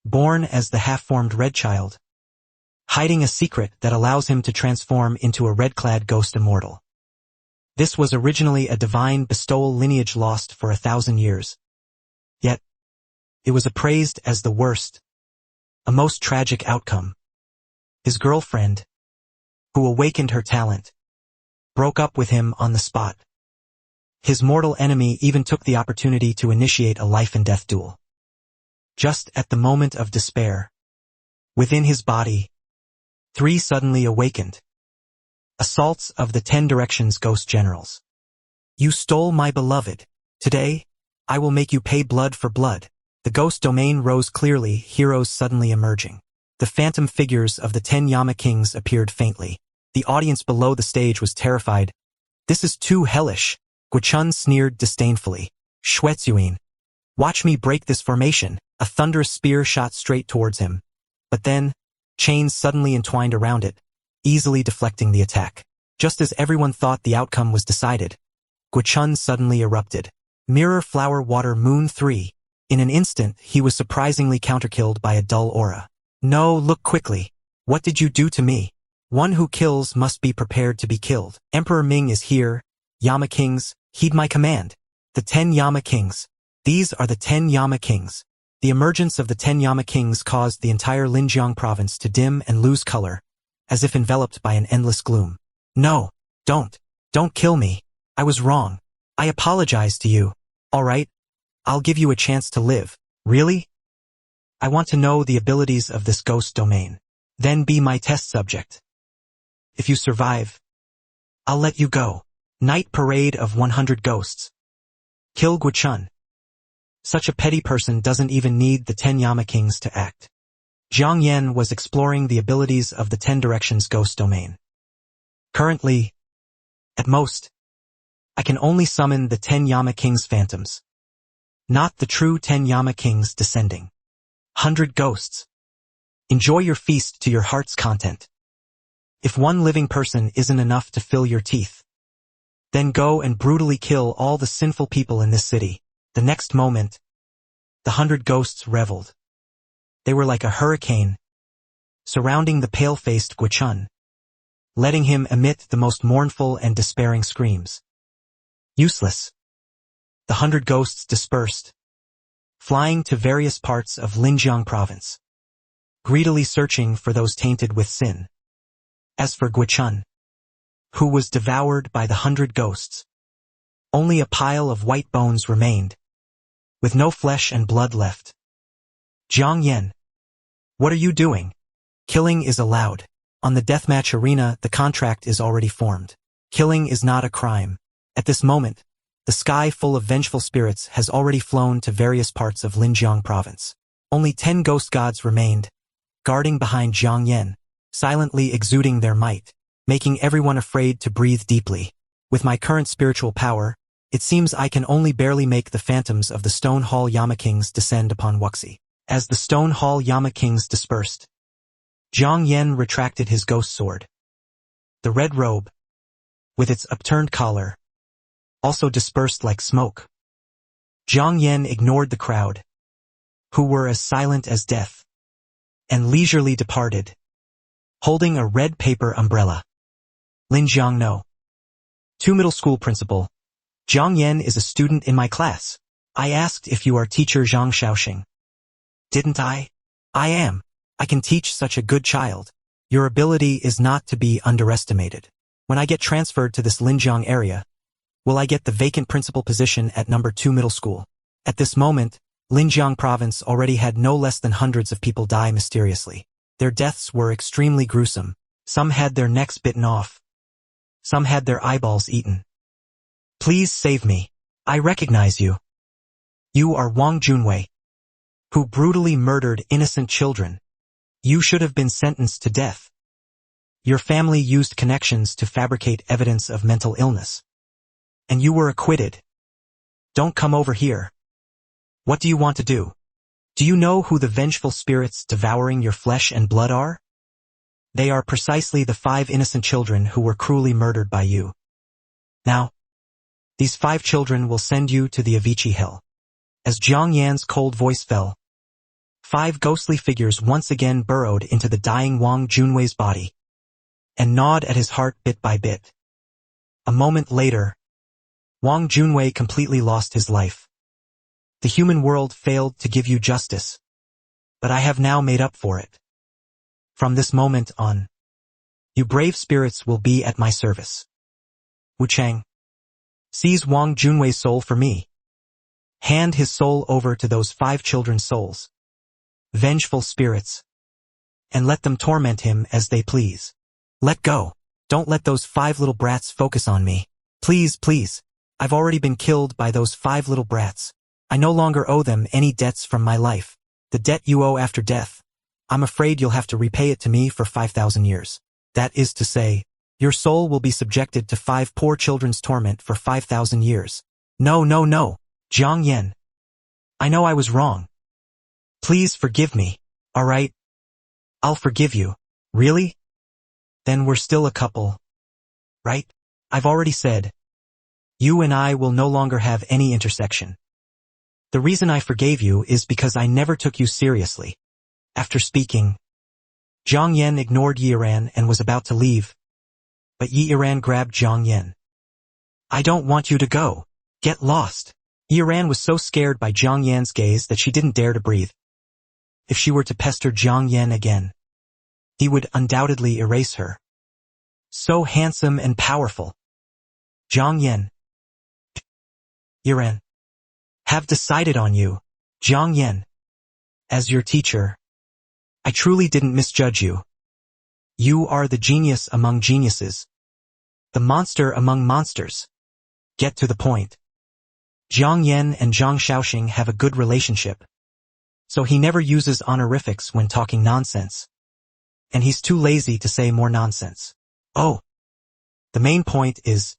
born as the half-formed red child, hiding a secret that allows him to transform into a red-clad ghost immortal. This was originally a divine bestowal lineage lost for 1,000 years. Yet, it was appraised as the worst, a most tragic outcome. His girlfriend, who awakened her talent, broke up with him on the spot. His mortal enemy even took the opportunity to initiate a life-and-death duel. Just at the moment of despair, within his body, 3 suddenly awakened. Assaults of the 10 Directions Ghost Generals. You stole my beloved. Today, I will make you pay blood for blood. The ghost domain rose clearly, heroes suddenly emerging. The phantom figures of the 10 Yama Kings appeared faintly. The audience below the stage was terrified. This is too hellish. Guichun sneered disdainfully. Xuezuyin, watch me break this formation. A thunderous spear shot straight towards him. But then, chains suddenly entwined around it, easily deflecting the attack. Just as everyone thought the outcome was decided, Guichun suddenly erupted. Mirror Flower Water Moon 3. In an instant, he was surprisingly counterkilled by a dull aura. No, look quickly. What did you do to me? One who kills must be prepared to be killed. Emperor Ming is here. Yama Kings, heed my command. The 10 Yama Kings. These are the 10 Yama Kings. The emergence of the 10 Yama Kings caused the entire Linjiang province to dim and lose color, as if enveloped by an endless gloom. No, don't kill me. I was wrong. I apologize to you. All right, I'll give you a chance to live. Really? I want to know the abilities of this ghost domain. Then be my test subject. If you survive, I'll let you go. Night Parade of 100 Ghosts. Kill Guichun. Such a petty person doesn't even need the 10 Yama Kings to act. Jiang Yan was exploring the abilities of the 10 Directions Ghost domain. Currently, at most, I can only summon the 10 Yama Kings phantoms. Not the true 10 Yama Kings descending. 100 ghosts. Enjoy your feast to your heart's content. If one living person isn't enough to fill your teeth, then go and brutally kill all the sinful people in this city. The next moment, the 100 ghosts reveled. They were like a hurricane, surrounding the pale-faced Guichun, letting him emit the most mournful and despairing screams. Useless. The 100 ghosts dispersed, flying to various parts of Linjiang province, greedily searching for those tainted with sin. As for Guichun, who was devoured by the 100 ghosts, only a pile of white bones remained, with no flesh and blood left. Jiang Yan, what are you doing? Killing is allowed. On the deathmatch arena, the contract is already formed. Killing is not a crime. At this moment, the sky full of vengeful spirits has already flown to various parts of Linjiang province. Only 10 ghost gods remained, guarding behind Jiang Yan, silently exuding their might, making everyone afraid to breathe deeply. With my current spiritual power, it seems I can only barely make the phantoms of the Stone Hall Yama Kings descend upon wuxia. As the Stone Hall Yama Kings dispersed, Jiang Yan retracted his ghost sword. The red robe, with its upturned collar, also dispersed like smoke. Jiang Yan ignored the crowd, who were as silent as death, and leisurely departed, holding a red paper umbrella. Linjiang No. 2 Middle School Principal. Jiang Yan is a student in my class. I asked if you are teacher Zhang Shaoxing. Didn't I? I am. I can teach such a good child. Your ability is not to be underestimated. When I get transferred to this Linjiang area, will I get the vacant principal position at number 2 middle school? At this moment, Linjiang province already had no less than hundreds of people die mysteriously. Their deaths were extremely gruesome. Some had their necks bitten off. Some had their eyeballs eaten. Please save me. I recognize you. You are Wang Junwei, who brutally murdered innocent children. You should have been sentenced to death. Your family used connections to fabricate evidence of mental illness, and you were acquitted. Don't come over here. What do you want to do? Do you know who the vengeful spirits devouring your flesh and blood are? They are precisely the 5 innocent children who were cruelly murdered by you. Now, these 5 children will send you to the Avicii Hill. As Jiang Yan's cold voice fell, 5 ghostly figures once again burrowed into the dying Wang Junwei's body and gnawed at his heart bit by bit. A moment later, Wang Junwei completely lost his life. The human world failed to give you justice, but I have now made up for it. From this moment on, you brave spirits will be at my service. Wu Chang, seize Wang Junwei's soul for me. Hand his soul over to those 5 children's souls, vengeful spirits, and let them torment him as they please. Let go. Don't let those 5 little brats focus on me. Please, please. I've already been killed by those 5 little brats. I no longer owe them any debts from my life. The debt you owe after death, I'm afraid you'll have to repay it to me for 5,000 years. That is to say, your soul will be subjected to 5 poor children's torment for 5,000 years. No, no, no. Jiang Yan. I know I was wrong. Please forgive me. All right? I'll forgive you. Really? Then we're still a couple. Right? I've already said. You and I will no longer have any intersection. The reason I forgave you is because I never took you seriously. After speaking, Jiang Yan ignored Yiran and was about to leave. But Yiran grabbed Jiang Yan. I don't want you to go. Get lost. Yiran was so scared by Jiang Yan's gaze that she didn't dare to breathe. If she were to pester Jiang Yan again, he would undoubtedly erase her. So handsome and powerful. Jiang Yan. Yiran. Have decided on you, Jiang Yan. As your teacher, I truly didn't misjudge you. You are the genius among geniuses. The monster among monsters. Get to the point. Jiang Yan and Zhang Shaoxing have a good relationship, so he never uses honorifics when talking nonsense. And he's too lazy to say more nonsense. Oh. The main point is,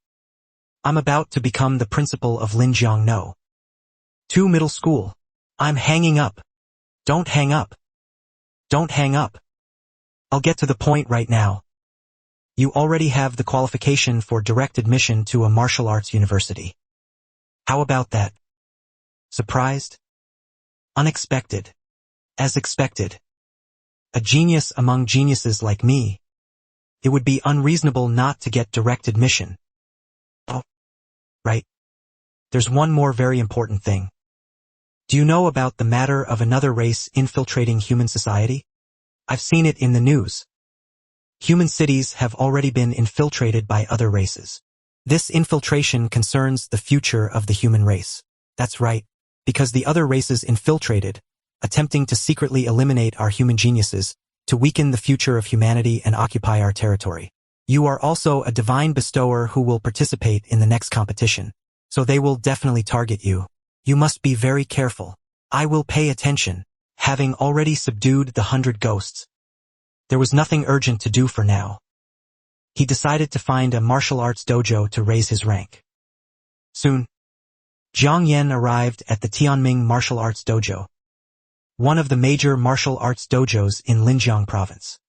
I'm about to become the principal of Linjiang No. 2 Middle School. I'm hanging up. Don't hang up. Don't hang up. I'll get to the point right now. You already have the qualification for direct admission to a martial arts university. How about that? Surprised? Unexpected. As expected. A genius among geniuses like me. It would be unreasonable not to get direct admission. Oh. Right. There's one more very important thing. Do you know about the matter of another race infiltrating human society? I've seen it in the news. Human cities have already been infiltrated by other races. This infiltration concerns the future of the human race. That's right, because the other races infiltrated, attempting to secretly eliminate our human geniuses, to weaken the future of humanity and occupy our territory. You are also a divine bestower who will participate in the next competition, so they will definitely target you. You must be very careful. I will pay attention. Having already subdued the 100 ghosts, there was nothing urgent to do for now. He decided to find a martial arts dojo to raise his rank. Soon, Jiang Yan arrived at the Tianming Martial Arts Dojo, one of the major martial arts dojos in Linjiang Province.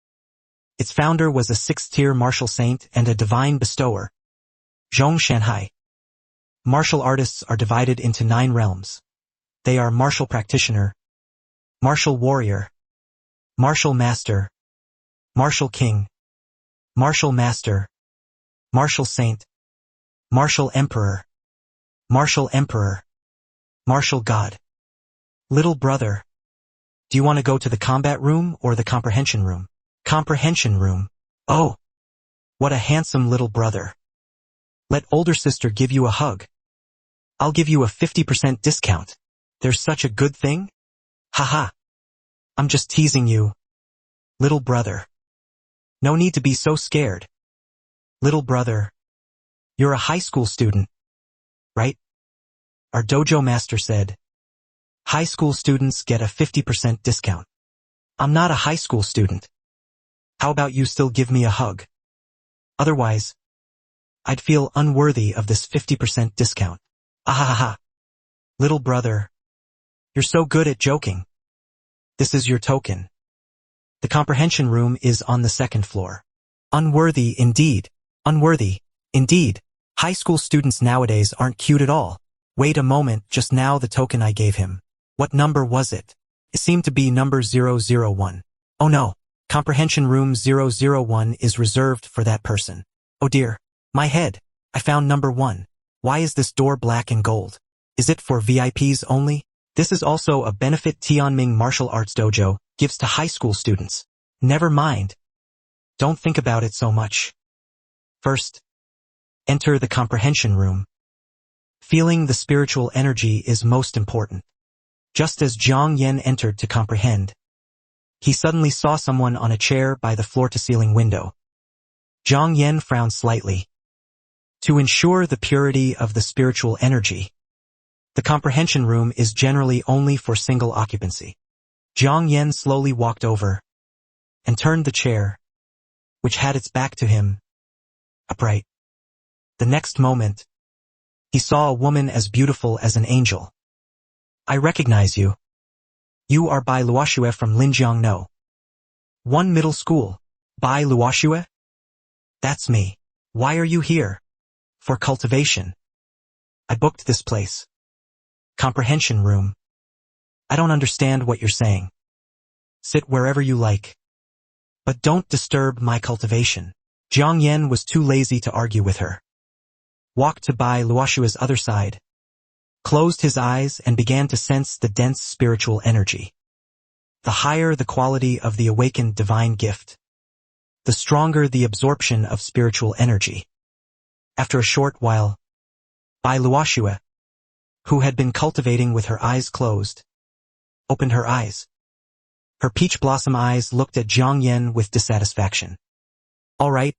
Its founder was a 6th-tier martial saint and a divine bestower, Zhong Shanhai. Martial artists are divided into 9 realms. They are martial practitioner, martial warrior, martial master, martial king, martial master, martial saint, martial emperor, martial emperor, martial god. Little brother, do you want to go to the combat room or the comprehension room? Comprehension room. Oh, what a handsome little brother. Let older sister give you a hug. I'll give you a 50% discount. There's such a good thing? Haha. I'm just teasing you. Little brother. No need to be so scared. Little brother. You're a high school student, right? Our dojo master said. High school students get a 50% discount. I'm not a high school student. How about you still give me a hug? Otherwise, I'd feel unworthy of this 50% discount. Ahaha. Little brother. You're so good at joking. This is your token. The comprehension room is on the 2nd floor. Unworthy indeed. Unworthy. Indeed. High school students nowadays aren't cute at all. Wait a moment, just now the token I gave him. What number was it? It seemed to be number 001. Oh no, comprehension room 001 is reserved for that person. Oh dear, my head. I found number 1. Why is this door black and gold? Is it for VIPs only? This is also a benefit Tianming martial arts dojo gives to high school students. Never mind. Don't think about it so much. First, enter the comprehension room. Feeling the spiritual energy is most important. Just as Zhang Yan entered to comprehend, he suddenly saw someone on a chair by the floor-to-ceiling window. Zhang Yan frowned slightly. To ensure the purity of the spiritual energy, the comprehension room is generally only for single occupancy. Zhang Yan slowly walked over and turned the chair, which had its back to him, upright. The next moment, he saw a woman as beautiful as an angel. I recognize you. You are Bai Luoxue from Linjiang No. 1 middle school. Bai Luoxue? That's me. Why are you here? For cultivation. I booked this place. Comprehension room. I don't understand what you're saying. Sit wherever you like. But don't disturb my cultivation. Zhang Yan was too lazy to argue with her. Walked to Bai Luoxue's other side, closed his eyes and began to sense the dense spiritual energy. The higher the quality of the awakened divine gift, the stronger the absorption of spiritual energy. After a short while, Bai Luoxue, who had been cultivating with her eyes closed, opened her eyes. Her peach blossom eyes looked at Zhang Yan with dissatisfaction. All right,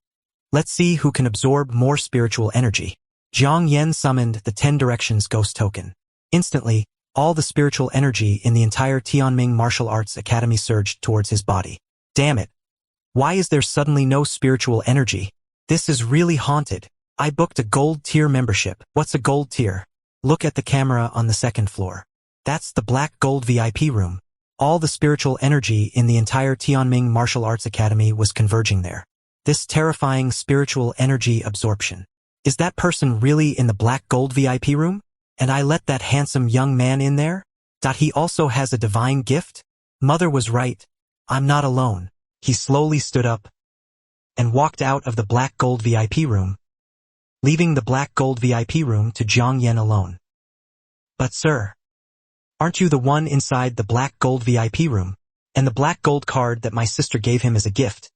let's see who can absorb more spiritual energy. Zhang Yan summoned the 10 Directions Ghost Token. Instantly, all the spiritual energy in the entire Tianming Martial Arts Academy surged towards his body. Damn it! Why is there suddenly no spiritual energy? This is really haunted. I booked a gold tier membership. What's a gold tier? Look at the camera on the 2nd floor. That's the black gold VIP room. All the spiritual energy in the entire Tianming Martial Arts Academy was converging there. This terrifying spiritual energy absorption. Is that person really in the black gold VIP room? And I let that handsome young man in there? He also has a divine gift? Mother was right. I'm not alone. He slowly stood up and walked out of the black gold VIP room, leaving the black gold VIP room to Zhang Yan alone. But sir, aren't you the one inside the black gold VIP room? And the black gold card that my sister gave him as a gift?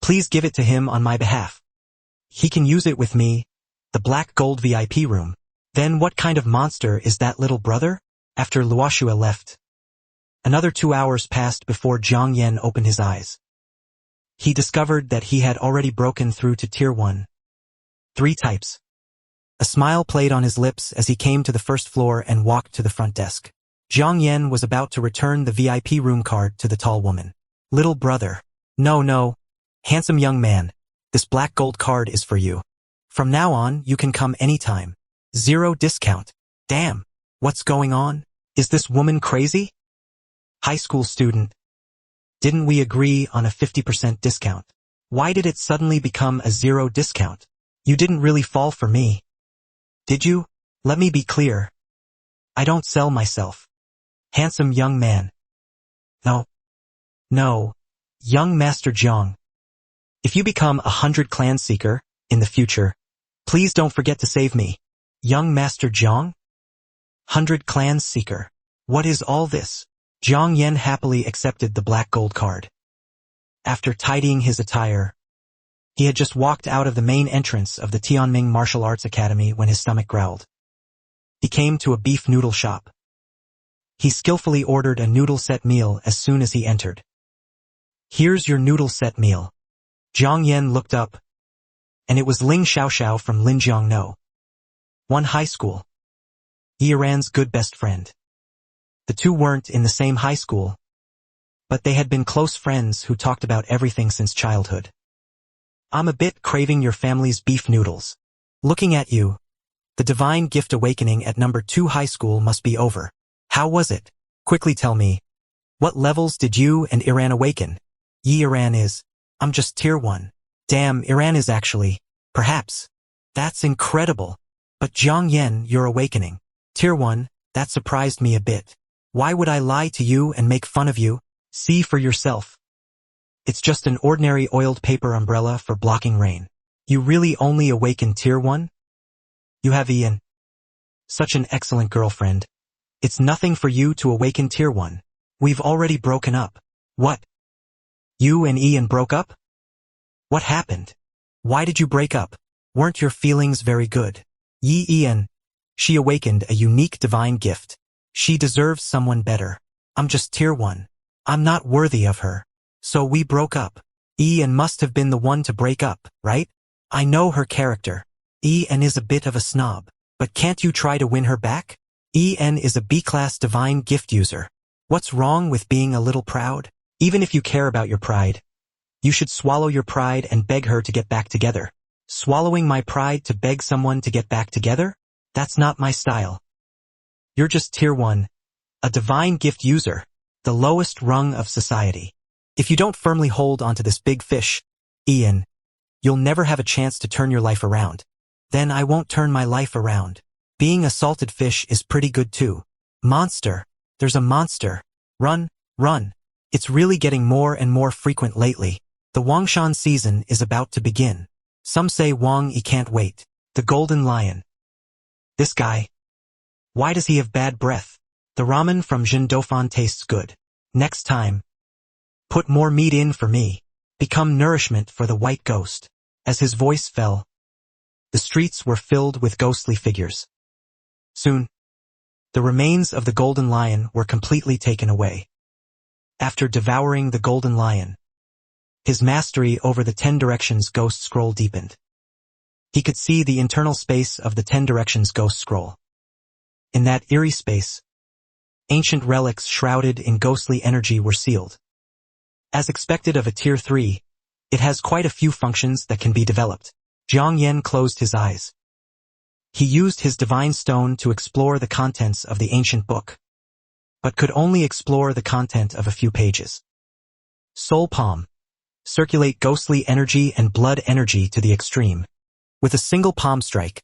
Please give it to him on my behalf. He can use it with me. The black gold VIP room. Then what kind of monster is that little brother? After Luoxue left, another 2 hours passed before Zhang Yan opened his eyes. He discovered that he had already broken through to Tier 1. 3 types. A smile played on his lips as he came to the 1st floor and walked to the front desk. Zhang Yan was about to return the VIP room card to the tall woman. Little brother. No. Handsome young man. This black gold card is for you. From now on, you can come anytime. 0 discount. Damn. What's going on? Is this woman crazy? High school student. Didn't we agree on a 50% discount? Why did it suddenly become a 0 discount? You didn't really fall for me. Did you? Let me be clear. I don't sell myself. Handsome young man. No. Young Master Zhang. If you become a 100 clan seeker in the future, please don't forget to save me. Young Master Zhang? 100 clan seeker. What is all this? Zhang Yan happily accepted the black gold card. After tidying his attire, he had just walked out of the main entrance of the Tianming Martial Arts Academy when his stomach growled. He came to a beef noodle shop. He skillfully ordered a noodle set meal as soon as he entered. Here's your noodle set meal. Zhang Yan looked up, and it was Ling Xiaoxiao from Linjiang No. 1 high school. Yiran's good best friend. The two weren't in the same high school, but they had been close friends who talked about everything since childhood. I'm a bit craving your family's beef noodles. Looking at you, the divine gift awakening at number 2 high school must be over. How was it? Quickly tell me. What levels did you and Iran awaken? Iran is. I'm just tier 1. Damn, Iran is actually. Perhaps. That's incredible. But Zhang Yan, you're awakening. Tier 1, that surprised me a bit. Why would I lie to you and make fun of you? See for yourself. It's just an ordinary oiled paper umbrella for blocking rain. You really only awaken tier 1? You have Ian. Such an excellent girlfriend. It's nothing for you to awaken tier 1. We've already broken up. What? You and Ian broke up? What happened? Why did you break up? Weren't your feelings very good? Ian. She awakened a unique divine gift. She deserves someone better. I'm just tier 1. I'm not worthy of her. So we broke up. Ian must have been the one to break up, right? I know her character. Ian is a bit of a snob. But can't you try to win her back? Ian is a B-class divine gift user. What's wrong with being a little proud? Even if you care about your pride, you should swallow your pride and beg her to get back together. Swallowing my pride to beg someone to get back together? That's not my style. You're just tier 1, a divine gift user, the lowest rung of society. If you don't firmly hold onto this big fish, Ian, you'll never have a chance to turn your life around. Then I won't turn my life around. Being a salted fish is pretty good too. Monster. There's a monster. Run, run. It's really getting more and more frequent lately. The Wangshan season is about to begin. Some say Wang Yi can't wait. The Golden Lion. This guy. Why does he have bad breath? The ramen from Jin Dofan tastes good. Next time. Put more meat in for me. Become nourishment for the white ghost. As his voice fell, the streets were filled with ghostly figures. Soon, the remains of the Golden Lion were completely taken away. After devouring the Golden Lion, his mastery over the 10 Directions Ghost Scroll deepened. He could see the internal space of the 10 Directions Ghost Scroll. In that eerie space, ancient relics shrouded in ghostly energy were sealed. As expected of a tier 3, it has quite a few functions that can be developed. Jiang Yan closed his eyes. He used his divine stone to explore the contents of the ancient book, but could only explore the content of a few pages. Soul Palm. Circulate ghostly energy and blood energy to the extreme. With a single palm strike,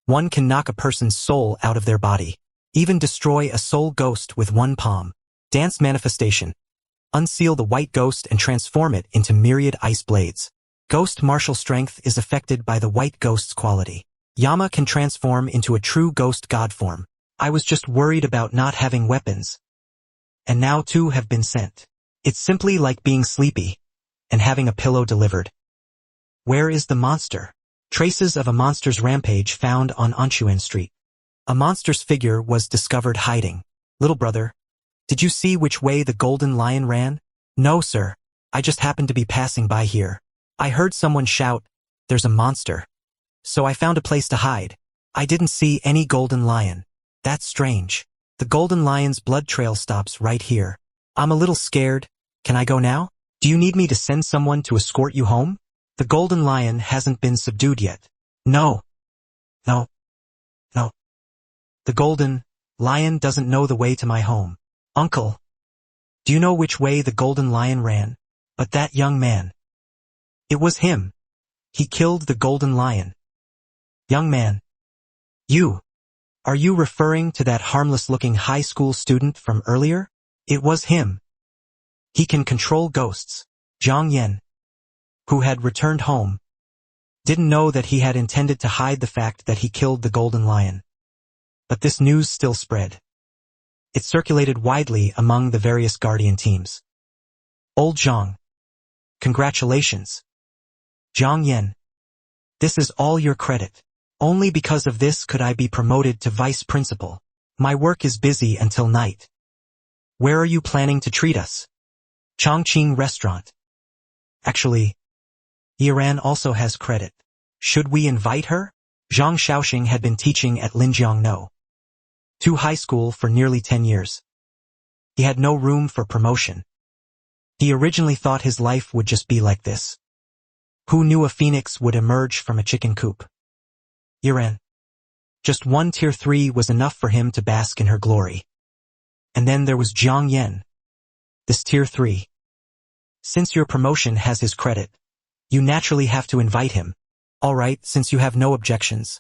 one can knock a person's soul out of their body. Even destroy a soul ghost with one palm. Dance Manifestation. Unseal the white ghost and transform it into myriad ice blades. Ghost martial strength is affected by the white ghost's quality. Yama can transform into a true ghost god form. I was just worried about not having weapons. And now 2 have been sent. It's simply like being sleepy and having a pillow delivered. Where is the monster? Traces of a monster's rampage found on Anchuan Street. A monster's figure was discovered hiding. Little brother, did you see which way the Golden Lion ran? No, sir. I just happened to be passing by here. I heard someone shout, "There's a monster." So I found a place to hide. I didn't see any Golden Lion. That's strange. The Golden Lion's blood trail stops right here. I'm a little scared. Can I go now? Do you need me to send someone to escort you home? The Golden Lion hasn't been subdued yet. No. No. No. The Golden Lion doesn't know the way to my home. Uncle, do you know which way the Golden Lion ran? But that young man. It was him. He killed the Golden Lion. Young man. You. Are you referring to that harmless-looking high school student from earlier? It was him. He can control ghosts. Jiang Yan, who had returned home, didn't know that he had intended to hide the fact that he killed the Golden Lion. But this news still spread. It circulated widely among the various guardian teams. Old Zhang. Congratulations. Jiang Yan. This is all your credit. Only because of this could I be promoted to vice principal. My work is busy until night. Where are you planning to treat us? Chongqing Restaurant. Actually, Yiran also has credit. Should we invite her? Zhang Shaoxing had been teaching at Linjiangno 2 high school for nearly 10 years. He had no room for promotion. He originally thought his life would just be like this. Who knew a phoenix would emerge from a chicken coop? Yiran. Just one tier 3 was enough for him to bask in her glory. And then there was Jiang Yan. This tier 3. Since your promotion has his credit, you naturally have to invite him. All right, since you have no objections,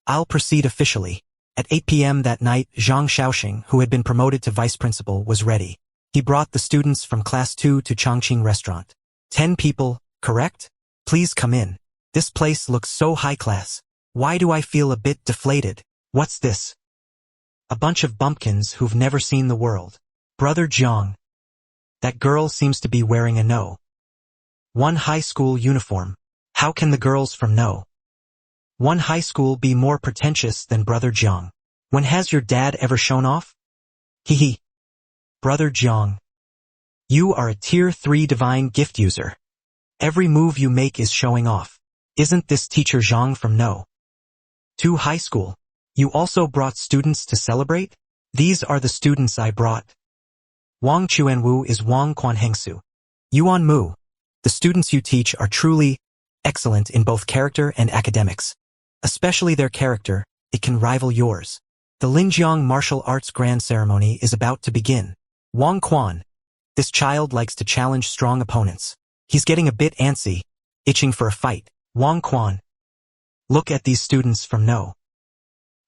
I'll proceed officially. At 8 p.m. that night, Zhang Xiaoxing, who had been promoted to vice principal, was ready. He brought the students from class 2 to Chongqing restaurant. 10 people, correct? Please come in. This place looks so high class. Why do I feel a bit deflated? What's this? A bunch of bumpkins who've never seen the world. Brother Zhang. That girl seems to be wearing a No. 1 high school uniform. How can the girls from No. 1 high school be more pretentious than Brother Zhang? When has your dad ever shown off? Hee. Brother Zhang. You are a tier 3 divine gift user. Every move you make is showing off. Isn't this teacher Zhang from No. 2 high school? You also brought students to celebrate? These are the students I brought. Wang Chuanwu is Wang Quanhengsu. Yuan Mu. The students you teach are truly excellent in both character and academics. Especially their character, it can rival yours. The Linjiang martial arts grand ceremony is about to begin. Wang Quan. This child likes to challenge strong opponents. He's getting a bit antsy, itching for a fight. Wang Quan. Look at these students from No.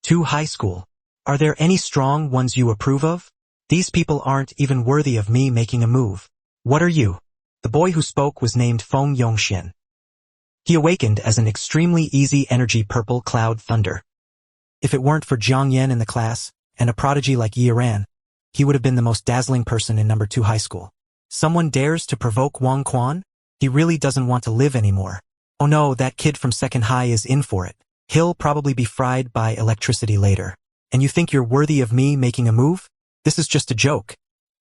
2 high school. Are there any strong ones you approve of? These people aren't even worthy of me making a move. What are you? The boy who spoke was named Feng Yongxian. He awakened as an extremely easy energy purple cloud thunder. If it weren't for Jiang Yan in the class, and a prodigy like Yi Ran, he would have been the most dazzling person in number 2 high school. Someone dares to provoke Wang Quan? He really doesn't want to live anymore. Oh no, that kid from 2nd high is in for it. He'll probably be fried by electricity later. And you think you're worthy of me making a move? This is just a joke.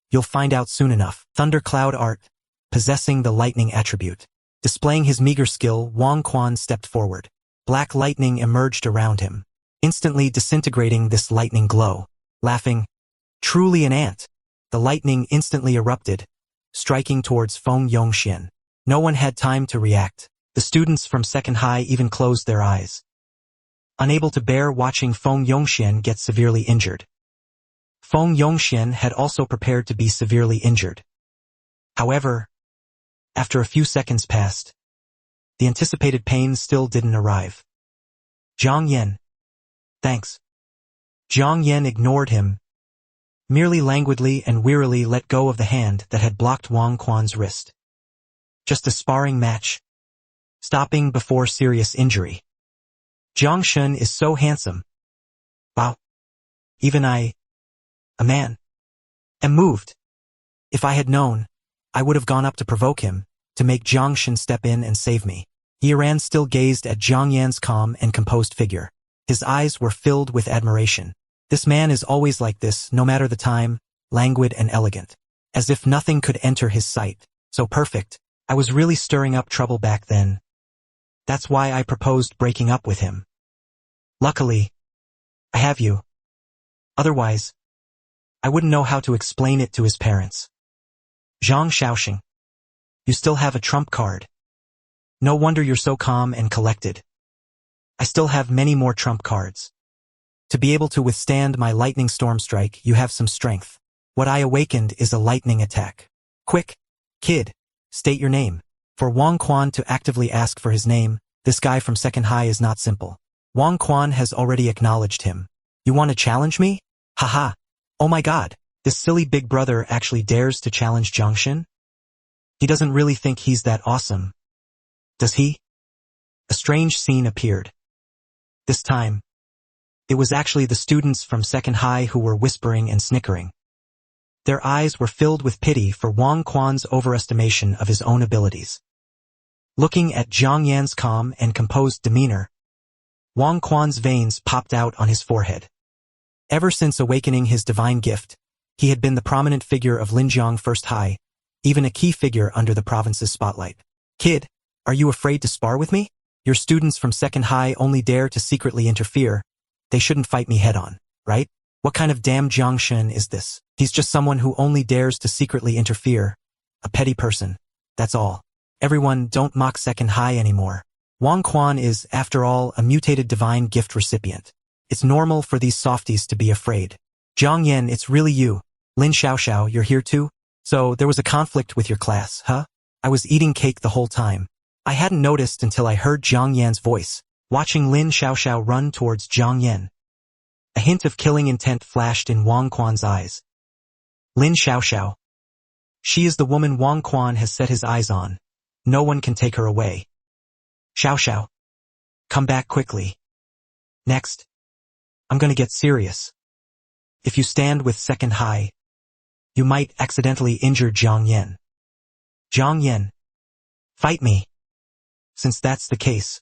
You'll find out soon enough. Thundercloud art, possessing the lightning attribute. Displaying his meager skill, Wang Quan stepped forward. Black lightning emerged around him, instantly disintegrating this lightning glow. Laughing, truly an ant. The lightning instantly erupted, striking towards Feng Yongxian. No one had time to react. The students from 2nd high even closed their eyes, unable to bear watching Feng Yongxian get severely injured. Feng Yongxian had also prepared to be severely injured. However, after a few seconds passed, the anticipated pain still didn't arrive. Zhang Yan. Thanks. Zhang Yan ignored him, merely languidly and wearily let go of the hand that had blocked Wang Quan's wrist. Just a sparring match, stopping before serious injury. Zhang Shun is so handsome. Wow. Even I, a man, am moved. If I had known, I would have gone up to provoke him, to make Zhang Shun step in and save me. Yiran still gazed at Zhang Yan's calm and composed figure. His eyes were filled with admiration. This man is always like this, no matter the time, languid and elegant. As if nothing could enter his sight. So perfect. I was really stirring up trouble back then. That's why I proposed breaking up with him. Luckily, I have you. Otherwise, I wouldn't know how to explain it to his parents. Zhang Xiaoxing. You still have a trump card. No wonder you're so calm and collected. I still have many more trump cards. To be able to withstand my lightning storm strike, you have some strength. What I awakened is a lightning attack. Quick, kid, state your name. For Wang Quan to actively ask for his name, this guy from 2nd high is not simple. Wang Quan has already acknowledged him. You want to challenge me? Haha. Oh my god, this silly big brother actually dares to challenge Zhangshan? He doesn't really think he's that awesome. Does he? A strange scene appeared. This time, it was actually the students from 2nd high who were whispering and snickering. Their eyes were filled with pity for Wang Quan's overestimation of his own abilities. Looking at Zhang Yan's calm and composed demeanor, Wang Quan's veins popped out on his forehead. Ever since awakening his divine gift, he had been the prominent figure of Linjiang First High, even a key figure under the province's spotlight. Kid, are you afraid to spar with me? Your students from 2nd high only dare to secretly interfere. They shouldn't fight me head-on, right? What kind of damn Zhangshan is this? He's just someone who only dares to secretly interfere. A petty person. That's all. Everyone, don't mock 2nd high anymore. Wang Quan is, after all, a mutated divine gift recipient. It's normal for these softies to be afraid. Zhang Yan, it's really you. Lin Xiaoxiao, you're here too? So, there was a conflict with your class, huh? I was eating cake the whole time. I hadn't noticed until I heard Zhang Yan's voice, watching Lin Xiaoxiao run towards Zhang Yan. A hint of killing intent flashed in Wang Quan's eyes. Lin Xiaoxiao. She is the woman Wang Quan has set his eyes on. No one can take her away. Xiaoxiao. Come back quickly. Next. I'm gonna get serious. If you stand with second high, you might accidentally injure Zhang Yan. Zhang Yan. Fight me. Since that's the case.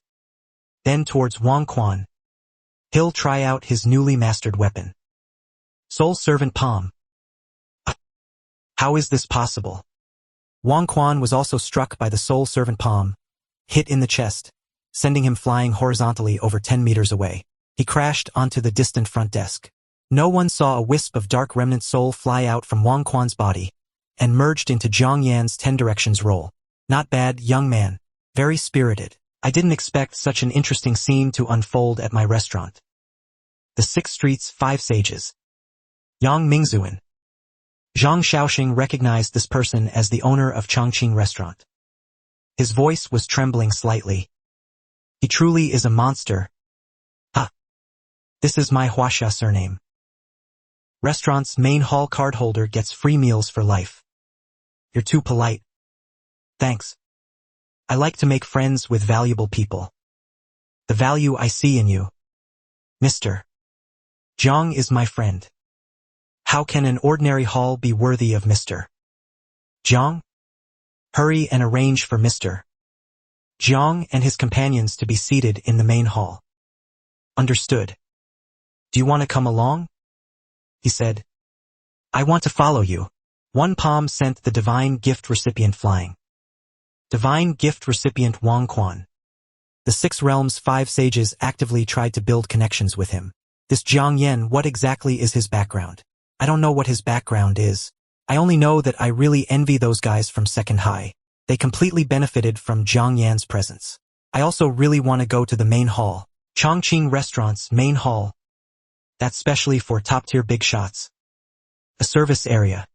Then towards Wang Quan. He'll try out his newly mastered weapon. Soul Servant Palm. How is this possible? Wang Quan was also struck by the Soul Servant Palm, hit in the chest, sending him flying horizontally over 10 meters away. He crashed onto the distant front desk. No one saw a wisp of dark remnant soul fly out from Wang Quan's body and merged into Zhang Yan's 10 directions roll. Not bad, young man. Very spirited. I didn't expect such an interesting scene to unfold at my restaurant. The 6 Streets 5 Sages. Yang Mingzuan. Zhang Xiaoxing recognized this person as the owner of Chongqing restaurant. His voice was trembling slightly. He truly is a monster. Ha! This is my wuxia surname. Restaurant's main hall cardholder gets free meals for life. You're too polite. Thanks. I like to make friends with valuable people. The value I see in you. Mr. Zhang is my friend. How can an ordinary hall be worthy of Mr. Zhang? Hurry and arrange for Mr. Zhang and his companions to be seated in the main hall. Understood. Do you want to come along? He said. I want to follow you. One palm sent the divine gift recipient flying. Divine gift recipient Wang Quan. The 6 Realms 5 Sages actively tried to build connections with him. This Zhang Yan, what exactly is his background? I don't know what his background is. I only know that I really envy those guys from second high. They completely benefited from Zhang Yan's presence. I also really want to go to the main hall. Chongqing Restaurant's main hall. That's specially for top-tier big shots. A service area.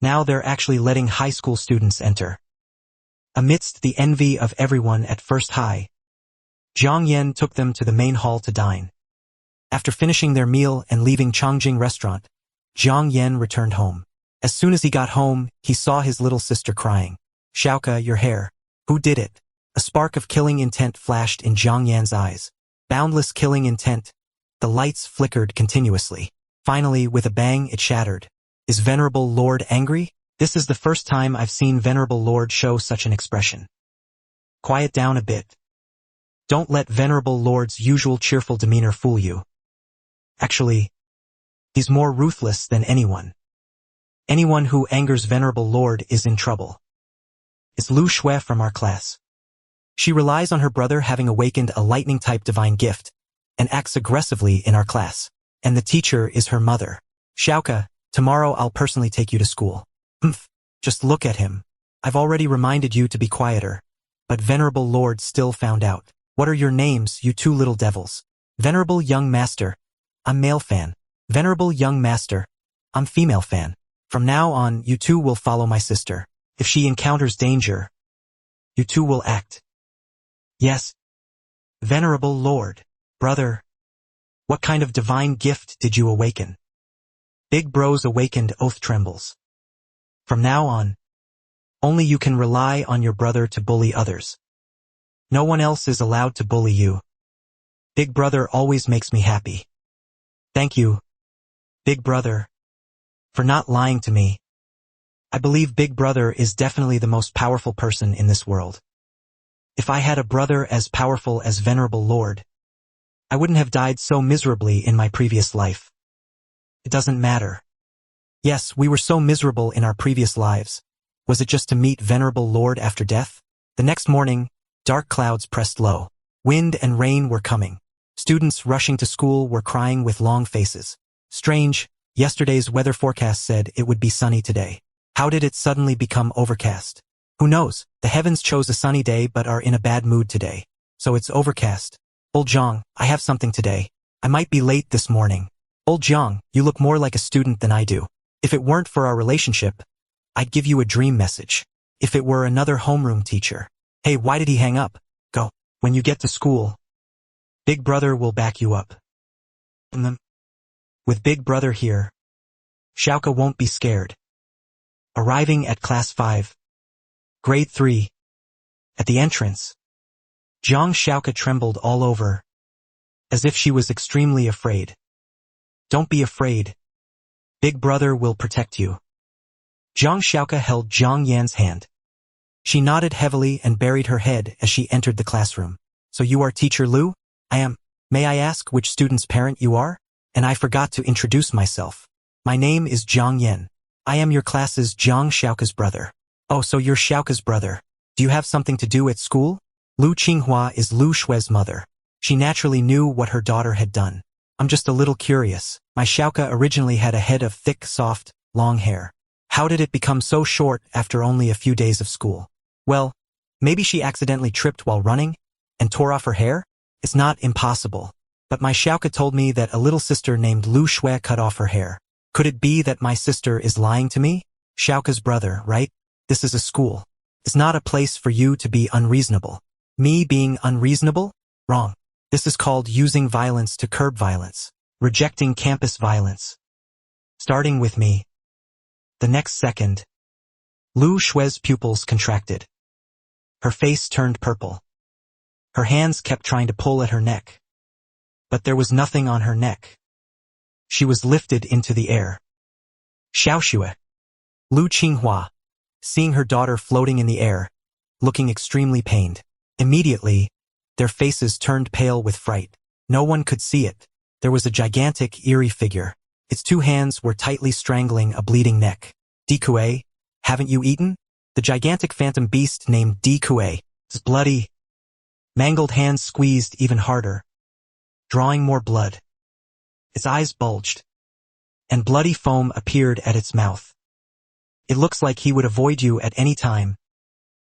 Now they're actually letting high school students enter. Amidst the envy of everyone at first high, Zhang Yan took them to the main hall to dine. After finishing their meal and leaving Chongqing Restaurant, Zhang Yan returned home. As soon as he got home, he saw his little sister crying. Xiaoka, your hair. Who did it? A spark of killing intent flashed in Zhang Yan's eyes. Boundless killing intent. The lights flickered continuously. Finally, with a bang, it shattered. Is Venerable Lord angry? This is the first time I've seen Venerable Lord show such an expression. Quiet down a bit. Don't let Venerable Lord's usual cheerful demeanor fool you. Actually, he's more ruthless than anyone. Anyone who angers Venerable Lord is in trouble. It's Lu Shui from our class. She relies on her brother having awakened a lightning-type divine gift, and acts aggressively in our class. And the teacher is her mother. Xiaoka, tomorrow I'll personally take you to school. Just look at him. I've already reminded you to be quieter. But Venerable Lord still found out. What are your names, you 2 little devils? Venerable Young Master. I'm male fan. Venerable Young Master. I'm female fan. From now on, you 2 will follow my sister. If she encounters danger, you 2 will act. Yes. Venerable Lord. Brother. What kind of divine gift did you awaken? Big Bro's awakened oath trembles. From now on, only you can rely on your brother to bully others. No one else is allowed to bully you. Big Brother always makes me happy. Thank you, Big Brother, for not lying to me. I believe Big Brother is definitely the most powerful person in this world. If I had a brother as powerful as Venerable Lord, I wouldn't have died so miserably in my previous life. It doesn't matter. Yes, we were so miserable in our previous lives. Was it just to meet Venerable Lord after death? The next morning, dark clouds pressed low. Wind and rain were coming. Students rushing to school were crying with long faces. Strange, yesterday's weather forecast said it would be sunny today. How did it suddenly become overcast? Who knows? The heavens chose a sunny day but are in a bad mood today. So it's overcast. Old Zhang, I have something today. I might be late this morning. Old Zhang, you look more like a student than I do. If it weren't for our relationship, I'd give you a dream message. If it were another homeroom teacher. Hey, why did he hang up? Go. When you get to school, Big Brother will back you up. With Big Brother here, Xiaoka won't be scared. Arriving at Class 5. Grade 3. At the entrance, Zhang Xiaoka trembled all over, as if she was extremely afraid. Don't be afraid. Big Brother will protect you. Zhang Xiaoka held Zhang Yan's hand. She nodded heavily and buried her head as she entered the classroom. So you are Teacher Lu? I am. May I ask which student's parent you are? And I forgot to introduce myself. My name is Zhang Yan. I am your class's Zhang Xiaoka's brother. Oh, so you're Xiaoka's brother. Do you have something to do at school? Lu Qinghua is Lu Shui's mother. She naturally knew what her daughter had done. I'm just a little curious. My Xiaoka originally had a head of thick, soft, long hair. How did it become so short after only a few days of school? Well, maybe she accidentally tripped while running and tore off her hair? It's not impossible. But my Xiaoka told me that a little sister named Lu Shui cut off her hair. Could it be that my sister is lying to me? Xiaoka's brother, right? This is a school. It's not a place for you to be unreasonable. Me being unreasonable? Wrong. This is called using violence to curb violence. Rejecting campus violence. Starting with me. The next second, Lu Shui's pupils contracted. Her face turned purple. Her hands kept trying to pull at her neck. But there was nothing on her neck. She was lifted into the air. Xiaoxue. Lu Qinghua, seeing her daughter floating in the air, looking extremely pained. Immediately, their faces turned pale with fright. No one could see it. There was a gigantic, eerie figure. Its two hands were tightly strangling a bleeding neck. Dikue, haven't you eaten? The gigantic phantom beast named Dikue, his bloody, mangled hands squeezed even harder, drawing more blood. Its eyes bulged, and bloody foam appeared at its mouth. It looks like he would avoid you at any time.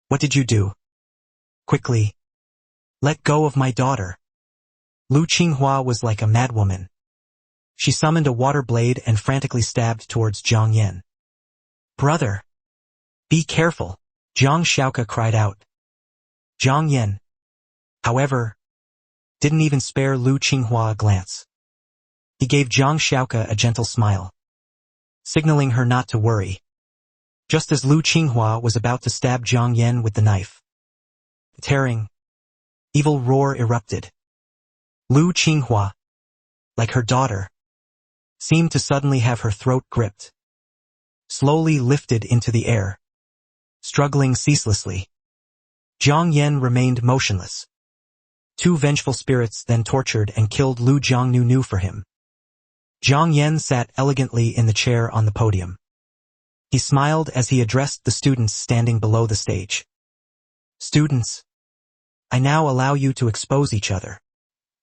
What did you do? Quickly. Let go of my daughter. Lu Qinghua was like a madwoman. She summoned a water blade and frantically stabbed towards Zhang Yan. Brother! Be careful! Zhang Xiaoka cried out. Zhang Yan, however, didn't even spare Lu Qinghua a glance. He gave Zhang Xiaoka a gentle smile, signaling her not to worry. Just as Lu Qinghua was about to stab Zhang Yan with the knife, a tearing, evil roar erupted. Lu Qinghua, like her daughter, seemed to suddenly have her throat gripped, slowly lifted into the air, struggling ceaselessly. Zhang Yan remained motionless. Two vengeful spirits then tortured and killed Lu Zhangnu for him. Zhang Yan sat elegantly in the chair on the podium. He smiled as he addressed the students standing below the stage. Students, I now allow you to expose each other.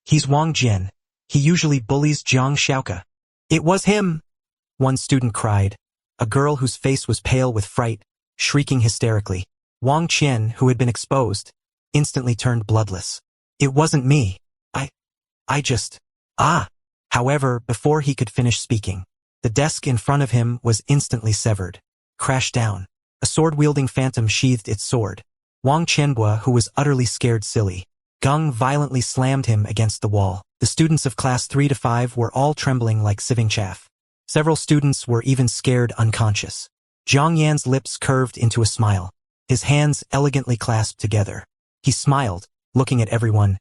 He's Wang Jian. He usually bullies Zhang Xiaoka. It was him, one student cried, a girl whose face was pale with fright, shrieking hysterically. Wang Qian, who had been exposed, instantly turned bloodless. It wasn't me. I just... However, before he could finish speaking, the desk in front of him was instantly severed, crashed down. A sword-wielding phantom sheathed its sword. Wang Qianbua, who was utterly scared silly, Gung violently slammed him against the wall. The students of class 3 to 5 were all trembling like sieving chaff. Several students were even scared unconscious. Zhang Yan's lips curved into a smile, his hands elegantly clasped together. He smiled, looking at everyone.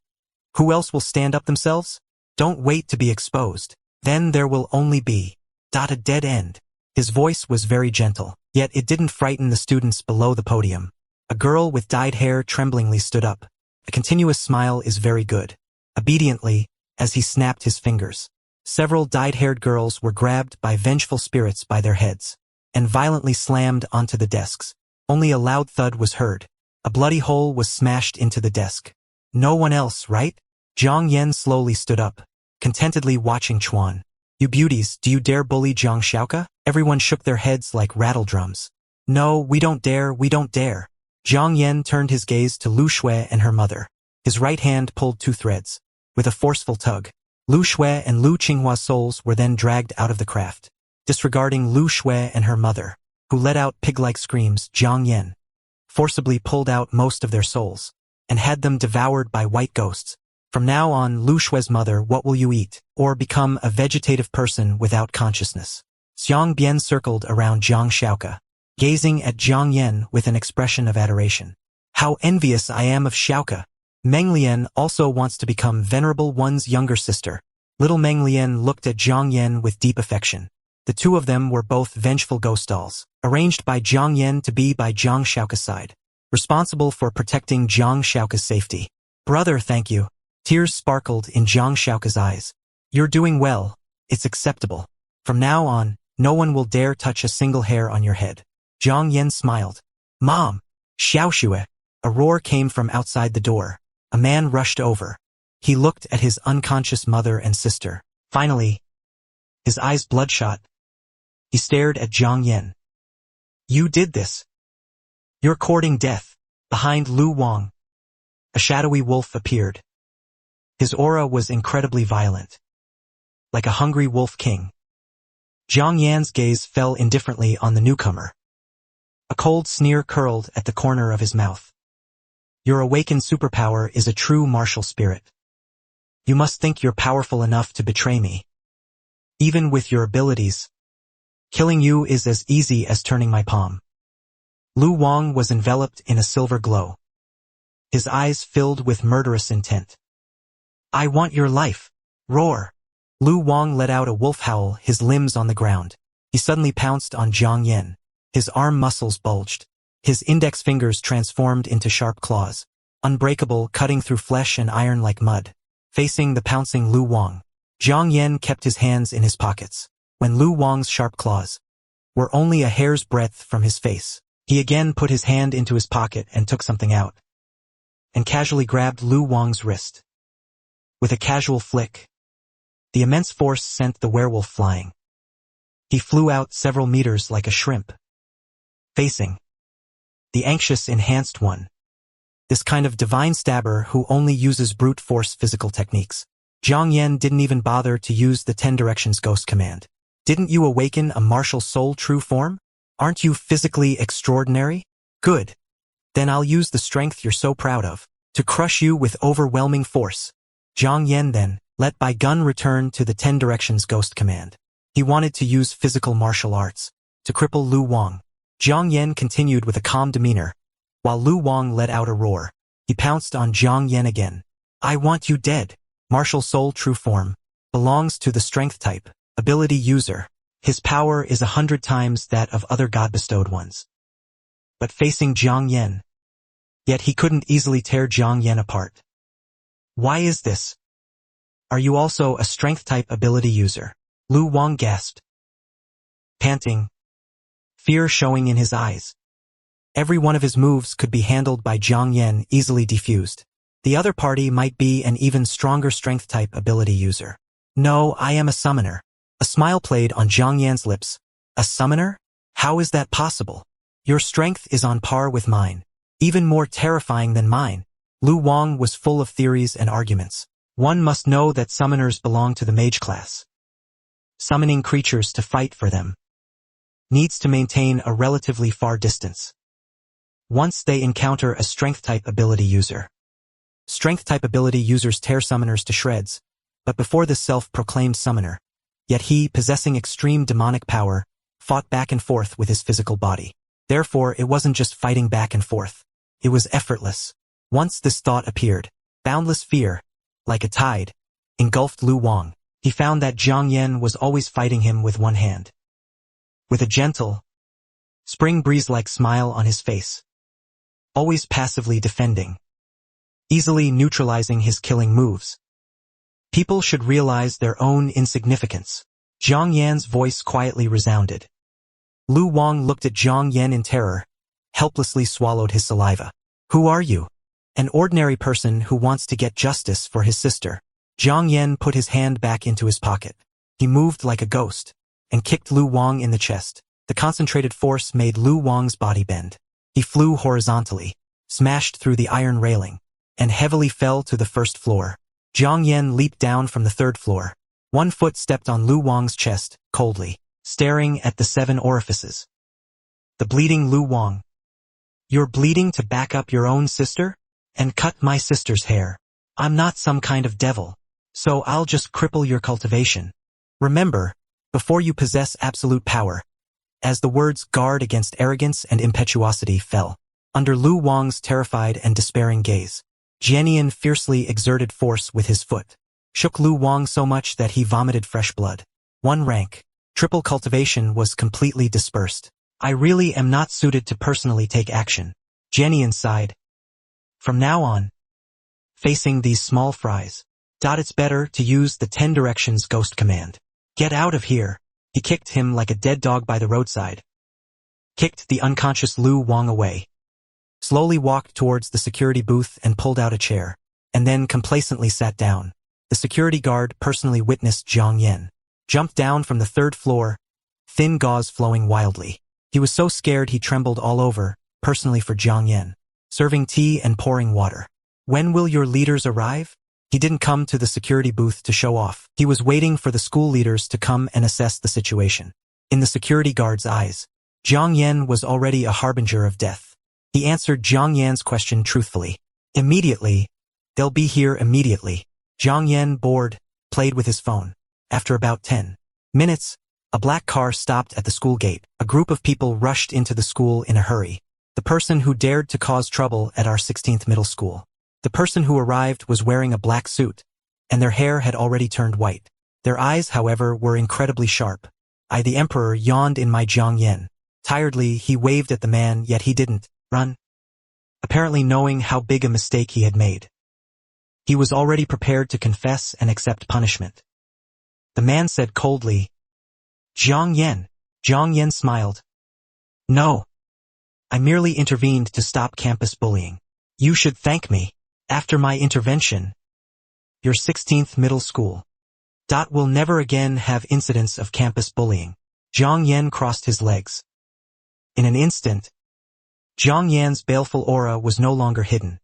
Who else will stand up themselves? Don't wait to be exposed. Then there will only be a dead end. His voice was very gentle, yet it didn't frighten the students below the podium. A girl with dyed hair tremblingly stood up. A continuous smile is very good. Obediently, as he snapped his fingers, several dyed-haired girls were grabbed by vengeful spirits by their heads and violently slammed onto the desks. Only a loud thud was heard. A bloody hole was smashed into the desk. No one else, right? Zhang Yan slowly stood up, contentedly watching Chuan. You beauties, do you dare bully Zhang Xiaoka? Everyone shook their heads like rattle drums. No, we don't dare, we don't dare. Zhang Yan turned his gaze to Lu Shui and her mother. His right hand pulled two threads. With a forceful tug, Lu Shui and Lu Qinghua's souls were then dragged out of the craft. Disregarding Lu Shui and her mother, who let out pig-like screams, Zhang Yan forcibly pulled out most of their souls and had them devoured by white ghosts. From now on, Lu Shui's mother, what will you eat? Or become a vegetative person without consciousness. Xiang Bian circled around Zhang Xiaoke, gazing at Zhang Yan with an expression of adoration. How envious I am of Xiaoke. Meng Lian also wants to become Venerable One's younger sister. Little Meng Lian looked at Zhang Yan with deep affection. The two of them were both vengeful ghost dolls, arranged by Zhang Yan to be by Zhang Xiaoke's side, responsible for protecting Zhang Xiaoke's safety. Brother, thank you. Tears sparkled in Zhang Xiaoke's eyes. You're doing well. It's acceptable. From now on, no one will dare touch a single hair on your head. Zhang Yan smiled. Mom! Xiaoxue! A roar came from outside the door. A man rushed over. He looked at his unconscious mother and sister. Finally, his eyes bloodshot, he stared at Zhang Yan. You did this. You're courting death. Behind Lu Wang, a shadowy wolf appeared. His aura was incredibly violent, like a hungry wolf king. Zhang Yan's gaze fell indifferently on the newcomer. A cold sneer curled at the corner of his mouth. Your awakened superpower is a true martial spirit. You must think you're powerful enough to betray me. Even with your abilities, killing you is as easy as turning my palm. Lu Wang was enveloped in a silver glow. His eyes filled with murderous intent. I want your life. Roar. Lu Wang let out a wolf howl, his limbs on the ground. He suddenly pounced on Zhang Yan. His arm muscles bulged. His index fingers transformed into sharp claws, unbreakable, cutting through flesh and iron like mud. Facing the pouncing Lu Wang, Zhang Yan kept his hands in his pockets. When Lu Wang's sharp claws were only a hair's breadth from his face, he again put his hand into his pocket and took something out, and casually grabbed Lu Wang's wrist. With a casual flick, the immense force sent the werewolf flying. He flew out several meters like a shrimp, facing the anxious enhanced one. This kind of divine stabber who only uses brute force physical techniques. Zhang Yan didn't even bother to use the 10 directions ghost command. Didn't you awaken a martial soul true form? Aren't you physically extraordinary? Good. Then I'll use the strength you're so proud of to crush you with overwhelming force. Zhang Yan then let by gun return to the 10 directions ghost command. He wanted to use physical martial arts to cripple Lu Wang. Zhang Yan continued with a calm demeanor, while Lu Wang let out a roar. He pounced on Zhang Yan again. I want you dead. Martial soul true form belongs to the strength type, ability user. His power is 100 times that of other god-bestowed ones. But facing Zhang Yan, yet he couldn't easily tear Zhang Yan apart. Why is this? Are you also a strength type ability user? Lu Wang gasped, panting, fear showing in his eyes. Every one of his moves could be handled by Zhang Yan, easily defused. The other party might be an even stronger strength type ability user. No, I am a summoner. A smile played on Zhang Yan's lips. A summoner? How is that possible? Your strength is on par with mine. Even more terrifying than mine. Lu Wang was full of theories and arguments. One must know that summoners belong to the mage class. Summoning creatures to fight for them needs to maintain a relatively far distance. Once they encounter a strength-type ability user. Strength-type ability users tear summoners to shreds, but before this self-proclaimed summoner, yet he, possessing extreme demonic power, fought back and forth with his physical body. Therefore, it wasn't just fighting back and forth. It was effortless. Once this thought appeared, boundless fear, like a tide, engulfed Lu Wang. He found that Zhang Yan was always fighting him with one hand. With a gentle, spring breeze-like smile on his face. Always passively defending. Easily neutralizing his killing moves. People should realize their own insignificance. Zhang Yan's voice quietly resounded. Lu Wang looked at Zhang Yan in terror, helplessly swallowed his saliva. Who are you? An ordinary person who wants to get justice for his sister. Zhang Yan put his hand back into his pocket. He moved like a ghost, and kicked Lu Wang in the chest. The concentrated force made Lu Wang's body bend. He flew horizontally, smashed through the iron railing, and heavily fell to the first floor. Zhang Yan leaped down from the third floor. One foot stepped on Lu Wang's chest, coldly, staring at the 7 orifices. The bleeding Lu Wang. You're bleeding to back up your own sister? And cut my sister's hair. I'm not some kind of devil. So I'll just cripple your cultivation. Remember, before you possess absolute power, as the words guard against arrogance and impetuosity fell, under Lu Wang's terrified and despairing gaze, Jianian fiercely exerted force with his foot, shook Lu Wang so much that he vomited fresh blood. One rank, triple cultivation was completely dispersed. I really am not suited to personally take action. Jianian sighed. From now on, facing these small fries, it's better to use the 10 directions ghost command. Get out of here. He kicked him like a dead dog by the roadside. Kicked the unconscious Lu Wang away. Slowly walked towards the security booth and pulled out a chair, and then complacently sat down. The security guard personally witnessed Zhang Yan jump down from the 3rd floor, thin gauze flowing wildly. He was so scared he trembled all over, personally for Zhang Yan, serving tea and pouring water. When will your leaders arrive? He didn't come to the security booth to show off. He was waiting for the school leaders to come and assess the situation. In the security guard's eyes, Zhang Yan was already a harbinger of death. He answered Zhang Yan's question truthfully. Immediately. They'll be here immediately. Zhang Yan, bored, played with his phone. After about 10 minutes, a black car stopped at the school gate. A group of people rushed into the school in a hurry. The person who dared to cause trouble at our 16th middle school. The person who arrived was wearing a black suit, and their hair had already turned white. Their eyes, however, were incredibly sharp. I, the emperor, yawned in my Zhang Yan. Tiredly, he waved at the man, yet he didn't run, apparently knowing how big a mistake he had made. He was already prepared to confess and accept punishment. The man said coldly, Zhang Yan. Zhang Yan smiled. No. I merely intervened to stop campus bullying. You should thank me. After my intervention, your 16th middle school will never again have incidents of campus bullying. Zhang Yan crossed his legs. In an instant, Zhang Yan's baleful aura was no longer hidden.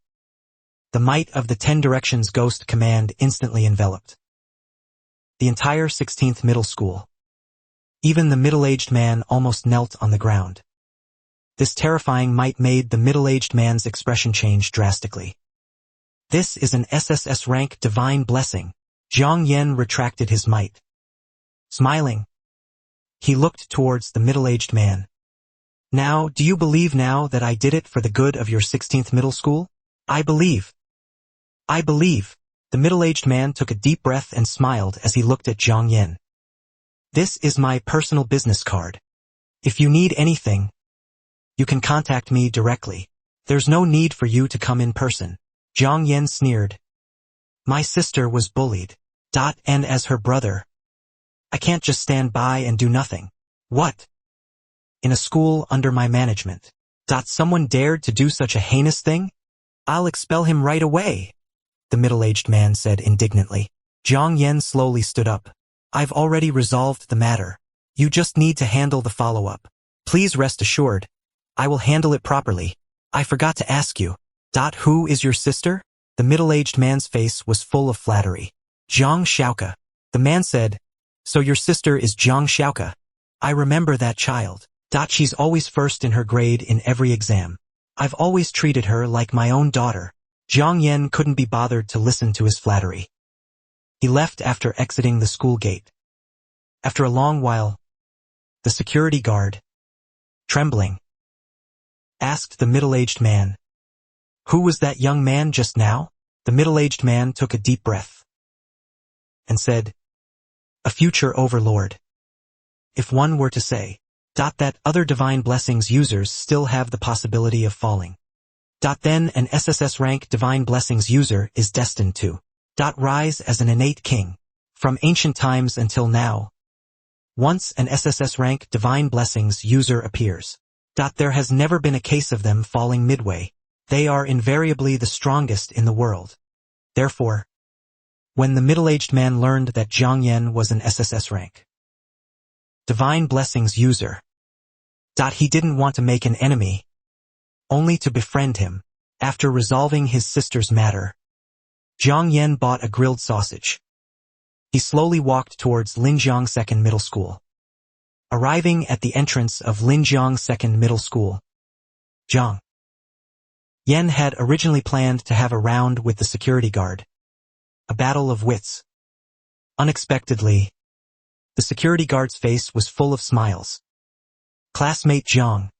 The might of the 10 directions ghost command instantly enveloped the entire 16th middle school. Even the middle-aged man almost knelt on the ground. This terrifying might made the middle-aged man's expression change drastically. This is an SSS rank divine blessing. Zhang Yan retracted his might. Smiling, he looked towards the middle-aged man. Now, do you believe now that I did it for the good of your 16th middle school? I believe. I believe. The middle-aged man took a deep breath and smiled as he looked at Zhang Yan. This is my personal business card. If you need anything, you can contact me directly. There's no need for you to come in person. Zhang Yan sneered. My sister was bullied. And as her brother, I can't just stand by and do nothing. What? In a school under my management. Someone dared to do such a heinous thing? I'll expel him right away, the middle-aged man said indignantly. Zhang Yan slowly stood up. I've already resolved the matter. You just need to handle the follow-up. Please rest assured, I will handle it properly. I forgot to ask you. Who is your sister? The middle-aged man's face was full of flattery. Zhang Xiaoka. The man said, so your sister is Zhang Xiaoka. I remember that child. She's always first in her grade in every exam. I've always treated her like my own daughter. Zhang Yan couldn't be bothered to listen to his flattery. He left after exiting the school gate. After a long while, the security guard, trembling, asked the middle-aged man, who was that young man just now? The middle-aged man took a deep breath and said, a future overlord. If one were to say, that other divine blessings users still have the possibility of falling. Then an SSS rank divine blessings user is destined to rise as an innate king. From ancient times until now, once an SSS rank divine blessings user appears, there has never been a case of them falling midway. They are invariably the strongest in the world. Therefore, when the middle-aged man learned that Zhang Yan was an SSS rank divine blessings user, he didn't want to make an enemy, only to befriend him. After resolving his sister's matter, Zhang Yan bought a grilled sausage. He slowly walked towards Linjiang Second Middle School. Arriving at the entrance of Linjiang Second Middle School, Zhang Yan had originally planned to have a round with the security guard. A battle of wits. Unexpectedly, the security guard's face was full of smiles. Classmate Jiang.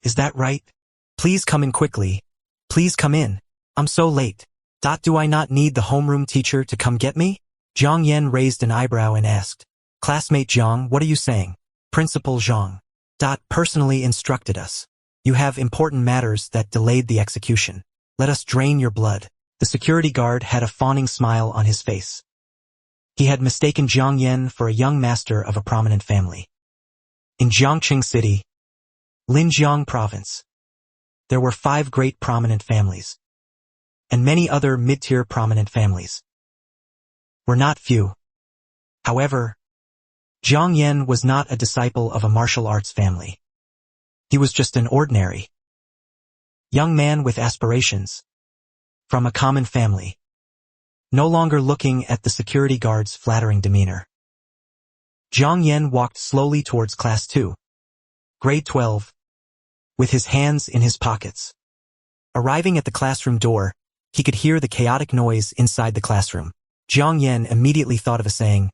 Is that right? Please come in quickly. Please come in. I'm so late. Do I not need the homeroom teacher to come get me? Jiang Yan raised an eyebrow and asked. Classmate Jiang, what are you saying? Principal Jiang. Personally instructed us. You have important matters that delayed the execution. Let us drain your blood. The security guard had a fawning smile on his face. He had mistaken Jiang Yan for a young master of a prominent family. In Jiangqing City, Linjiang Province, there were 5 great prominent families, and many other mid-tier prominent families were not few. However, Jiang Yan was not a disciple of a martial arts family. He was just an ordinary young man with aspirations from a common family, no longer looking at the security guard's flattering demeanor. Jiang Yan walked slowly towards Class 2, Grade 12, with his hands in his pockets. Arriving at the classroom door, he could hear the chaotic noise inside the classroom. Jiang Yan immediately thought of a saying,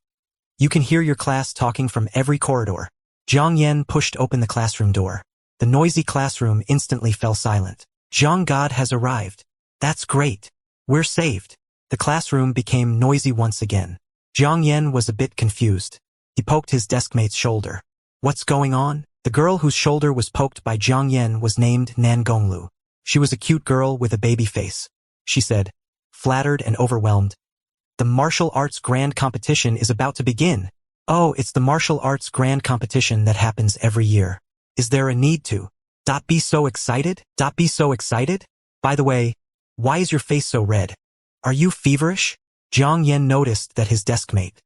"You can hear your class talking from every corridor." Jiang Yan pushed open the classroom door. The noisy classroom instantly fell silent. Jiang God has arrived. That's great. We're saved. The classroom became noisy once again. Jiang Yan was a bit confused. He poked his deskmate's shoulder. What's going on? The girl whose shoulder was poked by Jiang Yan was named Nan Gonglu. She was a cute girl with a baby face. She said, flattered and overwhelmed, "The martial arts grand competition is about to begin." "Oh, it's the martial arts grand competition that happens every year. Is there a need to be so excited? Be so excited? By the way, why is your face so red? Are you feverish?" Jiang Yan noticed that his deskmate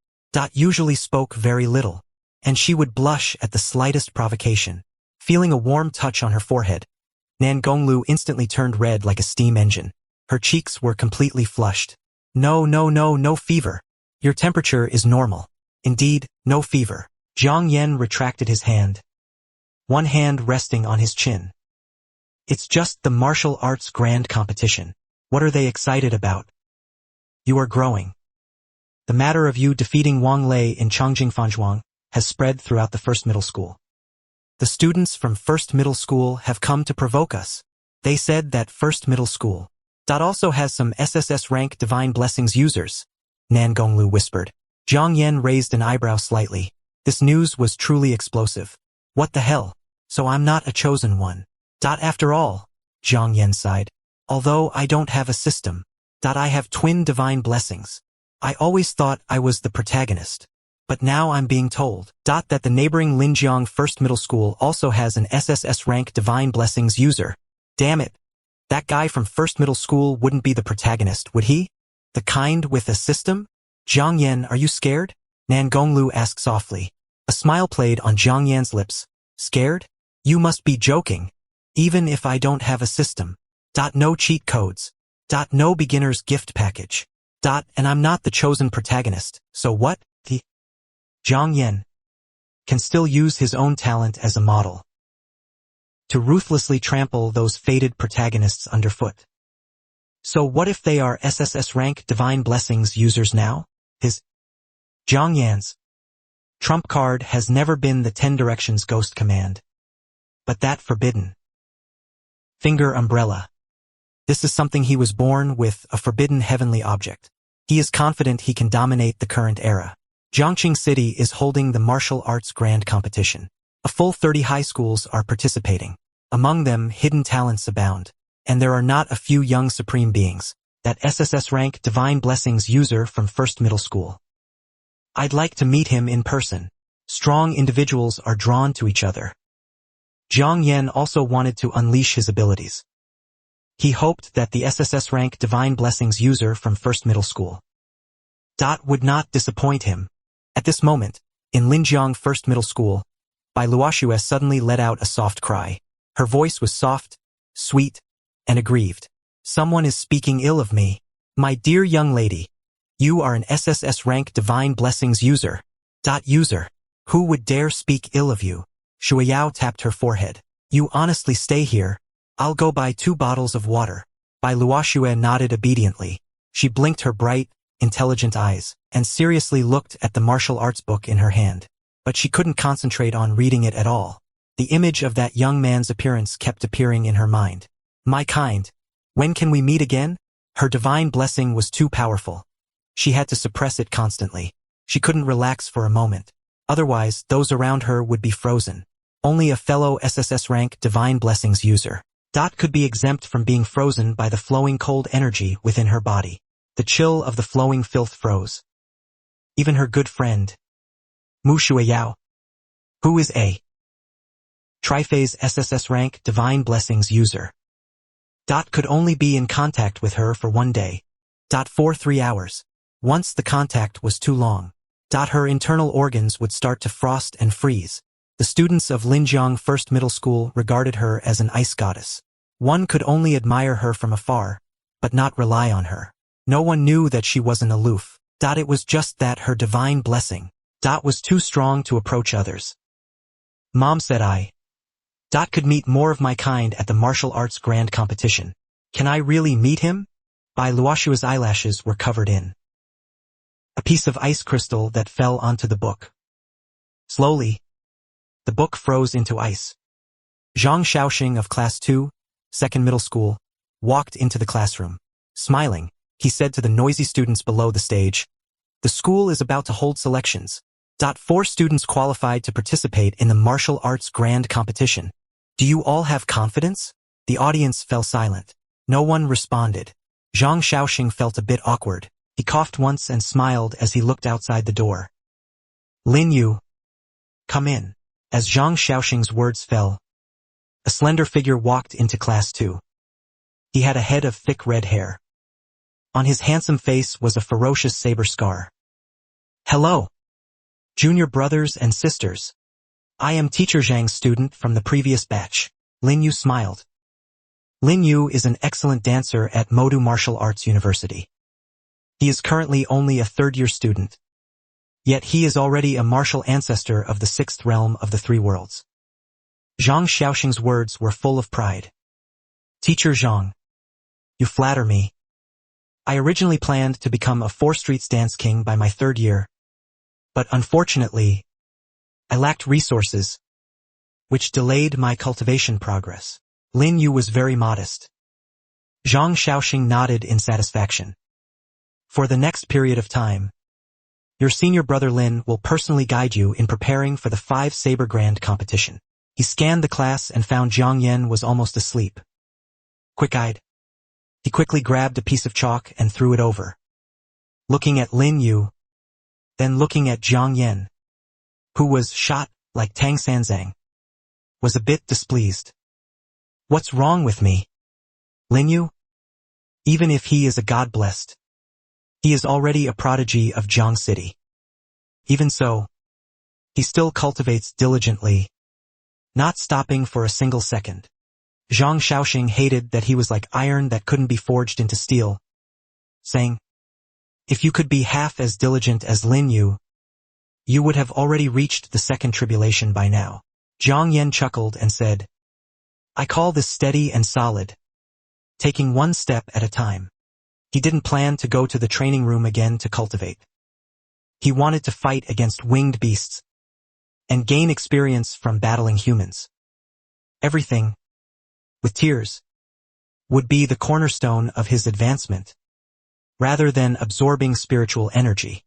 usually spoke very little, and she would blush at the slightest provocation. Feeling a warm touch on her forehead, Nan Gonglu instantly turned red like a steam engine. Her cheeks were completely flushed. No fever. Your temperature is normal. Indeed, no fever." Jiang Yan retracted his hand, one hand resting on his chin. "It's just the martial arts grand competition. What are they excited about? You are growing. The matter of you defeating Wang Lei in Changjing Fanzhuang has spread throughout the first middle school. The students from first middle school have come to provoke us. They said that first middle school also has some SSS rank divine blessings users," Nan Gonglu whispered. Jiang Yan raised an eyebrow slightly. This news was truly explosive. What the hell? So I'm not a chosen one. After all, Jiang Yan sighed. Although I don't have a system, I have twin divine blessings. I always thought I was the protagonist. But now I'm being told that the neighboring Linjiang First Middle School also has an SSS rank divine blessings user. Damn it. That guy from First Middle School wouldn't be the protagonist, would he? The kind with a system? Jiang Yan, are you scared? Nan Gonglu asked softly. A smile played on Jiang Yan's lips. Scared? You must be joking. Even if I don't have a system. No cheat codes. No beginner's gift package. And I'm not the chosen protagonist, so what? The Jiang Yan can still use his own talent as a model to ruthlessly trample those fated protagonists underfoot. So what if they are SSS rank divine blessings users now? His Jiang Yan's trump card has never been the 10 Directions Ghost Command, but that forbidden finger umbrella. This is something he was born with, a forbidden heavenly object. He is confident he can dominate the current era. Jiangqing City is holding the martial arts grand competition. A full 30 high schools are participating. Among them, hidden talents abound, and there are not a few young supreme beings. That SSS rank divine blessings user from first middle school. I'd like to meet him in person. Strong individuals are drawn to each other. Jiang Yan also wanted to unleash his abilities. He hoped that the SSS rank divine blessings user from first middle school would not disappoint him. At this moment, in Linjiang First Middle School, Bai Luoxue suddenly let out a soft cry. Her voice was soft, sweet, and aggrieved. Someone is speaking ill of me. My dear young lady, you are an SSS rank divine blessings user. User. Who would dare speak ill of you? Shui Yao tapped her forehead. You honestly stay here. I'll go buy 2 bottles of water. Bai Luoxue nodded obediently. She blinked her bright, intelligent eyes, and seriously looked at the martial arts book in her hand. But she couldn't concentrate on reading it at all. The image of that young man's appearance kept appearing in her mind. My kind, when can we meet again? Her divine blessing was too powerful. She had to suppress it constantly. She couldn't relax for a moment. Otherwise, those around her would be frozen. Only a fellow SSS rank divine blessings user could be exempt from being frozen by the flowing cold energy within her body. The chill of the flowing filth froze. Even her good friend, Mu Shuiyao, who is a triphase SSS rank divine blessings user, could only be in contact with her for 1 day, for 3 hours. Once the contact was too long, her internal organs would start to frost and freeze. The students of Linjiang First Middle School regarded her as an ice goddess. One could only admire her from afar, but not rely on her. No one knew that she wasn't aloof. It was just that her divine blessing, was too strong to approach others. Mom, said I, could meet more of my kind at the martial arts grand competition. Can I really meet him? Bai Luoshua's eyelashes were covered in a piece of ice crystal that fell onto the book. Slowly, the book froze into ice. Zhang Xiaoxing of Class 2, Second Middle School, walked into the classroom. Smiling, he said to the noisy students below the stage, "The school is about to hold selections. 4 students qualified to participate in the martial arts grand competition. Do you all have confidence?" The audience fell silent. No one responded. Zhang Xiaoxing felt a bit awkward. He coughed once and smiled as he looked outside the door. "Lin Yu, come in." As Zhang Xiaoxing's words fell, a slender figure walked into Class 2. He had a head of thick red hair. On his handsome face was a ferocious saber scar. "Hello, junior brothers and sisters. I am Teacher Zhang's student from the previous batch." Lin Yu smiled. Lin Yu is an excellent dancer at Modu Martial Arts University. He is currently only a third-year student. Yet he is already a martial ancestor of the 6th realm of the 3 worlds. Zhang Xiaoxing's words were full of pride. "Teacher Zhang, you flatter me. I originally planned to become a 4 Streets dance king by my 3rd year, but unfortunately, I lacked resources, which delayed my cultivation progress." Lin Yu was very modest. Zhang Xiaoxing nodded in satisfaction. "For the next period of time, your senior brother Lin will personally guide you in preparing for the 5 Saber Grand competition." He scanned the class and found Jiang Yan was almost asleep. Quick-eyed, he quickly grabbed a piece of chalk and threw it over. Looking at Lin Yu, then looking at Jiang Yan, who was shot like Tang Sanzang, was a bit displeased. "What's wrong with me? Lin Yu? Even if he is a god-blessed, he is already a prodigy of Jiang City. Even so, he still cultivates diligently, not stopping for a single second." Zhang Xiaoxing hated that he was like iron that couldn't be forged into steel, saying, "If you could be half as diligent as Lin Yu, you would have already reached the 2nd tribulation by now." Jiang Yan chuckled and said, "I call this steady and solid, taking 1 step at a time." He didn't plan to go to the training room again to cultivate. He wanted to fight against winged beasts and gain experience from battling humans. Everything, with tears, would be the cornerstone of his advancement, rather than absorbing spiritual energy.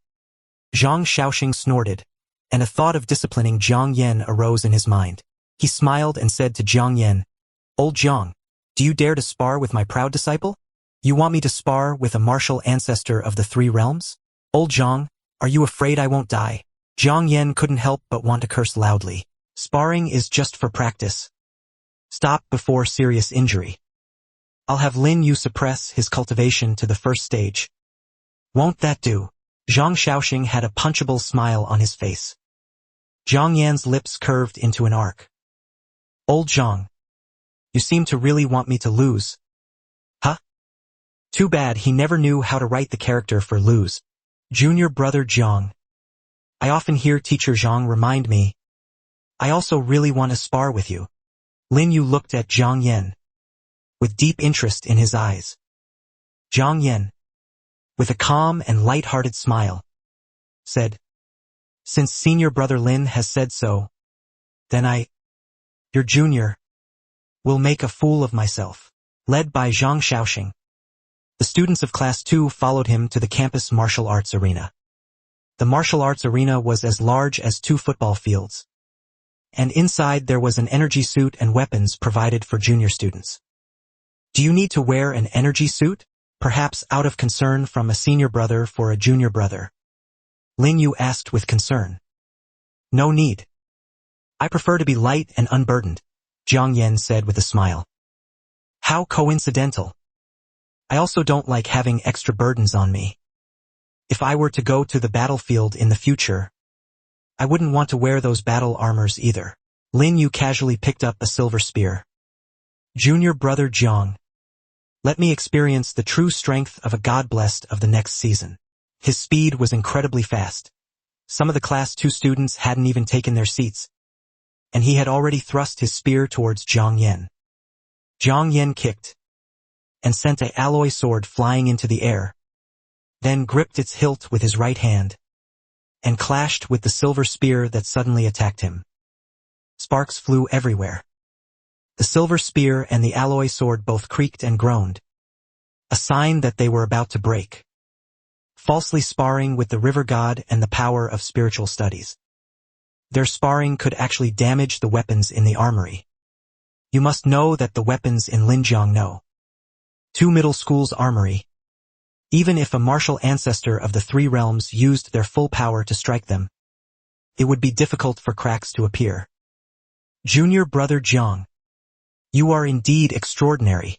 Zhang Xiaoxing snorted, and a thought of disciplining Jiang Yan arose in his mind. He smiled and said to Jiang Yan, "Old Jiang, do you dare to spar with my proud disciple? You want me to spar with a martial ancestor of the 3 realms? Old Jiang, are you afraid I won't die?" Jiang Yan couldn't help but want to curse loudly. "Sparring is just for practice. Stop before serious injury. I'll have Lin Yu suppress his cultivation to the 1st stage. Won't that do?" Zhang Xiaoxing had a punchable smile on his face. Jiang Yan's lips curved into an arc. "Old Jiang, you seem to really want me to lose. Huh? Too bad he never knew how to write the character for lose. Junior brother Jiang. I often hear Teacher Zhang remind me, I also really want to spar with you." Lin Yu looked at Jiang Yan with deep interest in his eyes. "Jiang Yan, with a calm and light-hearted smile, said, "Since senior brother Lin has said so, then your junior, will make a fool of myself." Led by Zhang Shaoxing, the students of Class 2 followed him to the campus martial arts arena. The martial arts arena was as large as 2 football fields, and inside there was an energy suit and weapons provided for junior students. "Do you need to wear an energy suit? Perhaps out of concern from a senior brother for a junior brother?" Lin Yu asked with concern. "No need. I prefer to be light and unburdened," Jiang Yan said with a smile. "How coincidental. I also don't like having extra burdens on me. If I were to go to the battlefield in the future, I wouldn't want to wear those battle armors either." Lin Yu casually picked up a silver spear. "Junior brother Jiang, let me experience the true strength of a god-blessed of the next season." His speed was incredibly fast. Some of the Class 2 students hadn't even taken their seats, and he had already thrust his spear towards Jiang Yan. Jiang Yan kicked and sent an alloy sword flying into the air, then gripped its hilt with his right hand and clashed with the silver spear that suddenly attacked him. Sparks flew everywhere. The silver spear and the alloy sword both creaked and groaned, a sign that they were about to break. Falsely sparring with the river god and the power of spiritual studies. Their sparring could actually damage the weapons in the armory. You must know that the weapons in Linjiang know. 2 middle schools' armory. Even if a martial ancestor of the 3 realms used their full power to strike them, it would be difficult for cracks to appear. "Junior brother Jiang, you are indeed extraordinary."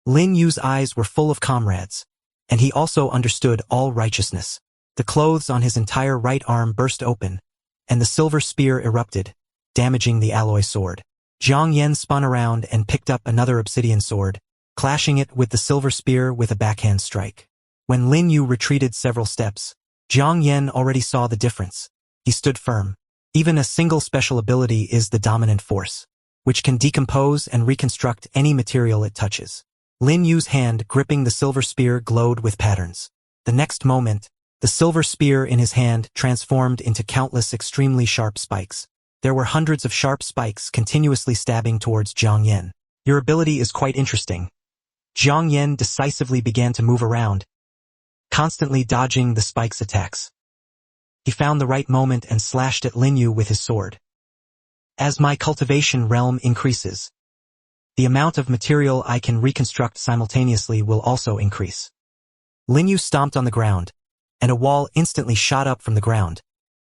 Lin Yu's eyes were full of comrades, and he also understood all righteousness. The clothes on his entire right arm burst open, and the silver spear erupted, damaging the alloy sword. Jiang Yan spun around and picked up another obsidian sword, clashing it with the silver spear with a backhand strike. When Lin Yu retreated several steps, Jiang Yan already saw the difference. He stood firm. Even a single special ability is the dominant force, which can decompose and reconstruct any material it touches. Lin Yu's hand gripping the silver spear glowed with patterns. The next moment, the silver spear in his hand transformed into countless extremely sharp spikes. There were hundreds of sharp spikes continuously stabbing towards Jiang Yan. "Your ability is quite interesting." Jiang Yan decisively began to move around, constantly dodging the spikes' attacks. He found the right moment and slashed at Lin Yu with his sword. "As my cultivation realm increases, the amount of material I can reconstruct simultaneously will also increase." Lin Yu stomped on the ground, and a wall instantly shot up from the ground,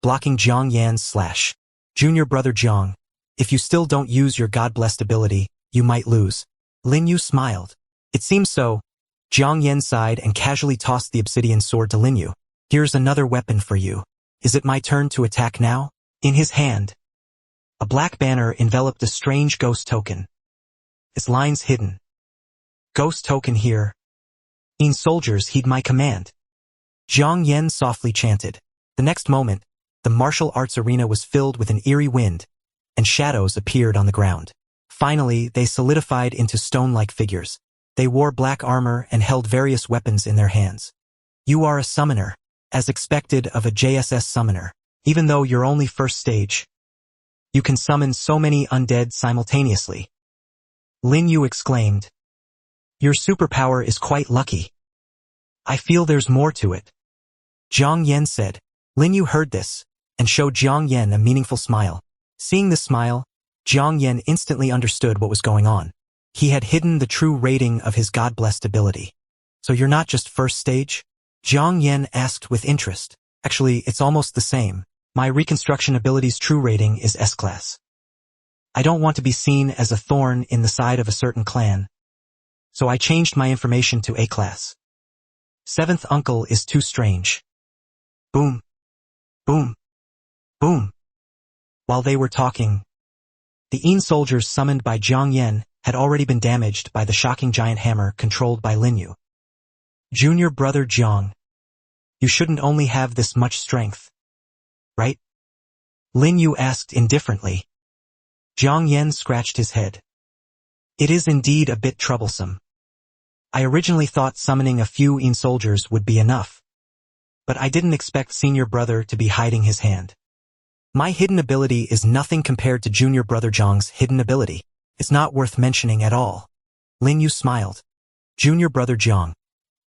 blocking Jiang Yan's slash. "Junior brother Jiang, if you still don't use your god-blessed ability, you might lose." Lin Yu smiled. "It seems so." Jiang Yan sighed and casually tossed the obsidian sword to Lin Yu. "Here's another weapon for you. Is it my turn to attack now?" In his hand, a black banner enveloped a strange ghost token. Its lines hidden. "Ghost token here. Soldiers heed my command." Jiang Yan softly chanted. The next moment, the martial arts arena was filled with an eerie wind, and shadows appeared on the ground. Finally, they solidified into stone-like figures. They wore black armor and held various weapons in their hands. "You are a summoner, as expected of a JSS summoner. Even though you're only first stage, you can summon so many undead simultaneously." Lin Yu exclaimed. "Your superpower is quite lucky. I feel there's more to it." Jiang Yan said. Lin Yu heard this, and showed Jiang Yan a meaningful smile. Seeing this smile, Jiang Yan instantly understood what was going on. He had hidden the true rating of his god-blessed ability. "So you're not just first stage?" Jiang Yan asked with interest. "Actually, it's almost the same. My reconstruction ability's true rating is S-class. I don't want to be seen as a thorn in the side of a certain clan, so I changed my information to A-class. 7th uncle is too strange." Boom. Boom. Boom. While they were talking, the soldiers summoned by Jiang Yan had already been damaged by the shocking giant hammer controlled by Lin Yu. "Junior brother Jiang, you shouldn't only have this much strength, right?" Lin Yu asked indifferently. Jiang Yan scratched his head. "It is indeed a bit troublesome. I originally thought summoning a few soldiers would be enough. But I didn't expect senior brother to be hiding his hand. My hidden ability is nothing compared to junior brother Zhang's hidden ability. It's not worth mentioning at all. Lin Yu smiled. Junior brother Zhang,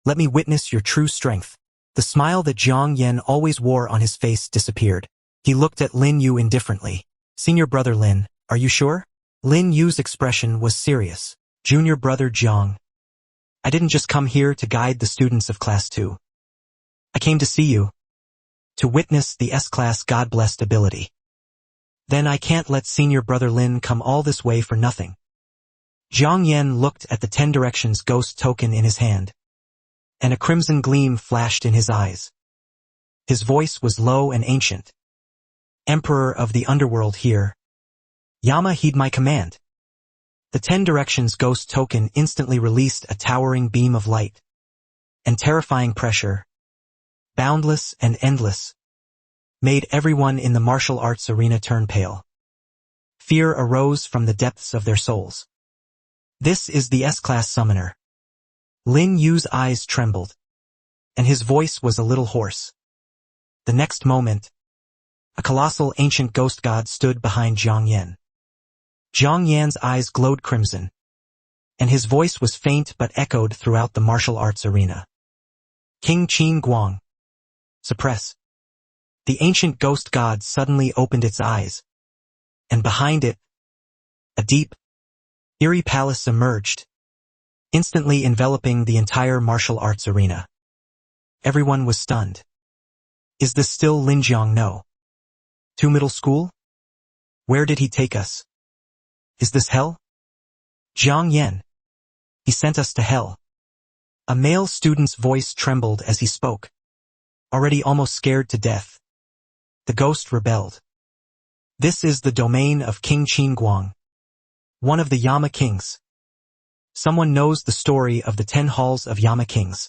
let me witness your true strength. The smile that Zhang Yan always wore on his face disappeared. He looked at Lin Yu indifferently. Senior brother Lin, are you sure? Lin Yu's expression was serious. Junior brother Zhang, I didn't just come here to guide the students of Class 2. I came to see you. To witness the S-Class God-blessed ability. Then I can't let senior brother Lin come all this way for nothing. Zhang Yan looked at the 10 Directions ghost token in his hand. And a crimson gleam flashed in his eyes. His voice was low and ancient. Emperor of the underworld here. Yama, heed my command. The 10 Directions ghost token instantly released a towering beam of light. And terrifying pressure, boundless and endless, made everyone in the martial arts arena turn pale. Fear arose from the depths of their souls. This is the S-Class summoner. Lin Yu's eyes trembled, and his voice was a little hoarse. The next moment, a colossal ancient ghost god stood behind Zhang Yan. Zhang Yan's eyes glowed crimson, and his voice was faint but echoed throughout the martial arts arena. King Qin Guang. Suppress. The ancient ghost god suddenly opened its eyes, and behind it, a deep, eerie palace emerged, instantly enveloping the entire martial arts arena. Everyone was stunned. Is this still Lin Jiang? No. To middle school? Where did he take us? Is this hell? Zhang Yan. He sent us to hell. A male student's voice trembled as he spoke. Already almost scared to death, the ghost rebelled. This is the domain of King Qin Guang, one of the Yama kings. Someone knows the story of the 10 halls of Yama kings.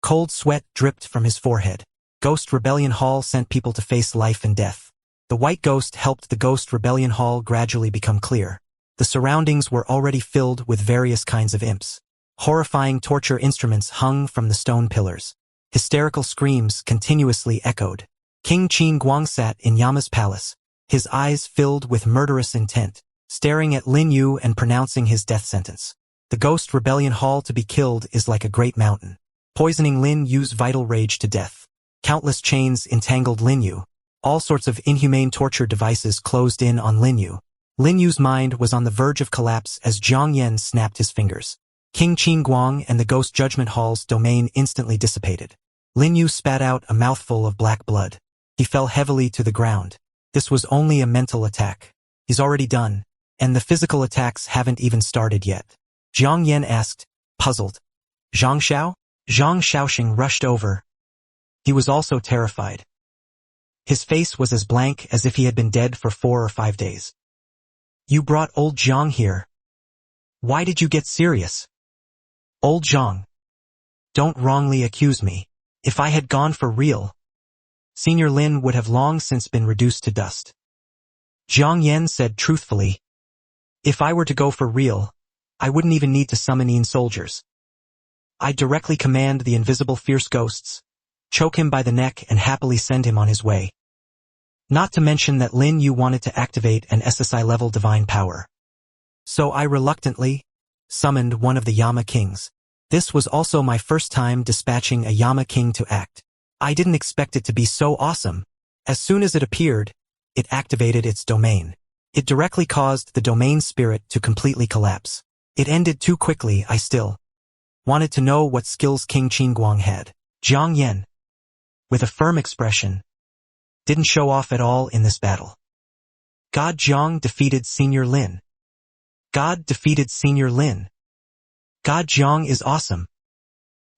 Cold sweat dripped from his forehead. Ghost Rebellion Hall sent people to face life and death. The white ghost helped the Ghost Rebellion Hall gradually become clear. The surroundings were already filled with various kinds of imps. Horrifying torture instruments hung from the stone pillars. Hysterical screams continuously echoed. King Qin Guang sat in Yama's palace, his eyes filled with murderous intent, staring at Lin Yu and pronouncing his death sentence. The Ghost Rebellion Hall to be killed is like a great mountain, poisoning Lin Yu's vital rage to death. Countless chains entangled Lin Yu. All sorts of inhumane torture devices closed in on Lin Yu. Lin Yu's mind was on the verge of collapse as Zhang Yan snapped his fingers. King Qin Guang and the Ghost Judgment Hall's domain instantly dissipated. Lin Yu spat out a mouthful of black blood. He fell heavily to the ground. This was only a mental attack. He's already done, and the physical attacks haven't even started yet. Zhang Yan asked, puzzled. Zhang Xiao? Zhang Xiaoxing rushed over. He was also terrified. His face was as blank as if he had been dead for 4 or 5 days. You brought old Zhang here. Why did you get serious? Old Zhang. Don't wrongly accuse me. If I had gone for real, Senior Lin would have long since been reduced to dust. Zhang Yan said truthfully, if I were to go for real, I wouldn't even need to summon in soldiers. I'd directly command the invisible fierce ghosts, choke him by the neck and happily send him on his way. Not to mention that Lin Yu wanted to activate an SSI-level divine power. So I reluctantly summoned one of the Yama kings. This was also my first time dispatching a Yama king to act. I didn't expect it to be so awesome. As soon as it appeared, it activated its domain. It directly caused the domain spirit to completely collapse. It ended too quickly. I still wanted to know what skills King Qin Guang had. Zhang Yan, with a firm expression, didn't show off at all in this battle. God Zhang defeated Senior Lin. God defeated Senior Lin. God Zhang is awesome.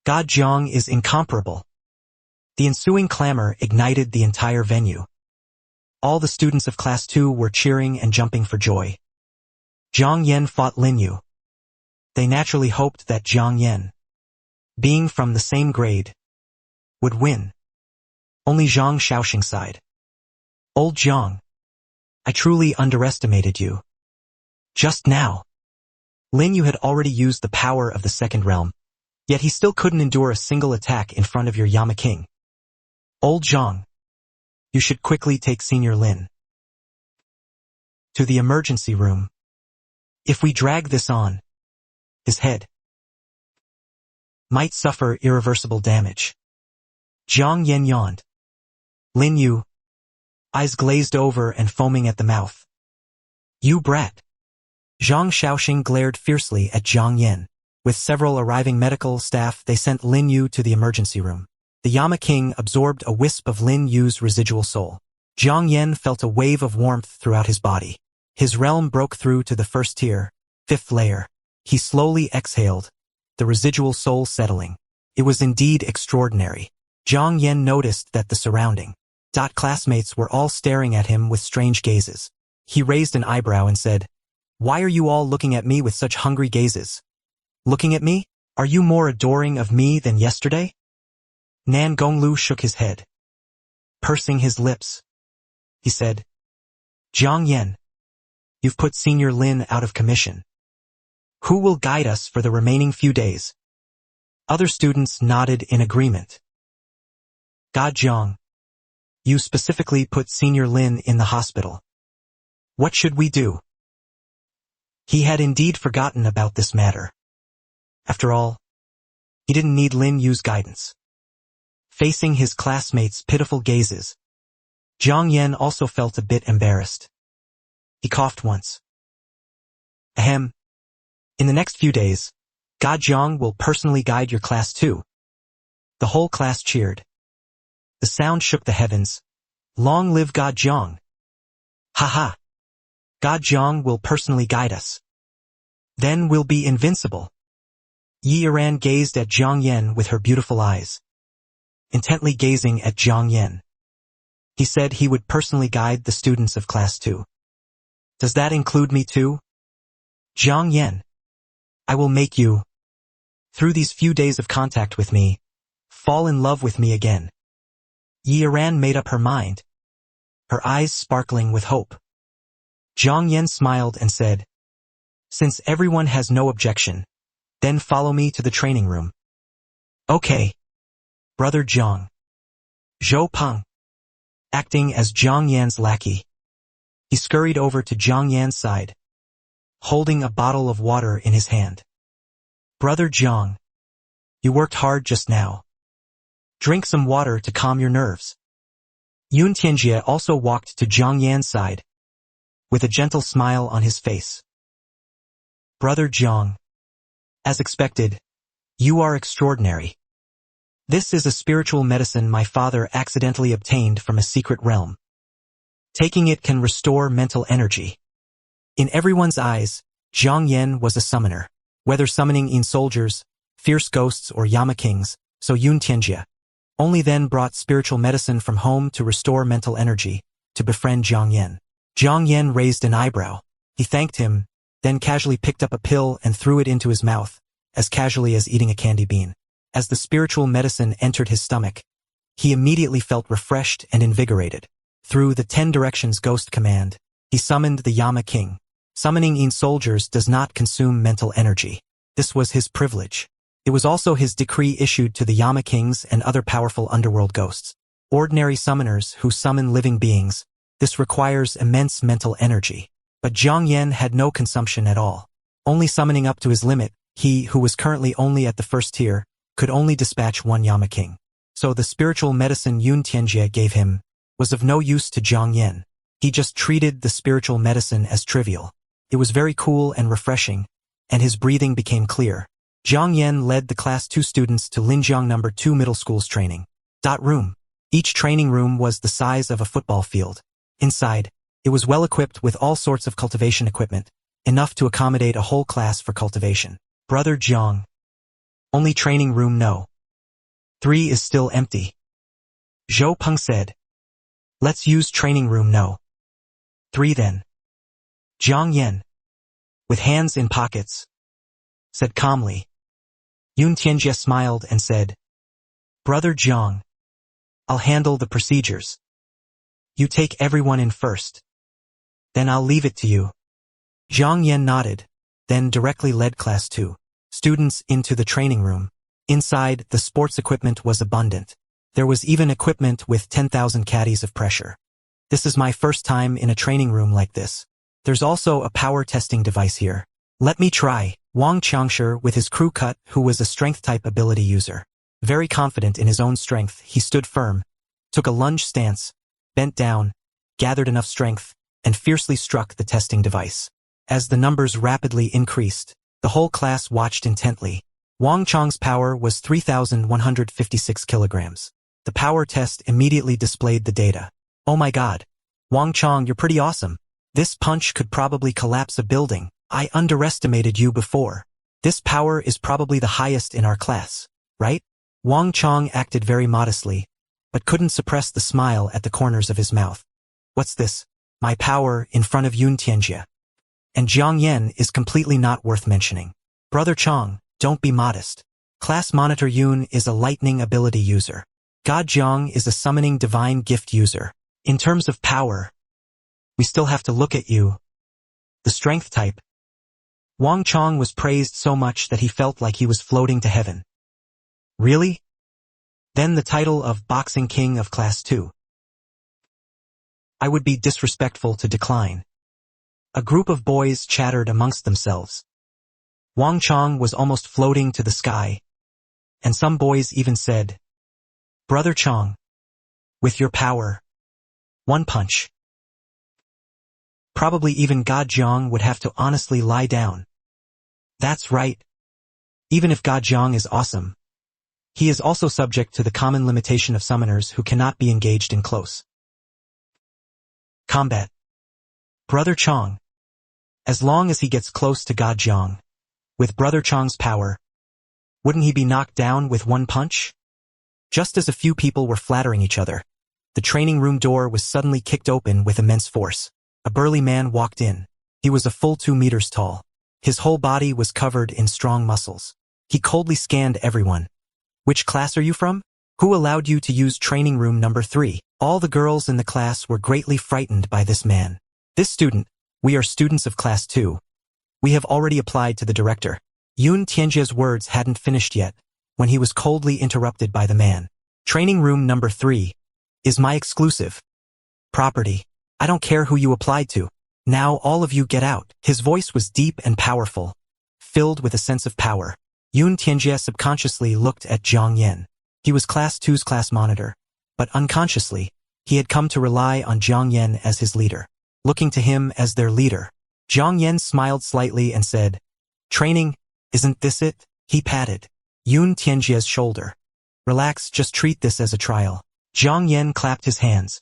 God Zhang is incomparable. The ensuing clamor ignited the entire venue. All the students of Class 2 were cheering and jumping for joy. Zhang Yan fought Lin Yu. They naturally hoped that Zhang Yan, being from the same grade, would win. Only Zhang Xiaoxing sighed. Old Zhang, I truly underestimated you. Just now. Lin Yu had already used the power of the second realm. Yet he still couldn't endure a single attack in front of your Yama King. Old Zhang, you should quickly take Senior Lin to the emergency room. If we drag this on, his head might suffer irreversible damage. Zhang Yan yawned. Lin Yu, eyes glazed over and foaming at the mouth. You brat. Zhang Shaoxing glared fiercely at Zhang Yan. With several arriving medical staff, they sent Lin Yu to the emergency room. The Yama King absorbed a wisp of Lin Yu's residual soul. Zhang Yan felt a wave of warmth throughout his body. His realm broke through to the first tier, 5th layer. He slowly exhaled, the residual soul settling. It was indeed extraordinary. Zhang Yan noticed that the surrounding classmates were all staring at him with strange gazes. He raised an eyebrow and said, "Why are you all looking at me with such hungry gazes? Looking at me? Are you more adoring of me than yesterday?" Nan Gonglu shook his head. Pursing his lips, he said, "Zhang Yan, you've put Senior Lin out of commission. Who will guide us for the remaining few days?" Other students nodded in agreement. "God Zhang, you specifically put Senior Lin in the hospital. What should we do?" He had indeed forgotten about this matter. After all, he didn't need Lin Yu's guidance. Facing his classmates' pitiful gazes, Zhang Yan also felt a bit embarrassed. He coughed once. Ahem. In the next few days, God Zhang will personally guide your class too. The whole class cheered. The sound shook the heavens. Long live God Zhang. Ha ha. God Zhang will personally guide us. Then we'll be invincible. Yi Yiran gazed at Zhang Yan with her beautiful eyes. Intently gazing at Zhang Yan, he said he would personally guide the students of Class 2. Does that include me too? Zhang Yan, I will make you, through these few days of contact with me, fall in love with me again. Yi Yiran made up her mind, her eyes sparkling with hope. Zhang Yan smiled and said, "Since everyone has no objection, then follow me to the training room." Okay. Brother Zhang. Zhou Peng, acting as Zhang Yan's lackey. He scurried over to Zhang Yan's side, holding a bottle of water in his hand. Brother Zhang, you worked hard just now. Drink some water to calm your nerves. Yun Tianjie also walked to Zhang Yan's side, with a gentle smile on his face. Brother Zhang, as expected, you are extraordinary. This is a spiritual medicine my father accidentally obtained from a secret realm. Taking it can restore mental energy. In everyone's eyes, Zhang Yan was a summoner, whether summoning in soldiers, fierce ghosts or Yama Kings, so Yun Tianjie only then brought spiritual medicine from home to restore mental energy, to befriend Zhang Yan. Zhang Yan raised an eyebrow. He thanked him, then casually picked up a pill and threw it into his mouth, as casually as eating a candy bean. As the spiritual medicine entered his stomach, he immediately felt refreshed and invigorated. Through the 10 Directions Ghost command, he summoned the Yama King. Summoning in soldiers does not consume mental energy. This was his privilege. It was also his decree issued to the Yama Kings and other powerful underworld ghosts. Ordinary summoners who summon living beings, this requires immense mental energy. But Zhang Yan had no consumption at all. Only summoning up to his limit, he, who was currently only at the first tier, could only dispatch one Yama King. So the spiritual medicine Yun Tianjie gave him was of no use to Zhang Yan. He just treated the spiritual medicine as trivial. It was very cool and refreshing, and his breathing became clear. Zhang Yan led the Class 2 students to Linjiang No. 2 Middle School's training room. Each training room was the size of a football field. Inside, it was well equipped with all sorts of cultivation equipment, enough to accommodate a whole class for cultivation. Brother Zhang, only training room No. 3 is still empty. Zhou Peng said, "Let's use training room No. 3 then." Zhang Yan, with hands in pockets, said calmly. Yun Tianjie smiled and said, "Brother Zhang, I'll handle the procedures. You take everyone in first. Then I'll leave it to you." Zhang Yan nodded, then directly led Class 2 students into the training room. Inside, the sports equipment was abundant. There was even equipment with 10,000 caddies of pressure. This is my first time in a training room like this. There's also a power testing device here. Let me try. Wang Xianxia with his crew cut, who was a strength-type ability user. Very confident in his own strength, he stood firm, took a lunge stance, bent down, gathered enough strength, and fiercely struck the testing device. As the numbers rapidly increased, the whole class watched intently. Wang Chang's power was 3,156 kilograms. The power test immediately displayed the data. Oh my god. Wang Chang, you're pretty awesome. This punch could probably collapse a building. I underestimated you before. This power is probably the highest in our class, right? Wang Chang acted very modestly, but couldn't suppress the smile at the corners of his mouth. What's this? My power in front of Xianxia. And Jiang Yan is completely not worth mentioning. Brother Chang, don't be modest. Class Monitor Yun is a lightning ability user. God Jiang is a summoning divine gift user. In terms of power, we still have to look at you. The strength type. Wang Chang was praised so much that he felt like he was floating to heaven. Really? Then the title of Boxing King of Class 2. I would be disrespectful to decline. A group of boys chattered amongst themselves. Wang Chang was almost floating to the sky, and some boys even said, Brother Chang, with your power, one punch. Probably even God Jiang would have to honestly lie down. That's right. Even if God Jiang is awesome, he is also subject to the common limitation of summoners who cannot be engaged in close combat. Brother Chang, as long as he gets close to God Jiang, with Brother Chang's power, wouldn't he be knocked down with one punch? Just as a few people were flattering each other, the training room door was suddenly kicked open with immense force. A burly man walked in. He was a full 2 meters tall. His whole body was covered in strong muscles. He coldly scanned everyone. Which class are you from? Who allowed you to use training room number 3? All the girls in the class were greatly frightened by this man. This student, we are students of class 2. We have already applied to the director. Yun Tianjia's words hadn't finished yet, when he was coldly interrupted by the man. Training room number 3 is my exclusive property. I don't care who you applied to. Now all of you get out. His voice was deep and powerful, filled with a sense of power. Yun Tianjia subconsciously looked at Jiang Yan. He was class 2's class monitor, but unconsciously, he had come to rely on Jiang Yan as his leader. Looking to him as their leader, Jiang Yan smiled slightly and said, Training, isn't this it? He patted Yun Tianjia's shoulder. Relax, just treat this as a trial. Jiang Yan clapped his hands,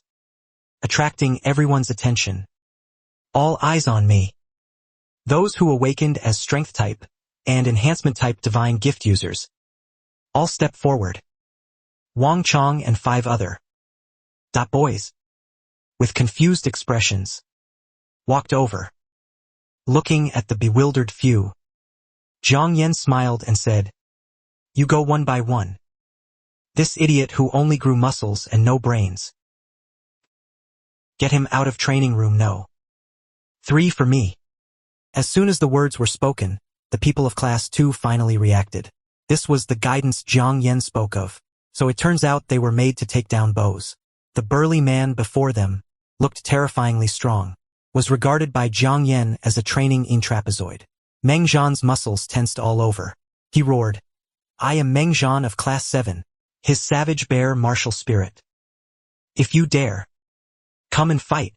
attracting everyone's attention. All eyes on me. Those who awakened as strength type and enhancement type divine gift users all step forward. Wang Chang and 5 other boys, with confused expressions, walked over. Looking at the bewildered few, Jiang Yan smiled and said, You go one by one. This idiot who only grew muscles and no brains. Get him out of training room no. 3 for me. As soon as the words were spoken, the people of class 2 finally reacted. This was the guidance Jiang Yan spoke of, so it turns out they were made to take down bows. The burly man before them looked terrifyingly strong, was regarded by Jiang Yan as a training in trapezoid. Meng Zhan's muscles tensed all over. He roared, I am Meng Zhan of class 7, his savage bear martial spirit. If you dare, come and fight.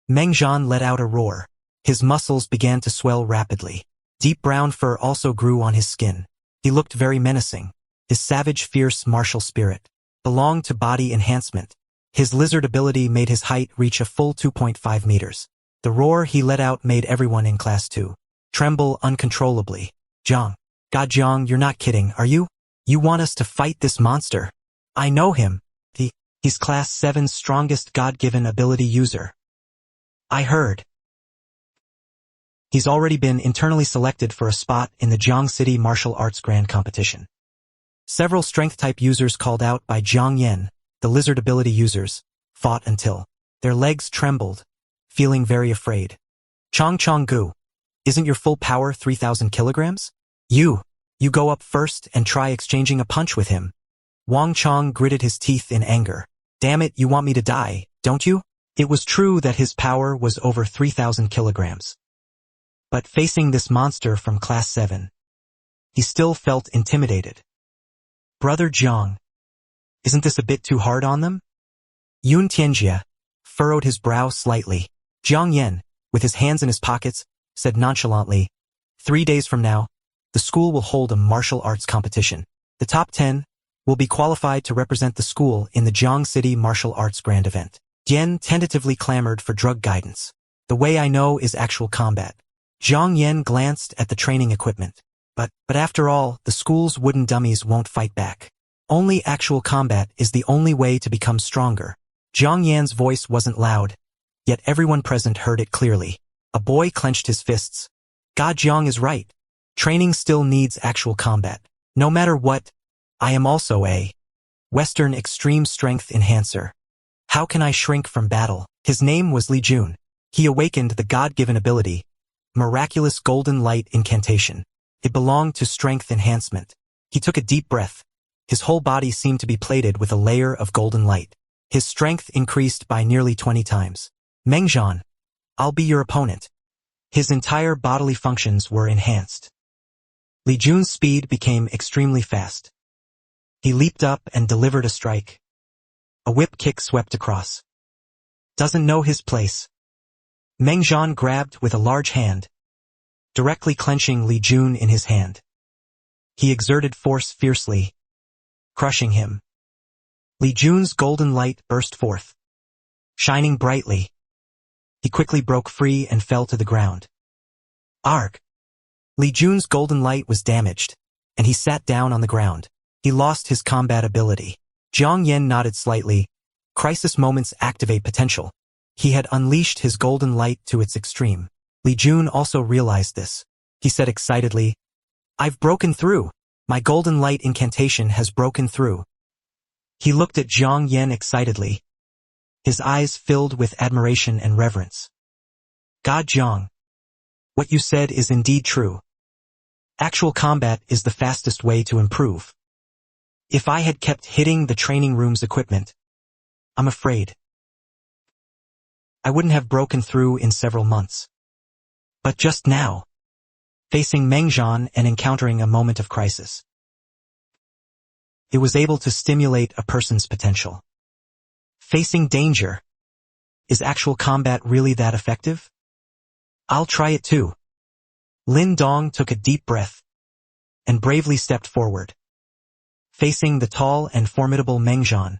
Meng Zhan let out a roar. His muscles began to swell rapidly. Deep brown fur also grew on his skin. He looked very menacing. His savage, fierce martial spirit belonged to body enhancement. His lizard ability made his height reach a full 2.5 meters. The roar he let out made everyone in class 2 tremble uncontrollably. Jiang. God Jiang, you're not kidding, are you? You want us to fight this monster? I know him. He's class 7's strongest God-given ability user. I heard. He's already been internally selected for a spot in the Jiang City Martial Arts Grand Competition. Several strength-type users called out by Jiang Yan, the lizard ability users, fought until their legs trembled, feeling very afraid. Chong Gu, isn't your full power 3,000 kilograms? You You go up first and try exchanging a punch with him. Wang Chong gritted his teeth in anger. Damn it, you want me to die, don't you? It was true that his power was over 3,000 kilograms. But facing this monster from Class 7, he still felt intimidated. Brother Jiang, isn't this a bit too hard on them? Yun Tianjia furrowed his brow slightly. Jiang Yen, with his hands in his pockets, said nonchalantly, 3 days from now, the school will hold a martial arts competition. The top 10 will be qualified to represent the school in the Jiang City Martial Arts Grand Event. Yen tentatively clamored for drug guidance. The way I know is actual combat. Jiang Yen glanced at the training equipment. But after all, the school's wooden dummies won't fight back. Only actual combat is the only way to become stronger. Jiang Yan's voice wasn't loud, yet everyone present heard it clearly. A boy clenched his fists. God, Jiang is right. Training still needs actual combat. No matter what, I am also a Western extreme strength enhancer. How can I shrink from battle? His name was Li Jun. He awakened the God-given ability, miraculous golden light incantation. It belonged to strength enhancement. He took a deep breath. His whole body seemed to be plated with a layer of golden light. His strength increased by nearly 20 times. Mengzhan, I'll be your opponent. His entire bodily functions were enhanced. Li Jun's speed became extremely fast. He leaped up and delivered a strike. A whip kick swept across. Doesn't know his place. Mengzhan grabbed with a large hand, directly clenching Li Jun in his hand. He exerted force fiercely, crushing him. Li Jun's golden light burst forth, shining brightly. He quickly broke free and fell to the ground. Arg! Li Jun's golden light was damaged, and he sat down on the ground. He lost his combat ability. Jiang Yen nodded slightly. Crisis moments activate potential. He had unleashed his golden light to its extreme. Li Jun also realized this. He said excitedly, I've broken through. My golden light incantation has broken through. He looked at Jiang Yen excitedly. His eyes filled with admiration and reverence. God Jiang, what you said is indeed true. Actual combat is the fastest way to improve. If I had kept hitting the training room's equipment, I'm afraid I wouldn't have broken through in several months. But just now, facing Mengzhan and encountering a moment of crisis, it was able to stimulate a person's potential. Facing danger, is actual combat really that effective? I'll try it too. Lin Dong took a deep breath and bravely stepped forward. Facing the tall and formidable Mengzhan,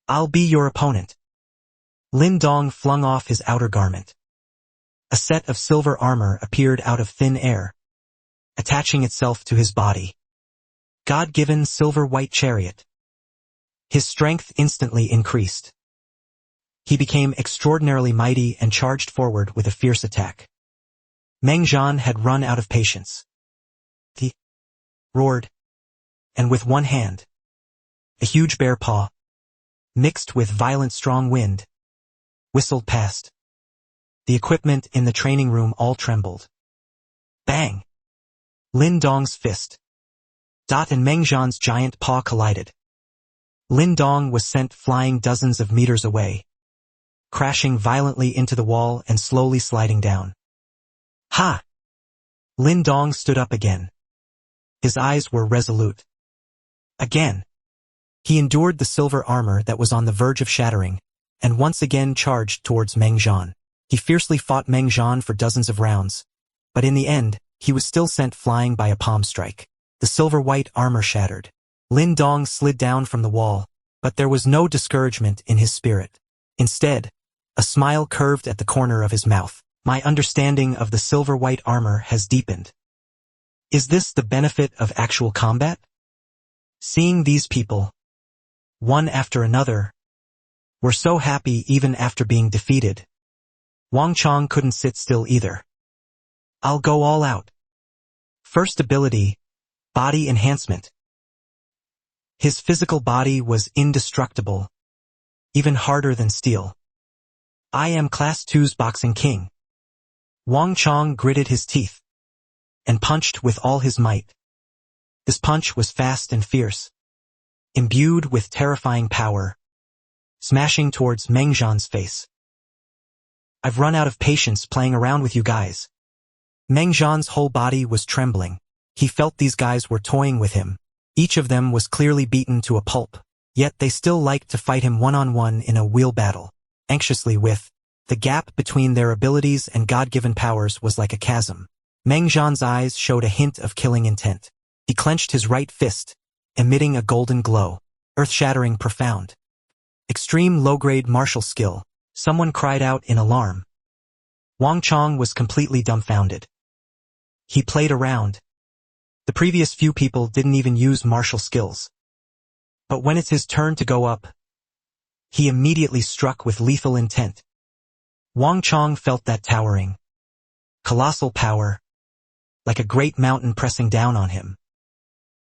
I'll be your opponent. Lin Dong flung off his outer garment. A set of silver armor appeared out of thin air, attaching itself to his body. God-given silver-white chariot. His strength instantly increased. He became extraordinarily mighty and charged forward with a fierce attack. Mengzhan had run out of patience. He roared, and with one hand, a huge bear paw, mixed with violent strong wind, whistled past. The equipment in the training room all trembled. Bang! Lin Dong's fist. And Mengzhan's giant paw collided. Lin Dong was sent flying dozens of meters away, crashing violently into the wall and slowly sliding down. Ha! Lin Dong stood up again. His eyes were resolute. Again. He endured the silver armor that was on the verge of shattering, and once again charged towards Mengzhan. He fiercely fought Mengzhan for dozens of rounds, but in the end, he was still sent flying by a palm strike. The silver-white armor shattered. Lin Dong slid down from the wall, but there was no discouragement in his spirit. Instead, a smile curved at the corner of his mouth. My understanding of the silver-white armor has deepened. Is this the benefit of actual combat? Seeing these people, one after another, were so happy even after being defeated. Wang Chong couldn't sit still either. I'll go all out. First ability, body enhancement. His physical body was indestructible, even harder than steel. I am Class 2's boxing king. Wang Chong gritted his teeth and punched with all his might. This punch was fast and fierce, imbued with terrifying power, smashing towards Meng Zhan's face. I've run out of patience playing around with you guys. Meng Zhan's whole body was trembling. He felt these guys were toying with him. Each of them was clearly beaten to a pulp, yet they still liked to fight him one-on-one in a wheel battle, anxiously with. The gap between their abilities and God-given powers was like a chasm. Meng Zhan's eyes showed a hint of killing intent. He clenched his right fist, emitting a golden glow, earth-shattering profound. Extreme low-grade martial skill. Someone cried out in alarm. Wang Chong was completely dumbfounded. He played around. The previous few people didn't even use martial skills. But when it's his turn to go up, he immediately struck with lethal intent. Wang Chong felt that towering, colossal power, like a great mountain pressing down on him.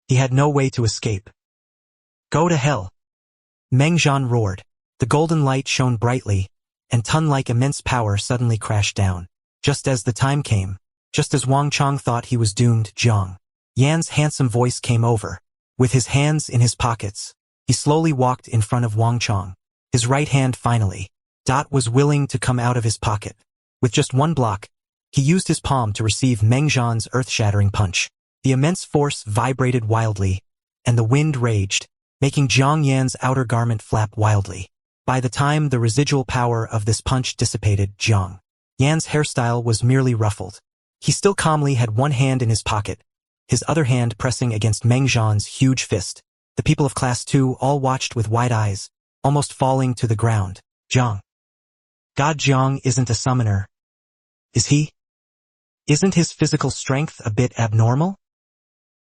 He had no way to escape. Go to hell! Meng Zhan roared. The golden light shone brightly, and ton-like immense power suddenly crashed down. Just as the time came, just as Wang Chong thought he was doomed, Zhang Yan's handsome voice came over. With his hands in his pockets, he slowly walked in front of Wang Chong. His right hand finally, was willing to come out of his pocket. With just one block, he used his palm to receive Meng Zhan's earth-shattering punch. The immense force vibrated wildly, and the wind raged, making Zhang Yan's outer garment flap wildly. By the time the residual power of this punch dissipated, Zhang Yan's hairstyle was merely ruffled. He still calmly had one hand in his pocket, his other hand pressing against Meng Zhan's huge fist. The people of Class 2 all watched with wide eyes, almost falling to the ground. God Zhang isn't a summoner. Is he? Isn't his physical strength a bit abnormal?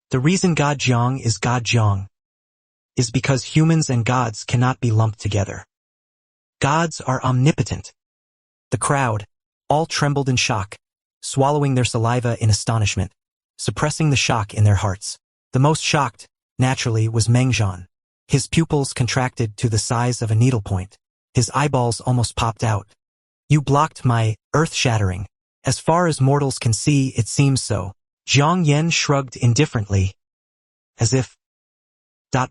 The reason God Zhang is because humans and gods cannot be lumped together. Gods are omnipotent. The crowd, all trembled in shock, swallowing their saliva in astonishment, suppressing the shock in their hearts. The most shocked, naturally, was Meng Zhan. His pupils contracted to the size of a needlepoint. His eyeballs almost popped out. You blocked my earth-shattering. As far as mortals can see, it seems so. Zhang Yan shrugged indifferently, as if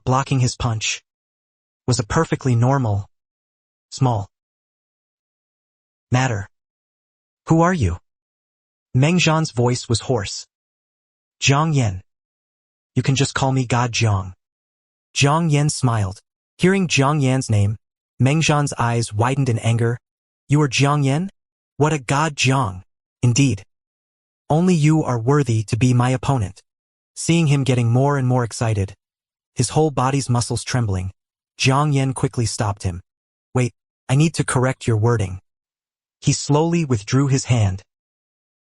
blocking his punch was a perfectly normal, small matter. Who are you? Meng Zhan's voice was hoarse. Zhang Yan. You can just call me God Zhang. Zhang Yan smiled. Hearing Zhang Yan's name, Meng Zhan's eyes widened in anger. You are Zhang Yan? What a God Zhang. Indeed. Only you are worthy to be my opponent. Seeing him getting more and more excited, his whole body's muscles trembling, Zhang Yan quickly stopped him. Wait, I need to correct your wording. He slowly withdrew his hand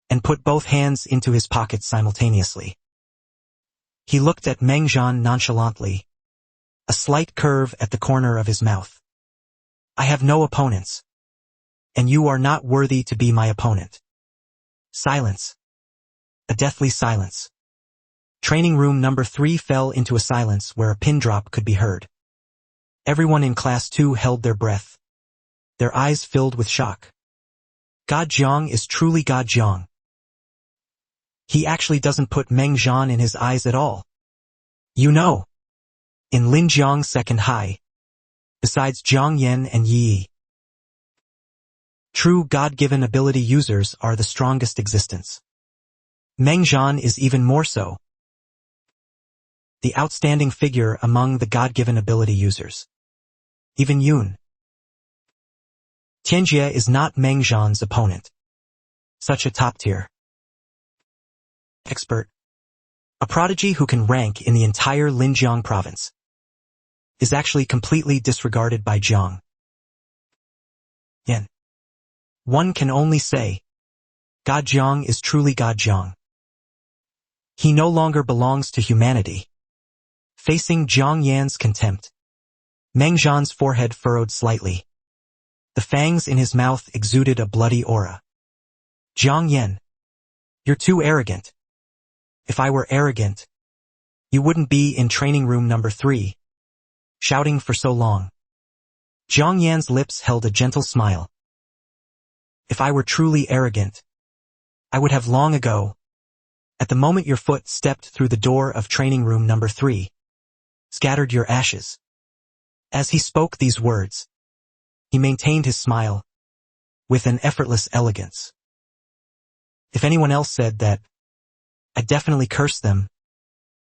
and put both hands into his pockets simultaneously. He looked at Meng Zhan nonchalantly, a slight curve at the corner of his mouth. I have no opponents, and you are not worthy to be my opponent. Silence. A deathly silence. Training room number 3 fell into a silence where a pin drop could be heard. Everyone in Class 2 held their breath, their eyes filled with shock. God Zhang is truly God Zhang. He actually doesn't put Meng Zhan in his eyes at all. You know, in Linjiang's second high, besides Zhang Yan and Yi, true God-given ability users are the strongest existence. Meng Zhan is even more so, the outstanding figure among the God-given ability users. Even Yun Xianxia is not Meng Zhan's opponent. Such a top-tier expert, a prodigy who can rank in the entire Linjiang province, is actually completely disregarded by Zhang Yan. One can only say, God Zhang is truly God Zhang. He no longer belongs to humanity. Facing Zhang Yan's contempt, Meng Zhan's forehead furrowed slightly. The fangs in his mouth exuded a bloody aura. Zhang Yan, you're too arrogant. If I were arrogant, you wouldn't be in training room number 3, shouting for so long. Zhang Yan's lips held a gentle smile. If I were truly arrogant, I would have long ago At the moment your foot stepped through the door of training room number 3, scattered your ashes. As he spoke these words, he maintained his smile with an effortless elegance. If anyone else said that, I'd definitely curse them,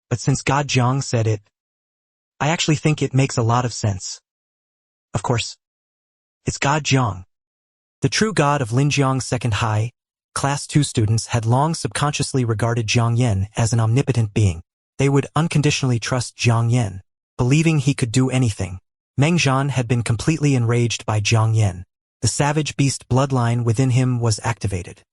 but since God Jiang said it, I actually think it makes a lot of sense. Of course, it's God Jiang. The true god of Linjiang's second high, Class 2 students had long subconsciously regarded Jiang Yan as an omnipotent being. They would unconditionally trust Jiang Yan, believing he could do anything. Meng Zhan had been completely enraged by Jiang Yan. The savage beast bloodline within him was activated.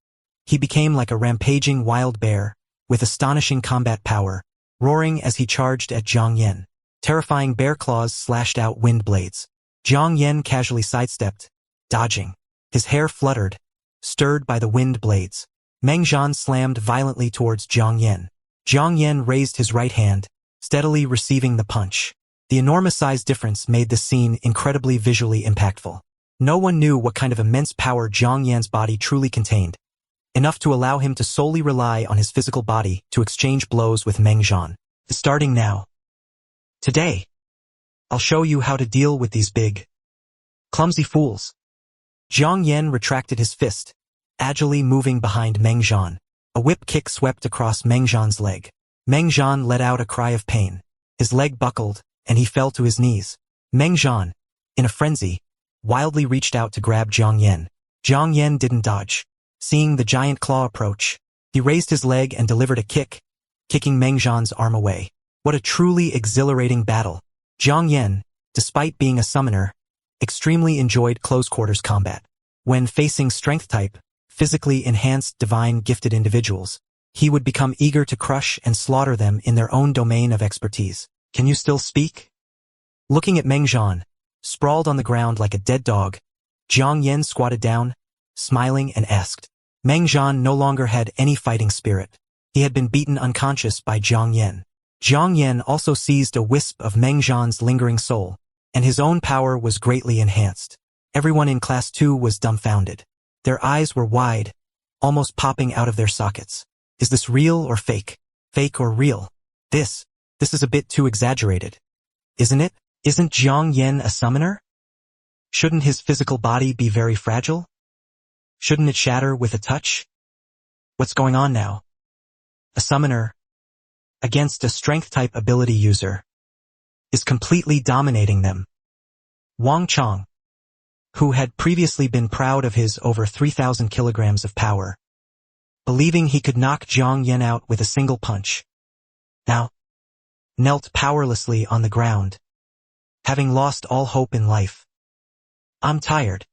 He became like a rampaging wild bear, with astonishing combat power, roaring as he charged at Jiang Yan. Terrifying bear claws slashed out wind blades. Jiang Yan casually sidestepped, dodging. His hair fluttered, stirred by the wind blades. Meng Zhan slammed violently towards Jiang Yan. Jiang Yan raised his right hand, steadily receiving the punch. The enormous size difference made the scene incredibly visually impactful. No one knew what kind of immense power Jiang Yan's body truly contained, enough to allow him to solely rely on his physical body to exchange blows with Meng Zhan. Starting now. Today, I'll show you how to deal with these big, clumsy fools. Jiang Yan retracted his fist, agilely moving behind Meng Zhan. A whip kick swept across Meng Zhan's leg. Meng Zhan let out a cry of pain. His leg buckled, and he fell to his knees. Meng Zhan, in a frenzy, wildly reached out to grab Jiang Yan. Jiang Yan didn't dodge. Seeing the giant claw approach, he raised his leg and delivered a kick, kicking Meng Zhan's arm away. What a truly exhilarating battle. Jiang Yan, despite being a summoner, extremely enjoyed close-quarters combat. When facing strength-type, physically enhanced divine gifted individuals, he would become eager to crush and slaughter them in their own domain of expertise. Can you still speak? Looking at Meng Zhan, sprawled on the ground like a dead dog, Jiang Yan squatted down, smiling and asked. Meng Zhan no longer had any fighting spirit. He had been beaten unconscious by Jiang Yan. Jiang Yan also seized a wisp of Meng Zhan's lingering soul, and his own power was greatly enhanced. Everyone in Class 2 was dumbfounded. Their eyes were wide, almost popping out of their sockets. Is this real or fake? Fake or real? This is a bit too exaggerated. Isn't it? Isn't Jiang Yan a summoner? Shouldn't his physical body be very fragile? Shouldn't it shatter with a touch? What's going on now? A summoner, against a strength-type ability user, is completely dominating them. Wang Chong, who had previously been proud of his over 3,000 kilograms of power, believing he could knock Jiang Yan out with a single punch, now knelt powerlessly on the ground, having lost all hope in life. I'm tired.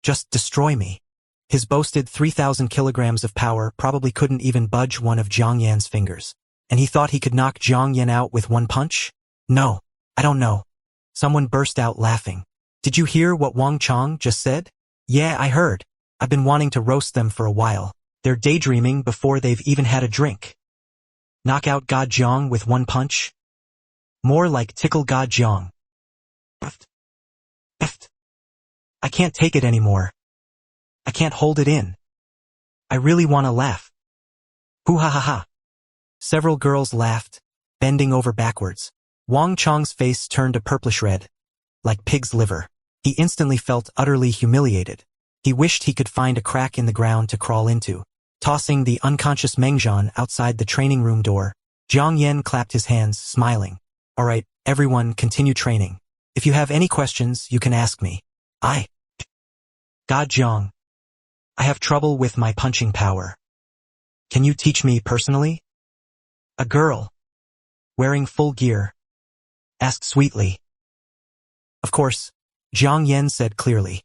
Just destroy me. His boasted 3,000 kilograms of power probably couldn't even budge one of Jiang Yan's fingers. And he thought he could knock Jiang Yan out with one punch? No, I don't know. Someone burst out laughing. Did you hear what Wang Chong just said? Yeah, I heard. I've been wanting to roast them for a while. They're daydreaming before they've even had a drink. Knock out God Jiang with one punch? More like tickle God Jiang. I can't take it anymore. I can't hold it in. I really want to laugh. Hoo ha ha ha. Several girls laughed, bending over backwards. Wang Chong's face turned a purplish red, like pig's liver. He instantly felt utterly humiliated. He wished he could find a crack in the ground to crawl into. Tossing the unconscious Meng Zhan outside the training room door, Jiang Yan clapped his hands, smiling. All right, everyone, continue training. If you have any questions, you can ask me. God Jiang, I have trouble with my punching power. Can you teach me personally? A girl, wearing full gear, asked sweetly. Of course, Jiang Yan said clearly.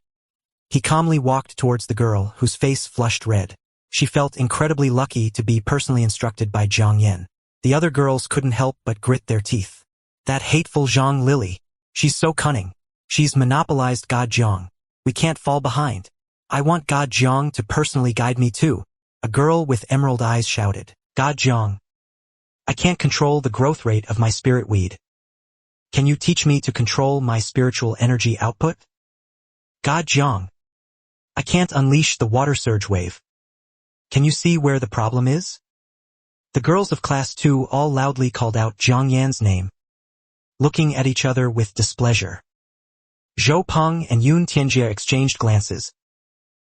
He calmly walked towards the girl, whose face flushed red. She felt incredibly lucky to be personally instructed by Jiang Yan. The other girls couldn't help but grit their teeth. That hateful Zhang Lily, she's so cunning. She's monopolized God Jiang. We can't fall behind. I want God Jiang to personally guide me too. A girl with emerald eyes shouted. God Jiang, I can't control the growth rate of my spirit weed. Can you teach me to control my spiritual energy output? God Jiang, I can't unleash the water surge wave. Can you see where the problem is? The girls of Class 2 all loudly called out Zhang Yan's name, looking at each other with displeasure. Zhou Peng and Yun Tianjia exchanged glances,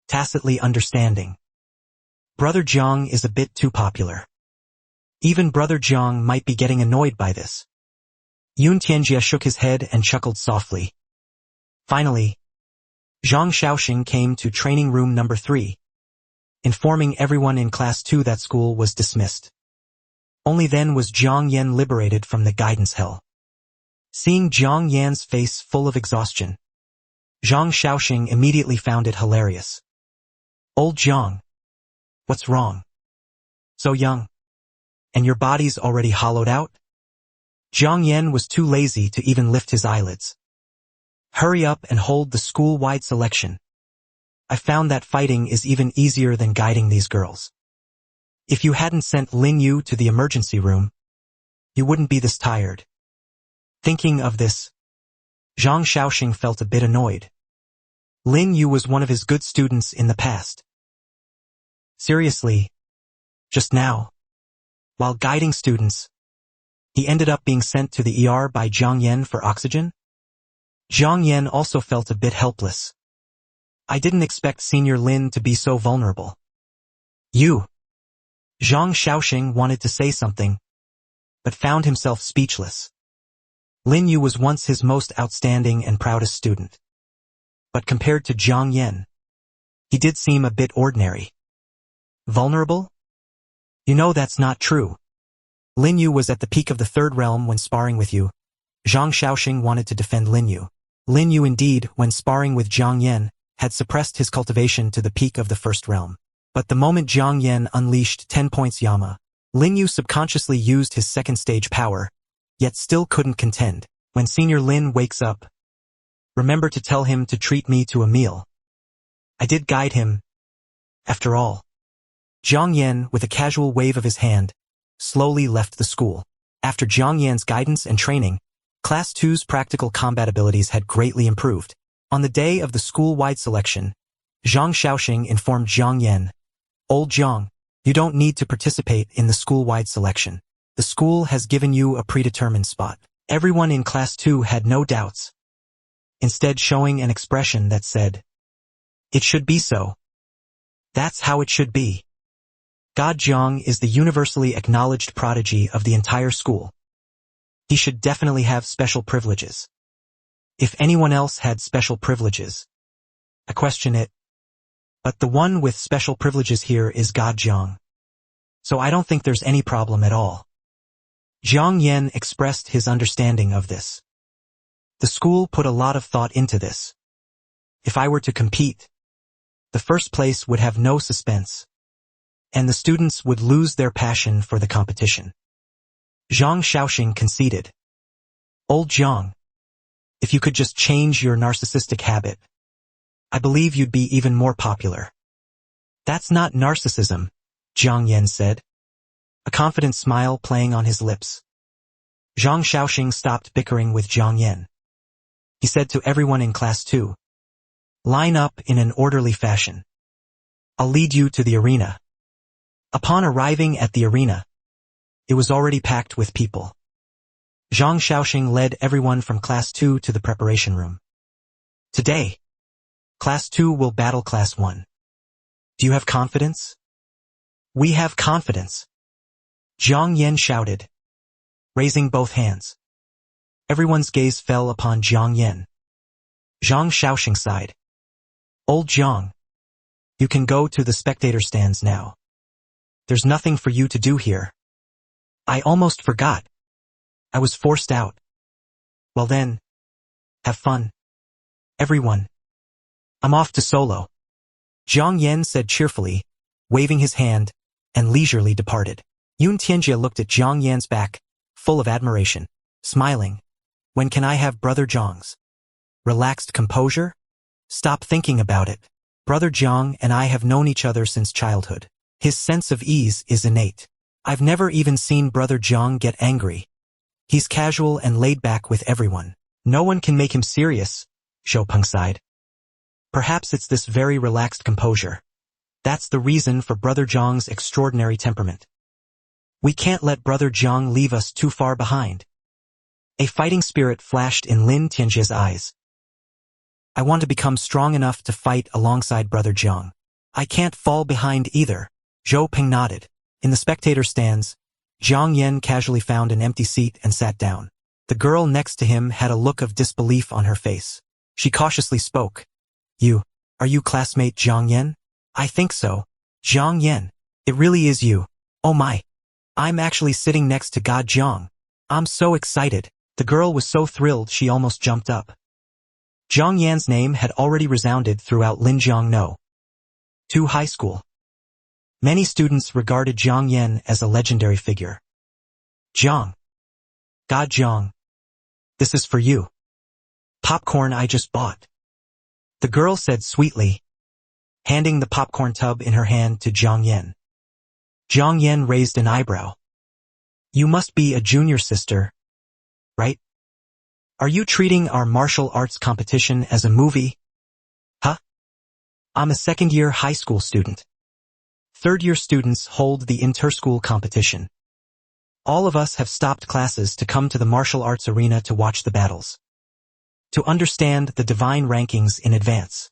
tacitly understanding. Brother Zhang is a bit too popular. Even Brother Zhang might be getting annoyed by this. Yun Tianjia shook his head and chuckled softly. Finally, Zhang Xiaoxing came to training room number 3, informing everyone in Class 2 that school was dismissed. Only then was Zhang Yan liberated from the guidance hell. Seeing Zhang Yan's face full of exhaustion, Zhang Xiaoxing immediately found it hilarious. Old Zhang, what's wrong? So young. And your body's already hollowed out? Zhang Yan was too lazy to even lift his eyelids. Hurry up and hold the school-wide selection. I found that fighting is even easier than guiding these girls. If you hadn't sent Lin Yu to the emergency room, you wouldn't be this tired. Thinking of this, Zhang Xiaoxing felt a bit annoyed. Lin Yu was one of his good students in the past. Seriously, just now, while guiding students, he ended up being sent to the ER by Zhang Yan for oxygen? Zhang Yan also felt a bit helpless. I didn't expect Senior Lin to be so vulnerable. You. Zhang Xiaoxing wanted to say something, but found himself speechless. Lin Yu was once his most outstanding and proudest student. But compared to Zhang Yan, he did seem a bit ordinary. Vulnerable? You know that's not true. Lin Yu was at the peak of the 3rd realm when sparring with you. Zhang Xiaoxing wanted to defend Lin Yu. Lin Yu indeed, when sparring with Zhang Yan, had suppressed his cultivation to the peak of the 1st realm. But the moment Zhang Yan unleashed 10 points Yama, Lin Yu subconsciously used his 2nd stage power, yet still couldn't contend. When Senior Lin wakes up, remember to tell him to treat me to a meal. I did guide him. After all. Zhang Yan, with a casual wave of his hand, slowly left the school. After Zhang Yan's guidance and training, Class 2's practical combat abilities had greatly improved. On the day of the school-wide selection, Zhang Xiaoxing informed Zhang Yan, Old Zhang, you don't need to participate in the school-wide selection. The school has given you a predetermined spot. Everyone in Class 2 had no doubts, instead showing an expression that said, it should be so. That's how it should be. God Zhang is the universally acknowledged prodigy of the entire school. He should definitely have special privileges. If anyone else had special privileges, I question it. But the one with special privileges here is God Zhang. So I don't think there's any problem at all. Zhang Yan expressed his understanding of this. The school put a lot of thought into this. If I were to compete, the first place would have no suspense, and the students would lose their passion for the competition. Zhang Xiaoxing conceded. Old Zhang, if you could just change your narcissistic habit, I believe you'd be even more popular. That's not narcissism, Zhang Yan said, a confident smile playing on his lips. Zhang Xiaoxing stopped bickering with Zhang Yan. He said to everyone in Class 2, line up in an orderly fashion. I'll lead you to the arena. Upon arriving at the arena, it was already packed with people. Zhang Xiaoxing led everyone from Class 2 to the preparation room. Today, Class 2 will battle Class 1. Do you have confidence? We have confidence. Zhang Yan shouted, raising both hands. Everyone's gaze fell upon Zhang Yan. Zhang Xiaoxing sighed. Old Zhang, you can go to the spectator stands now. There's nothing for you to do here. I almost forgot. I was forced out. Well then, have fun. Everyone. I'm off to solo. Zhang Yan said cheerfully, waving his hand, and leisurely departed. Yun Tianjia looked at Zhang Yan's back, full of admiration, smiling. When can I have Brother Zhang's relaxed composure? Stop thinking about it. Brother Zhang and I have known each other since childhood. His sense of ease is innate. I've never even seen Brother Zhang get angry. He's casual and laid back with everyone. No one can make him serious, Zhou Peng sighed. Perhaps it's this very relaxed composure. That's the reason for Brother Zhang's extraordinary temperament. We can't let Brother Jiang leave us too far behind. A fighting spirit flashed in Lin Tianjia's eyes. I want to become strong enough to fight alongside Brother Jiang. I can't fall behind either. Zhou Ping nodded. In the spectator stands, Zhang Yan casually found an empty seat and sat down. The girl next to him had a look of disbelief on her face. She cautiously spoke. Are you classmate Zhang Yan? I think so. Zhang Yan. It really is you. Oh my. I'm actually sitting next to God Zhang. I'm so excited. The girl was so thrilled she almost jumped up. Zhang Yan's name had already resounded throughout Linjiang No. 2 high school. Many students regarded Zhang Yan as a legendary figure. Zhang. God Zhang. This is for you. Popcorn I just bought. The girl said sweetly, handing the popcorn tub in her hand to Zhang Yan. Zhang Yan raised an eyebrow. You must be a junior sister, right? Are you treating our martial arts competition as a movie? Huh? I'm a second-year high school student. Third-year students hold the inter-school competition. All of us have stopped classes to come to the martial arts arena to watch the battles. To understand the divine rankings in advance.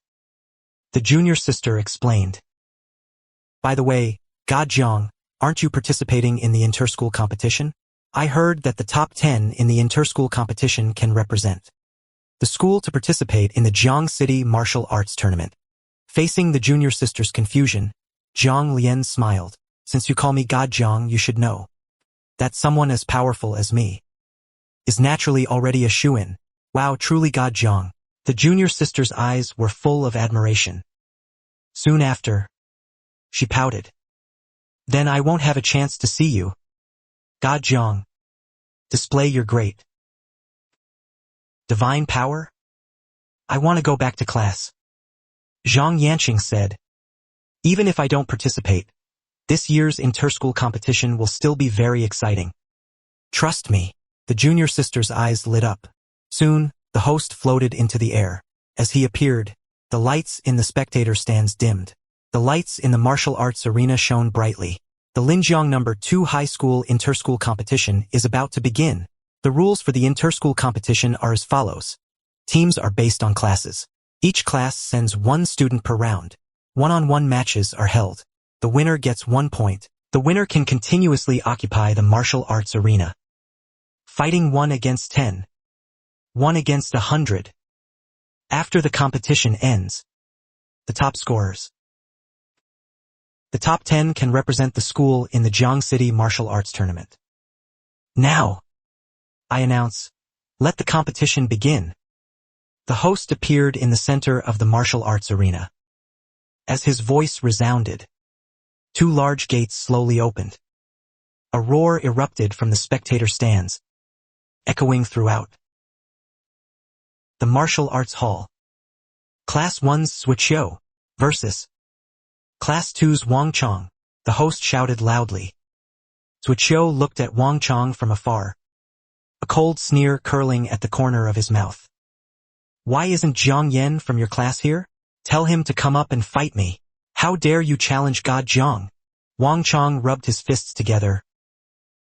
The junior sister explained. By the way, God Zhang, aren't you participating in the inter-school competition? I heard that the top 10 in the inter-school competition can represent the school to participate in the Jiang City Martial Arts Tournament. Facing the junior sister's confusion, Zhang Lian smiled. Since you call me God Zhang, you should know that someone as powerful as me is naturally already a shoo-in. Wow, truly God Zhang. The junior sister's eyes were full of admiration. Soon after, she pouted. Then I won't have a chance to see you. God Zhang. Display your great divine power? I want to go back to class. Zhang Yanqing said. Even if I don't participate, this year's inter-school competition will still be very exciting. Trust me. The junior sister's eyes lit up. Soon, the host floated into the air. As he appeared, the lights in the spectator stands dimmed. The lights in the martial arts arena shone brightly. The Linjiang No. 2 high school inter-school competition is about to begin. The rules for the inter-school competition are as follows. Teams are based on classes. Each class sends 1 student per round. One-on-one matches are held. The winner gets 1 point. The winner can continuously occupy the martial arts arena. Fighting 1 against 10. 1 against 100. After the competition ends, the top scorers. The top 10 can represent the school in the Jiang City Martial Arts Tournament. Now, I announce, let the competition begin. The host appeared in the center of the martial arts arena. As his voice resounded, 2 large gates slowly opened. A roar erupted from the spectator stands, echoing throughout the martial arts hall. Class 1's Suiqiu versus Class 2's Wang Chong. The host shouted loudly. Suiqiu looked at Wang Chong from afar, a cold sneer curling at the corner of his mouth. Why isn't Zhang Yan from your class here? Tell him to come up and fight me. How dare you challenge God Zhang? Wang Chong rubbed his fists together.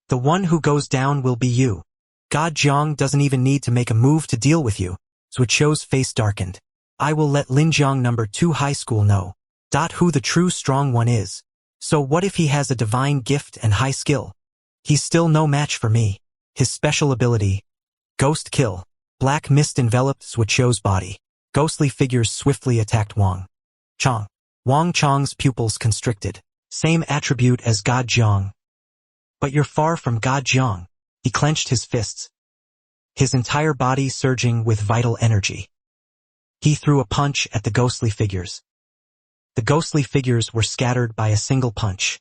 The one who goes down will be you. God Zhang doesn't even need to make a move to deal with you. Suiqiu's face darkened. I will let Linjiang No. 2 high school know who the true strong one is. So what if he has a divine gift and high skill? He's still no match for me. His special ability, Ghost Kill. Black mist enveloped Suiqiu's body. Ghostly figures swiftly attacked Wang Chong. Wang Chong's pupils constricted. Same attribute as God Zhang. But you're far from God Zhang. He clenched his fists, his entire body surging with vital energy. He threw a punch at the ghostly figures. The ghostly figures were scattered by a single punch.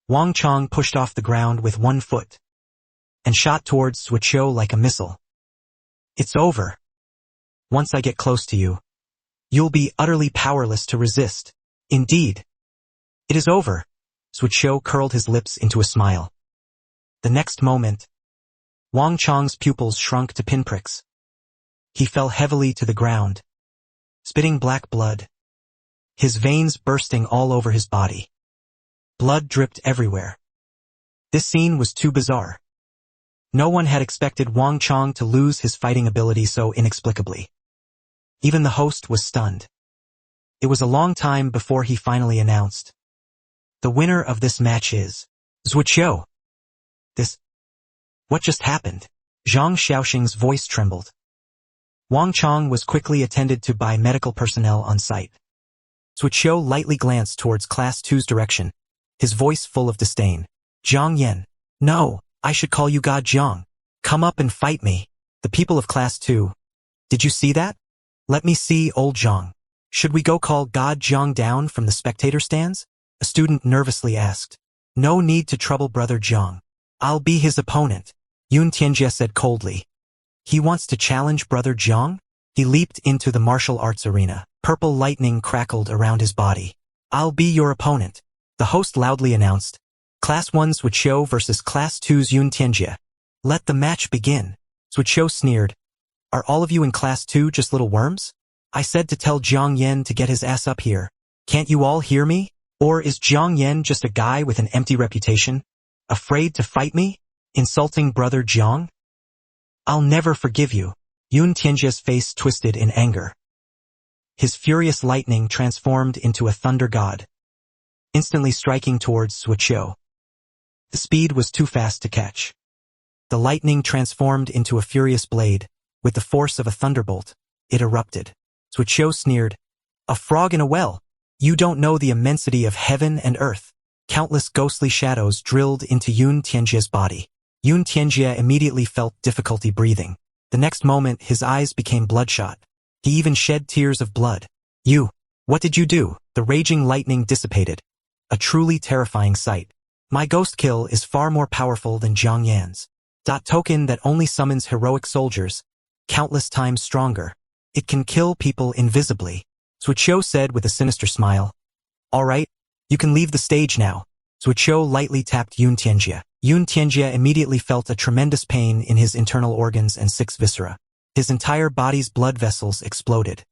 Wang Chong pushed off the ground with 1 foot and shot towards Suiqiu like a missile. It's over. Once I get close to you, you'll be utterly powerless to resist. Indeed. It is over. Suiqiu curled his lips into a smile. The next moment, Wang Chong's pupils shrunk to pinpricks. He fell heavily to the ground, spitting black blood, his veins bursting all over his body. Blood dripped everywhere. This scene was too bizarre. No one had expected Wang Chong to lose his fighting ability so inexplicably. Even the host was stunned. It was a long time before he finally announced, "The winner of this match is Zuoqiu." What just happened? Zhang Xiaoxing's voice trembled. Wang Chong was quickly attended to by medical personnel on site. Zuoqiu lightly glanced towards Class 2's direction, his voice full of disdain. "Zhang Yan. No, I should call you God Zhang. Come up and fight me." The people of Class 2. "Did you see that? Let me see old Zhang. Should we go call God Zhang down from the spectator stands?" A student nervously asked. "No need to trouble Brother Zhang. I'll be his opponent," Xianxia said coldly. "He wants to challenge Brother Zhang?" He leaped into the martial arts arena. Purple lightning crackled around his body. "I'll be your opponent," the host loudly announced. Class 1's Wuxia versus Class 2's Xianxia. "Let the match begin." Wuxia sneered. "Are all of you in Class 2 just little worms? I said to tell Zhang Yan to get his ass up here. Can't you all hear me? Or is Zhang Yan just a guy with an empty reputation? Afraid to fight me? Insulting Brother Zhang? I'll never forgive you." Xianxia's face twisted in anger. His furious lightning transformed into a thunder god, instantly striking towards Wuxia. The speed was too fast to catch. The lightning transformed into a furious blade. With the force of a thunderbolt, it erupted. Wuxia sneered, "A frog in a well. You don't know the immensity of heaven and earth." Countless ghostly shadows drilled into Xianxia's body. Xianxia immediately felt difficulty breathing. The next moment, his eyes became bloodshot. He even shed tears of blood. What did you do?" The raging lightning dissipated. A truly terrifying sight. "My ghost kill is far more powerful than Zhang Yan's. Token that only summons heroic soldiers, countless times stronger. It can kill people invisibly," Zuoqiu said with a sinister smile. "All right, you can leave the stage now." Zuoqiu lightly tapped Xianxia. Xianxia immediately felt a tremendous pain in his internal organs and 6 viscera. His entire body's blood vessels exploded.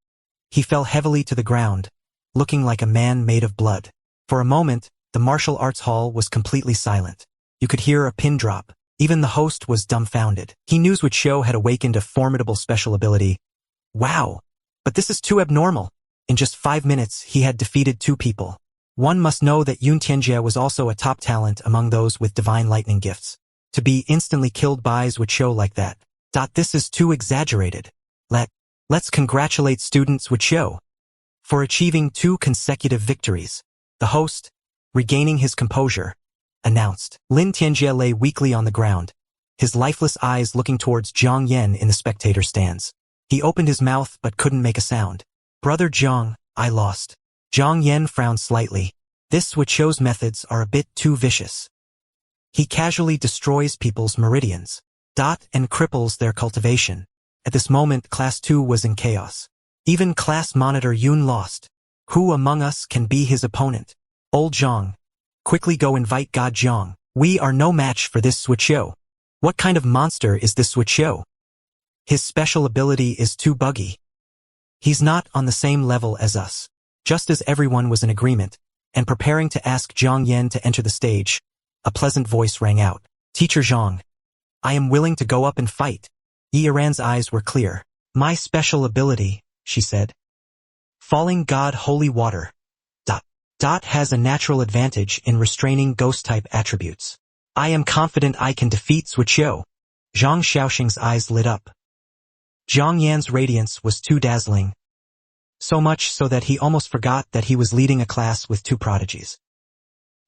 He fell heavily to the ground, looking like a man made of blood. For a moment, the martial arts hall was completely silent. You could hear a pin drop. Even the host was dumbfounded. He knew Wuxia had awakened a formidable special ability. Wow, but this is too abnormal. In just 5 minutes, he had defeated 2 people. One must know that Xianxia was also a top talent among those with divine lightning gifts. To be instantly killed by Wuxia like that. This is too exaggerated. Let's congratulate students Wuxia for achieving 2 consecutive victories. The host, regaining his composure, announced. Xianxia lay weakly on the ground, his lifeless eyes looking towards Zhang Yan in the spectator stands. He opened his mouth but couldn't make a sound. "Brother Zhang, I lost." Zhang Yan frowned slightly. This Wuxia's methods are a bit too vicious. He casually destroys people's meridians, and cripples their cultivation. At this moment, Class 2 was in chaos. Even Class Monitor Yun lost. Who among us can be his opponent? Old Zhang, quickly go invite God Zhang. We are no match for this Wuxia. What kind of monster is this Wuxia? His special ability is too buggy. He's not on the same level as us. Just as everyone was in agreement, and preparing to ask Zhang Yan to enter the stage, a pleasant voice rang out. "Teacher Zhang, I am willing to go up and fight." Yiran's eyes were clear. "My special ability," she said. "Falling God Holy Water. Has a natural advantage in restraining ghost-type attributes. I am confident I can defeat Wuxia." Zhang Xiaoxing's eyes lit up. Zhang Yan's radiance was too dazzling. So much so that he almost forgot that he was leading a class with 2 prodigies.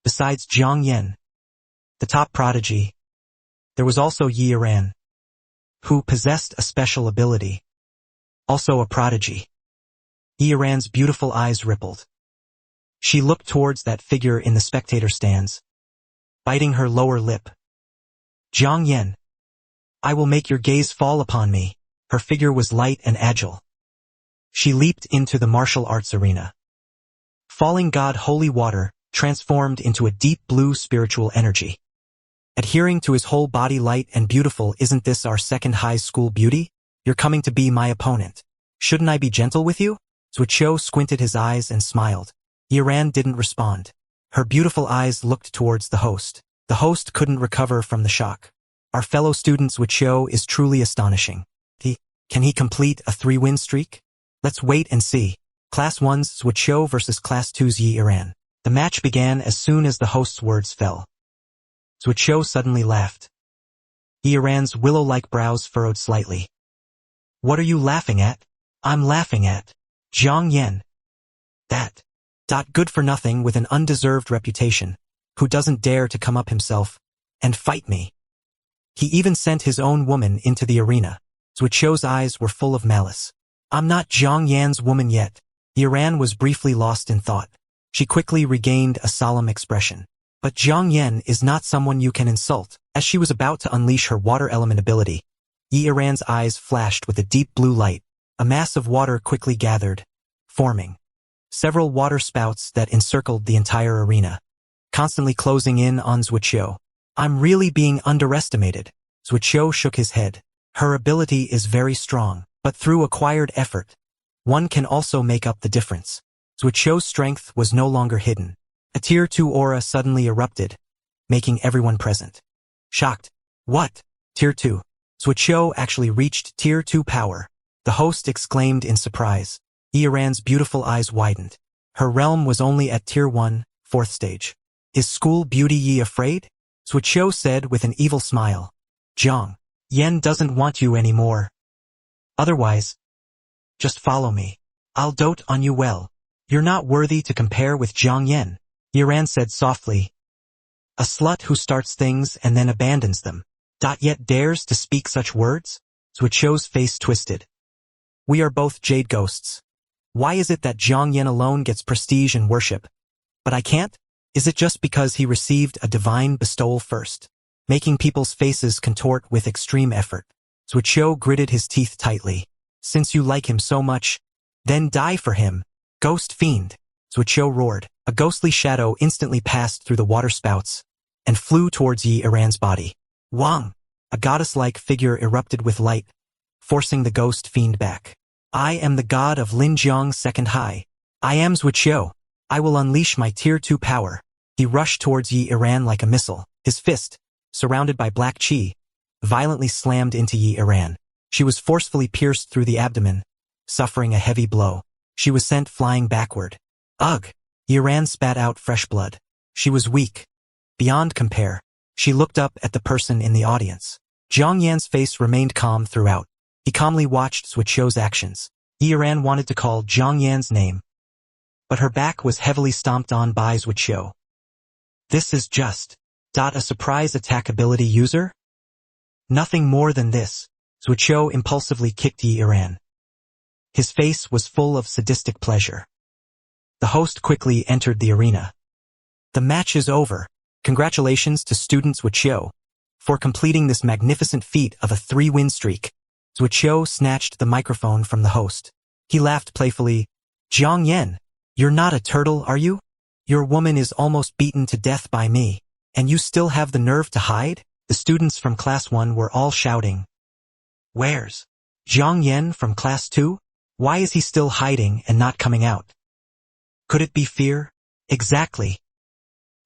Besides Zhang Yan, the top prodigy, there was also Yiran, who possessed a special ability. Also a prodigy. Yiran's beautiful eyes rippled. She looked towards that figure in the spectator stands, biting her lower lip. "Zhang Yan, I will make your gaze fall upon me." Her figure was light and agile. She leaped into the martial arts arena. Falling God Holy Water transformed into a deep blue spiritual energy. Adhering to his whole body light and beautiful, isn't this our second high school beauty? You're coming to be my opponent. Shouldn't I be gentle with you? Zuoqiu squinted his eyes and smiled. Yiran didn't respond. Her beautiful eyes looked towards the host. The host couldn't recover from the shock. Our fellow student's wuxia is truly astonishing. Can he complete a 3-win streak? Let's wait and see. Class 1's wuxia versus Class 2's Yi Iran. The match began as soon as the host's words fell. Wuxia suddenly laughed. Yi Iran's willow-like brows furrowed slightly. What are you laughing at? I'm laughing at Zhang Yan. That. Good for nothing with an undeserved reputation, who doesn't dare to come up himself and fight me. He even sent his own woman into the arena. Wuxia's eyes were full of malice. I'm not Zhang Yan's woman yet. Iran was briefly lost in thought. She quickly regained a solemn expression. But Zhang Yan is not someone you can insult. As she was about to unleash her water element ability, Yi Iran's eyes flashed with a deep blue light. A mass of water quickly gathered, forming several water spouts that encircled the entire arena, constantly closing in on Wuxia. I'm really being underestimated. Wuxia shook his head. Her ability is very strong, but through acquired effort, one can also make up the difference. Wuxia's strength was no longer hidden. A Tier 2 aura suddenly erupted, making everyone present shocked. What? Tier 2? Wuxia actually reached Tier 2 power. The host exclaimed in surprise. Yi Iran's beautiful eyes widened. Her realm was only at Tier 1, 4th stage. Is school beauty Yi afraid? Wuxia said with an evil smile. Zhang Yan doesn't want you anymore. Otherwise, just follow me. I'll dote on you well. You're not worthy to compare with Zhang Yan, Yi Iran said softly. A slut who starts things and then abandons them. Yet dares to speak such words? Wuxia's face twisted. We are both jade ghosts. Why is it that Zhang Yan alone gets prestige and worship, but I can't? Is it just because he received a divine bestowal first, making people's faces contort with extreme effort? Wuxia gritted his teeth tightly. Since you like him so much, then die for him, ghost fiend. Wuxia roared. A ghostly shadow instantly passed through the water spouts and flew towards Yi Iran's body. Wang! A goddess-like figure erupted with light, forcing the ghost fiend back. I am the god of Linjiang's second high. I am Wuxia. I will unleash my Tier 2 power. He rushed towards Yi Iran like a missile. His fist, surrounded by black chi, violently slammed into Yi Iran. She was forcefully pierced through the abdomen, suffering a heavy blow. She was sent flying backward. Ugh! Yi Iran spat out fresh blood. She was weak, beyond compare. She looked up at the person in the audience. Zhang Yan's face remained calm throughout. He calmly watched Wuxia's actions. Yi Iran wanted to call Zhang Yan's name, but her back was heavily stomped on by Wuxia. This is just a surprise attack ability user? Nothing more than this. Wuxia impulsively kicked Yi Iran. His face was full of sadistic pleasure. The host quickly entered the arena. The match is over. Congratulations to students Wuxia for completing this magnificent feat of a 3-win streak. Wuxia snatched the microphone from the host. He laughed playfully. Zhang Yan, you're not a turtle, are you? Your woman is almost beaten to death by me, and you still have the nerve to hide? The students from Class 1 were all shouting. Where's Zhang Yan from Class 2? Why is he still hiding and not coming out? Could it be fear? Exactly.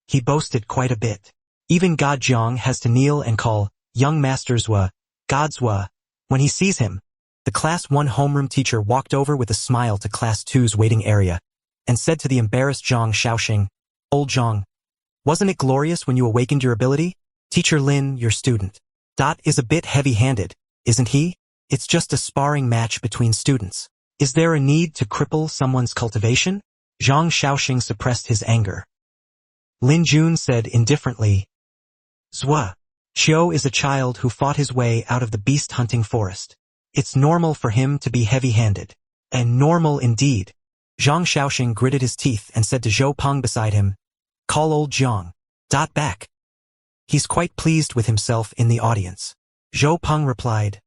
He boasted quite a bit. Even God Zhang has to kneel and call young masters gods when he sees him. The Class 1 homeroom teacher walked over with a smile to Class 2's waiting area and said to the embarrassed Zhang Xiaoxing, Old Zhang, wasn't it glorious when you awakened your ability? Teacher Lin, your student, is a bit heavy-handed, isn't he? It's just a sparring match between students. Is there a need to cripple someone's cultivation? Zhang Xiaoxing suppressed his anger. Lin Jun said indifferently, Xiao is a child who fought his way out of the beast-hunting forest. It's normal for him to be heavy-handed. And normal indeed. Zhang Xiaoxing gritted his teeth and said to Zhou Peng beside him, Call old Zhang. Back. He's quite pleased with himself in the audience. Zhou Peng replied,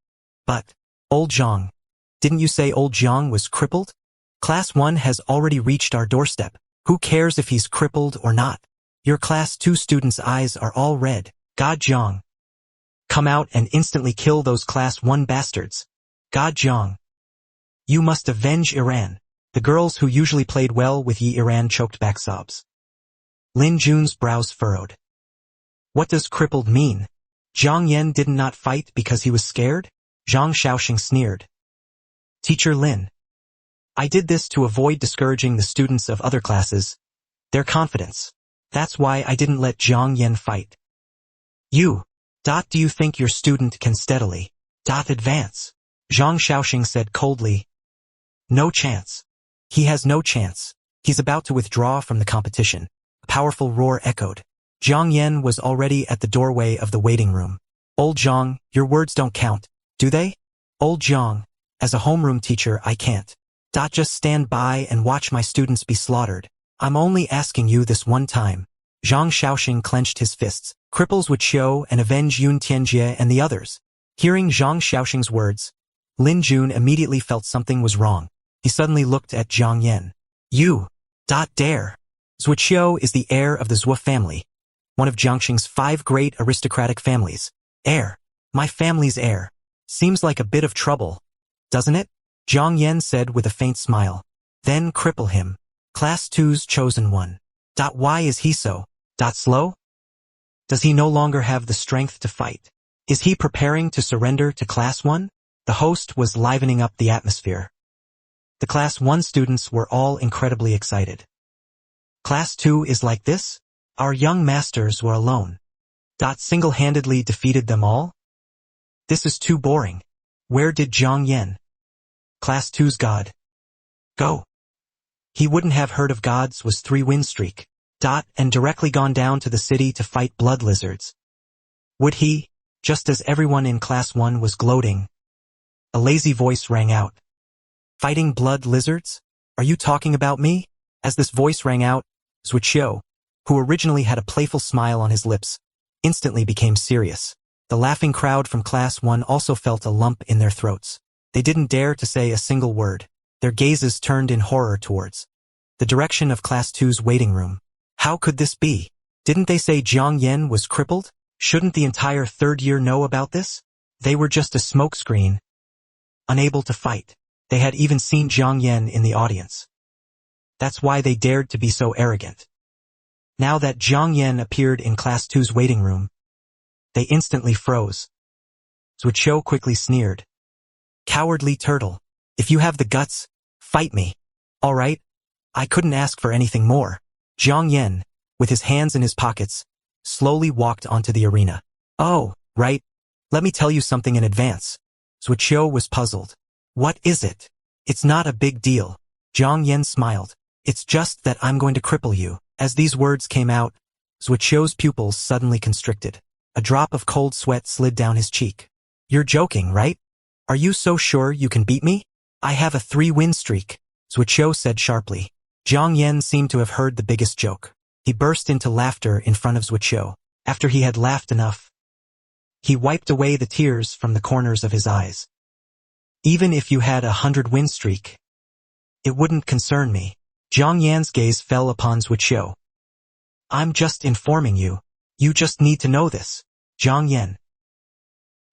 But, old Zhang, didn't you say old Zhang was crippled? Class 1 has already reached our doorstep. Who cares if he's crippled or not? Your Class 2 students' eyes are all red. God Zhang. Come out and instantly kill those Class 1 bastards. God Zhang. You must avenge Iran. The girls who usually played well with Yi Iran choked back sobs. Lin Jun's brows furrowed. What does crippled mean? Zhang Yan did not fight because he was scared? Zhang Xiaoxing sneered. Teacher Lin. I did this to avoid discouraging the students of other classes. Their confidence. That's why I didn't let Zhang Yan fight. You. Do you think your student can steadily advance? Zhang Xiaoxing said coldly. No chance. He has no chance. He's about to withdraw from the competition. A powerful roar echoed. Zhang Yan was already at the doorway of the waiting room. Old Zhang, your words don't count, do they? Old Zhang, as a homeroom teacher I can't. Just stand by and watch my students be slaughtered. I'm only asking you this one time. Zhang Xiaoxing clenched his fists. Cripples would show and avenge Yun Tianjie and the others. Hearing Zhang Xiaoxing's words, Lin Jun immediately felt something was wrong. He suddenly looked at Zhang Yan. You. Dare. Zuoqiu is the heir of the Zhuo family, one of Jiangxing's 5 great aristocratic families. Heir. My family's heir. Seems like a bit of trouble, doesn't it? Zhang Yan said with a faint smile. Then cripple him. Class 2's chosen one. Why is he so slow? Does he no longer have the strength to fight? Is he preparing to surrender to Class 1? The host was livening up the atmosphere. The Class 1 students were all incredibly excited. Class 2 is like this? Our young masters were alone. Single-handedly defeated them all? This is too boring. Where did Zhang Yan? Class 2's god. Go. He wouldn't have heard of gods was 3-win streak. And directly gone down to the city to fight blood lizards. Would he? Just as everyone in Class 1 was gloating. A lazy voice rang out. Fighting blood lizards? Are you talking about me? As this voice rang out, Zuoqiu, who originally had a playful smile on his lips, instantly became serious. The laughing crowd from Class 1 also felt a lump in their throats. They didn't dare to say a single word. Their gazes turned in horror towards the direction of Class 2's waiting room. How could this be? Didn't they say Zhang Yan was crippled? Shouldn't the entire 3rd year know about this? They were just a smokescreen. Unable to fight. They had even seen Zhang Yan in the audience. That's why they dared to be so arrogant. Now that Zhang Yan appeared in Class 2's waiting room, they instantly froze. Zuoqiu quickly sneered. Cowardly turtle. If you have the guts, fight me. All right? I couldn't ask for anything more. Zhang Yan, with his hands in his pockets, slowly walked onto the arena. Oh, right. Let me tell you something in advance. Zuoqiu was puzzled. What is it? It's not a big deal. Zhang Yan smiled. It's just that I'm going to cripple you. As these words came out, Zuoqiu's pupils suddenly constricted. A drop of cold sweat slid down his cheek. You're joking, right? Are you so sure you can beat me? I have a 3-win streak, Zuoqiu said sharply. Zhang Yan seemed to have heard the biggest joke. He burst into laughter in front of Zuoqiu. After he had laughed enough, he wiped away the tears from the corners of his eyes. Even if you had a 100-win streak, it wouldn't concern me. Zhang Yan's gaze fell upon Zuoqiu. I'm just informing you. You just need to know this. Zhang Yan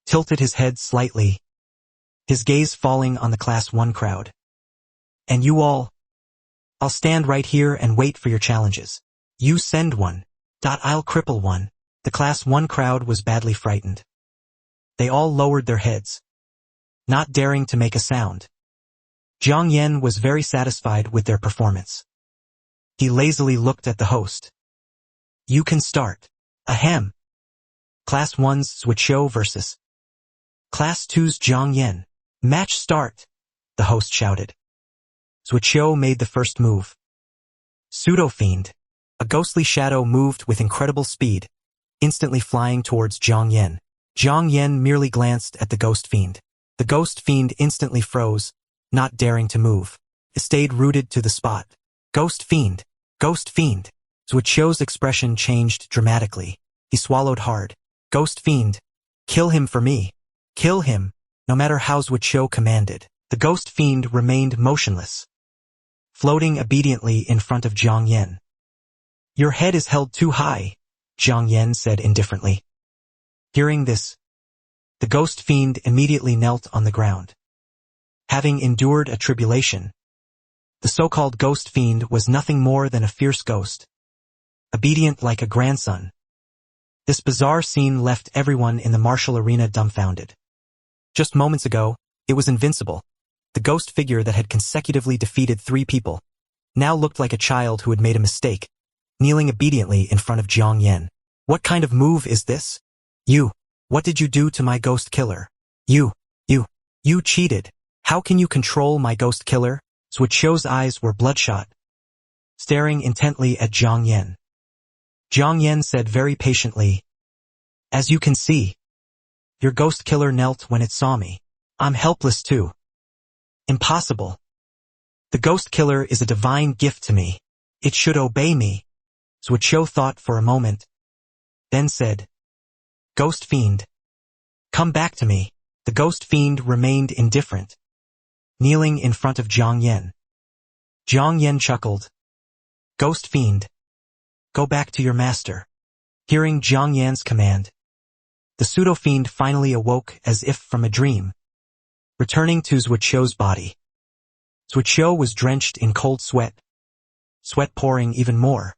tilted his head slightly, his gaze falling on the Class 1 crowd. And you all? I'll stand right here and wait for your challenges. You send one. I'll cripple one. The Class 1 crowd was badly frightened. They all lowered their heads, not daring to make a sound. Zhang Yan was very satisfied with their performance. He lazily looked at the host. You can start. Ahem. Class 1's Zuoqiu versus Class 2's Zhang Yan. Match start, the host shouted. Zuoqiu made the first move. Pseudo-fiend. A ghostly shadow moved with incredible speed, instantly flying towards Zhang Yan. Zhang Yan merely glanced at the ghost fiend. The ghost fiend instantly froze, not daring to move. It stayed rooted to the spot. Ghost fiend! Ghost fiend! Zuoqiu's expression changed dramatically. He swallowed hard. Ghost fiend! Kill him for me! Kill him! No matter how Zuoqiu commanded, the ghost fiend remained motionless, floating obediently in front of Zhang Yan. Your head is held too high, Zhang Yan said indifferently. Hearing this, the ghost fiend immediately knelt on the ground. Having endured a tribulation, the so-called ghost fiend was nothing more than a fierce ghost, obedient like a grandson. This bizarre scene left everyone in the martial arena dumbfounded. Just moments ago, it was invincible. The ghost figure that had consecutively defeated 3 people now looked like a child who had made a mistake, kneeling obediently in front of Jiang Yan. What kind of move is this? You. What did you do to my ghost killer? You cheated. How can you control my ghost killer? Zuoqiu's eyes were bloodshot, staring intently at Jiang Yan. Jiang Yan said very patiently, "As you can see, your ghost killer knelt when it saw me. I'm helpless too." Impossible. The ghost killer is a divine gift to me. It should obey me. Zuoqiu thought for a moment, then said, "Ghost fiend, come back to me." The ghost fiend remained indifferent, kneeling in front of Jiang Yan. Jiang Yan chuckled. "Ghost fiend, go back to your master." Hearing Jiang Yan's command, the pseudo-fiend finally awoke as if from a dream, returning to Zuoqiu's body. Zuoqiu was drenched in cold sweat pouring even more.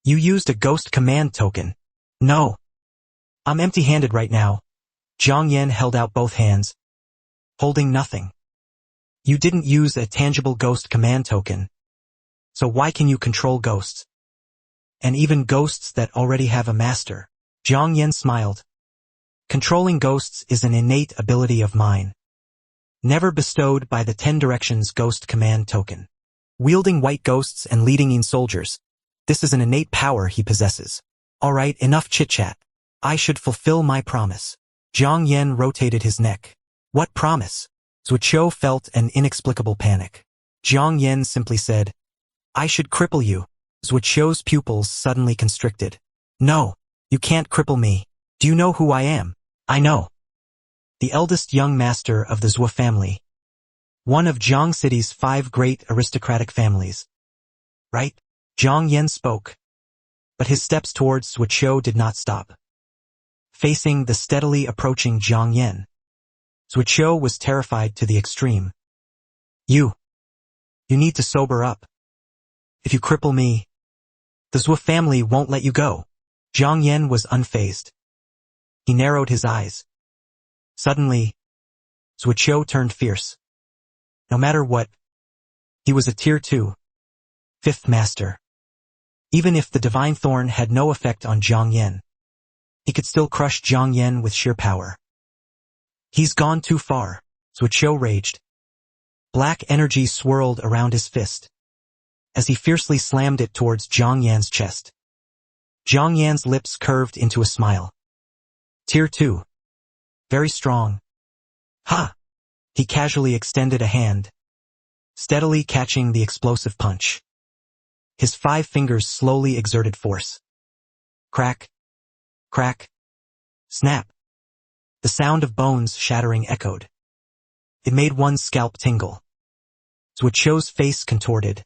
"You used a ghost command token." "No. I'm empty-handed right now." Jiang Yan held out both hands, holding nothing. "You didn't use a tangible ghost command token, so why can you control ghosts? And even ghosts that already have a master?" Jiang Yan smiled. "Controlling ghosts is an innate ability of mine, never bestowed by the 10 Directions ghost command token. Wielding white ghosts and leading in soldiers, this is an innate power he possesses. Alright, enough chit-chat. I should fulfill my promise." Jiang Yan rotated his neck. "What promise?" Zuoqiu felt an inexplicable panic. Jiang Yan simply said, "I should cripple you." Zuoqiu's pupils suddenly constricted. "No, you can't cripple me. Do you know who I am?" "I know. The eldest young master of the Zhuo family. One of Jiang City's 5 great aristocratic families. Right?" Jiang Yan spoke, but his steps towards Zuoqiu did not stop. Facing the steadily approaching Jiang Yan, Zuoqiu was terrified to the extreme. You need to sober up. If you cripple me, the Zhuo family won't let you go." Jiang Yan was unfazed. He narrowed his eyes. Suddenly, Zuoqiu turned fierce. No matter what, he was a Tier 2, 5th master. Even if the divine thorn had no effect on Jiang Yan, he could still crush Jiang Yan with sheer power. "He's gone too far," Zuoqiu raged. Black energy swirled around his fist, as he fiercely slammed it towards Jiang Yan's chest. Jiang Yan's lips curved into a smile. "Tier 2. Very strong." "Ha!" He casually extended a hand, steadily catching the explosive punch. His 5 fingers slowly exerted force. Crack. Crack. Snap. The sound of bones shattering echoed. It made one's scalp tingle. Zuoqiu's face contorted,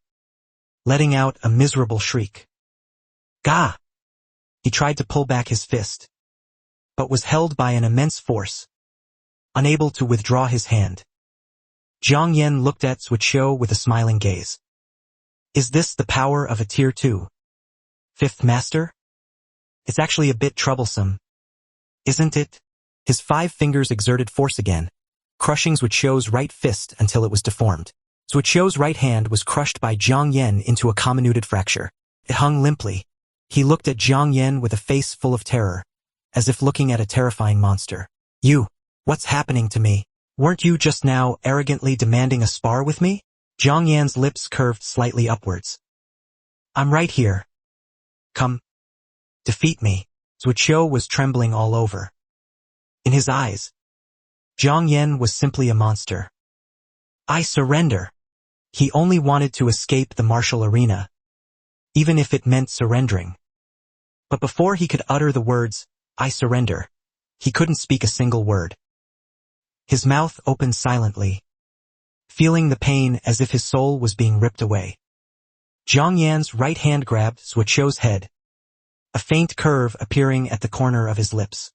letting out a miserable shriek. "Gah!" He tried to pull back his fist, but was held by an immense force, unable to withdraw his hand. Jiang Yan looked at Zuoqiu with a smiling gaze. "Is this the power of a Tier 2, 5th master? It's actually a bit troublesome, isn't it?" His 5 fingers exerted force again, crushing Zuoqiu's right fist until it was deformed. Zuoqiu's right hand was crushed by Jiang Yan into a comminuted fracture. It hung limply. He looked at Jiang Yan with a face full of terror, as if looking at a terrifying monster. What's happening to me? Weren't you just now arrogantly demanding a spar with me?" Jiang Yan's lips curved slightly upwards. "I'm right here. Come. Defeat me." Zuoqiu was trembling all over. In his eyes, Jiang Yan was simply a monster. "I surrender." He only wanted to escape the martial arena, even if it meant surrendering. But before he could utter the words, "I surrender," he couldn't speak a single word. His mouth opened silently, feeling the pain as if his soul was being ripped away. Jiang Yan's right hand grabbed Zuoqiu's head, a faint curve appearing at the corner of his lips.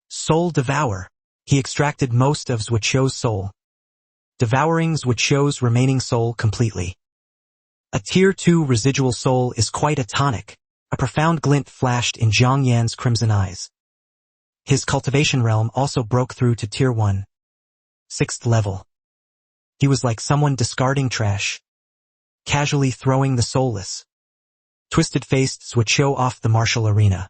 "Soul devour." He extracted most of Zuoqiu's soul, devouring Zuoqiu's remaining soul completely. A Tier 2 residual soul is quite a tonic. A profound glint flashed in Zhang Yan's crimson eyes. His cultivation realm also broke through to Tier 1, 6th level. He was like someone discarding trash, casually throwing the soulless, twisted-faced Zuoqiu off the martial arena.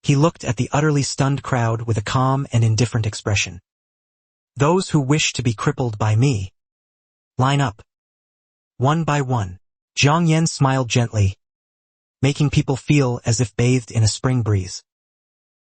He looked at the utterly stunned crowd with a calm and indifferent expression. Those who wish to be crippled by me, line up. One by one. Zhang Yan smiled gently, making people feel as if bathed in a spring breeze.